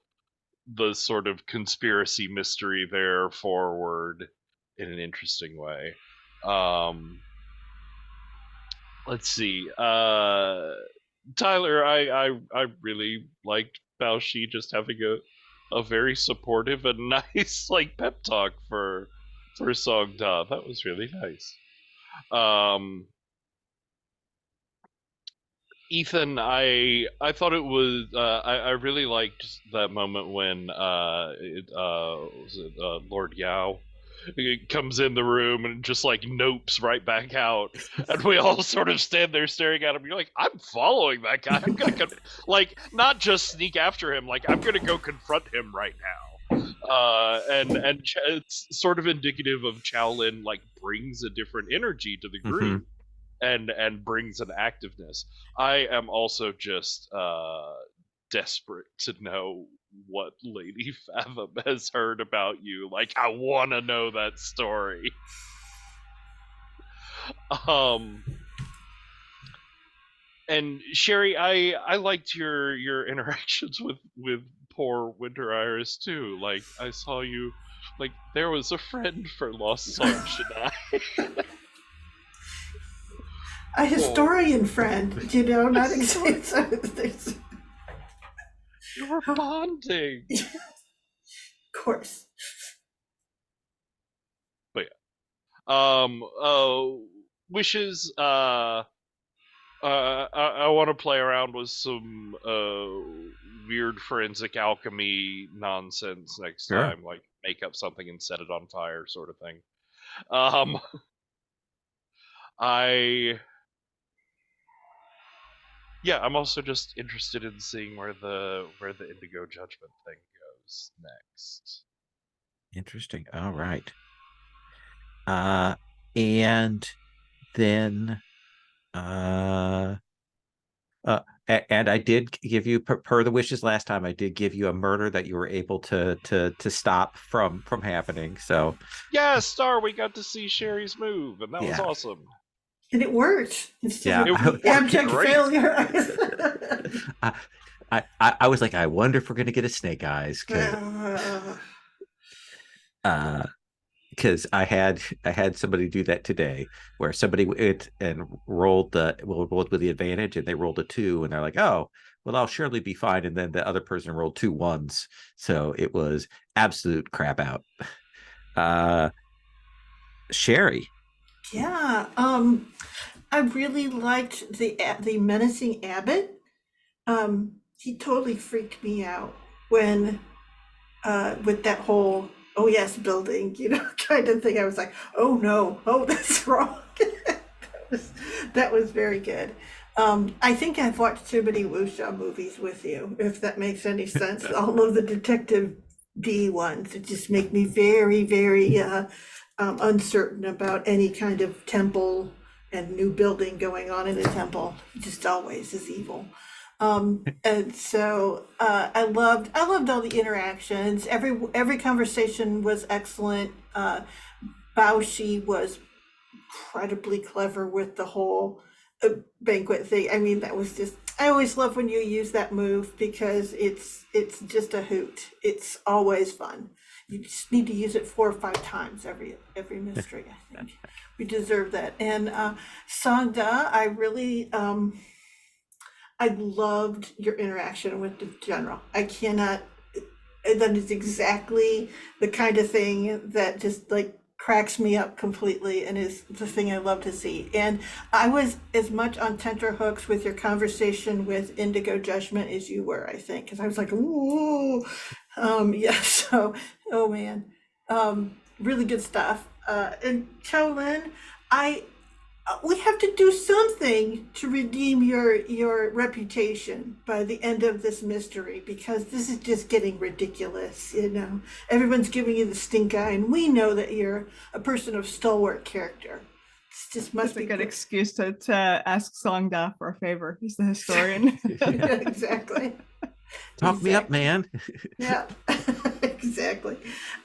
B: sort of conspiracy mystery there forward in an interesting way. Let's see. Tyler, I really liked Baoshi just having a very supportive and nice like pep talk for Songda. That was really nice. Ethan, I thought it was I really liked that moment when Lord Yao comes in the room and just like nopes right back out, and we all sort of stand there staring at him. You're like, I'm following that guy. I'm gonna like not just sneak after him. Like I'm gonna go confront him right now. And it's sort of indicative of Shaolin like brings a different energy to the group. And brings an activeness. I am also just desperate to know what Lady Fathom has heard about you. Like, I want to know that story. And Sherry, I liked your interactions with poor Winter Iris too. Like, I saw you, like, there was a friend for Lost Song Shadai.
C: A historian friend, not exactly.
B: You were bonding.
C: Of course.
B: But yeah. Wishes. I want to play around with some weird forensic alchemy nonsense next time, like make up something and set it on fire, sort of thing. I'm also just interested in seeing where the Indigo Judgment thing goes next.
A: Interesting. All right. And then and I did give you, per the wishes last time, I did give you a murder that you were able to stop from happening. So
B: yeah, Star, we got to see Sherry's move, and that was awesome.
C: And it worked.
A: Yeah,
C: abject failure.
A: I was like, I wonder if we're gonna get a Snake Eyes, because I had somebody do that today, where somebody rolled with the advantage, and they rolled a 2, and they're like, oh, well, I'll surely be fine, and then the other person rolled 2 1s, so it was absolute crap out. Sherry.
C: Yeah, I really liked the menacing abbot. He totally freaked me out when with that whole oh yes building, kind of thing. I was like, oh no, oh that's wrong. that was very good. I think I've watched too many wuxia movies with you, if that makes any sense. All of the Detective D ones, it just make me very, very uncertain about any kind of temple and new building going on in a temple. It just always is evil. And so I loved all the interactions. Every conversation was excellent. Baoshi was incredibly clever with the whole banquet thing. I mean, that was just, I always love when you use that move because it's just a hoot. It's always fun. You just need to use it 4 or 5 times every mystery. I think we deserve that. And Sangda, I really I loved your interaction with the general. I cannot. That is exactly the kind of thing that just like cracks me up completely and is the thing I love to see. And I was as much on tenterhooks with your conversation with Indigo Judgment as you were, I think, because I was like, ooh, yeah. So, oh man, really good stuff. And Cholin, we have to do something to redeem your reputation by the end of this mystery, because this is just getting ridiculous. Everyone's giving you the stink eye, and we know that you're a person of stalwart character. It's just must be
D: a good excuse to ask Sangda for a favor. He's the historian.
C: Yeah, exactly.
A: Talk me up, man.
C: Yeah. Exactly.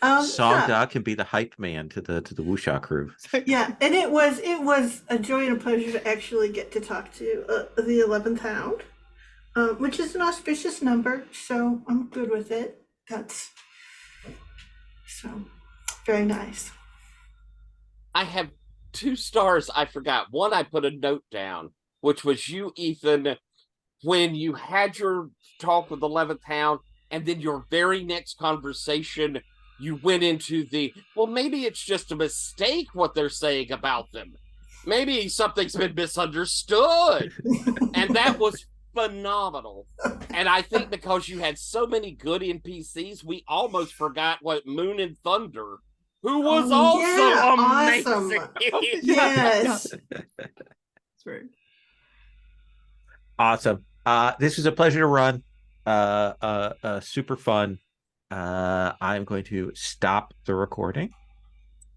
A: Sangda can be the hype man to the wuxia crew.
C: Yeah, and it was a joy and a pleasure to actually get to talk to the 11th Hound, which is an auspicious number, so I'm good with it. That's so very nice.
E: I have 2 stars. I forgot one. I put a note down, which was you, Ethan, when you had your talk with 11th Hound. And then your very next conversation, you went into well, maybe it's just a mistake what they're saying about them. Maybe something's been misunderstood. And that was phenomenal. And I think because you had so many good NPCs, we almost forgot what Moon and Thunder, who was amazing.
C: Awesome. Yes.
D: That's right.
A: Awesome. This was a pleasure to run. Super fun. I'm going to stop the recording.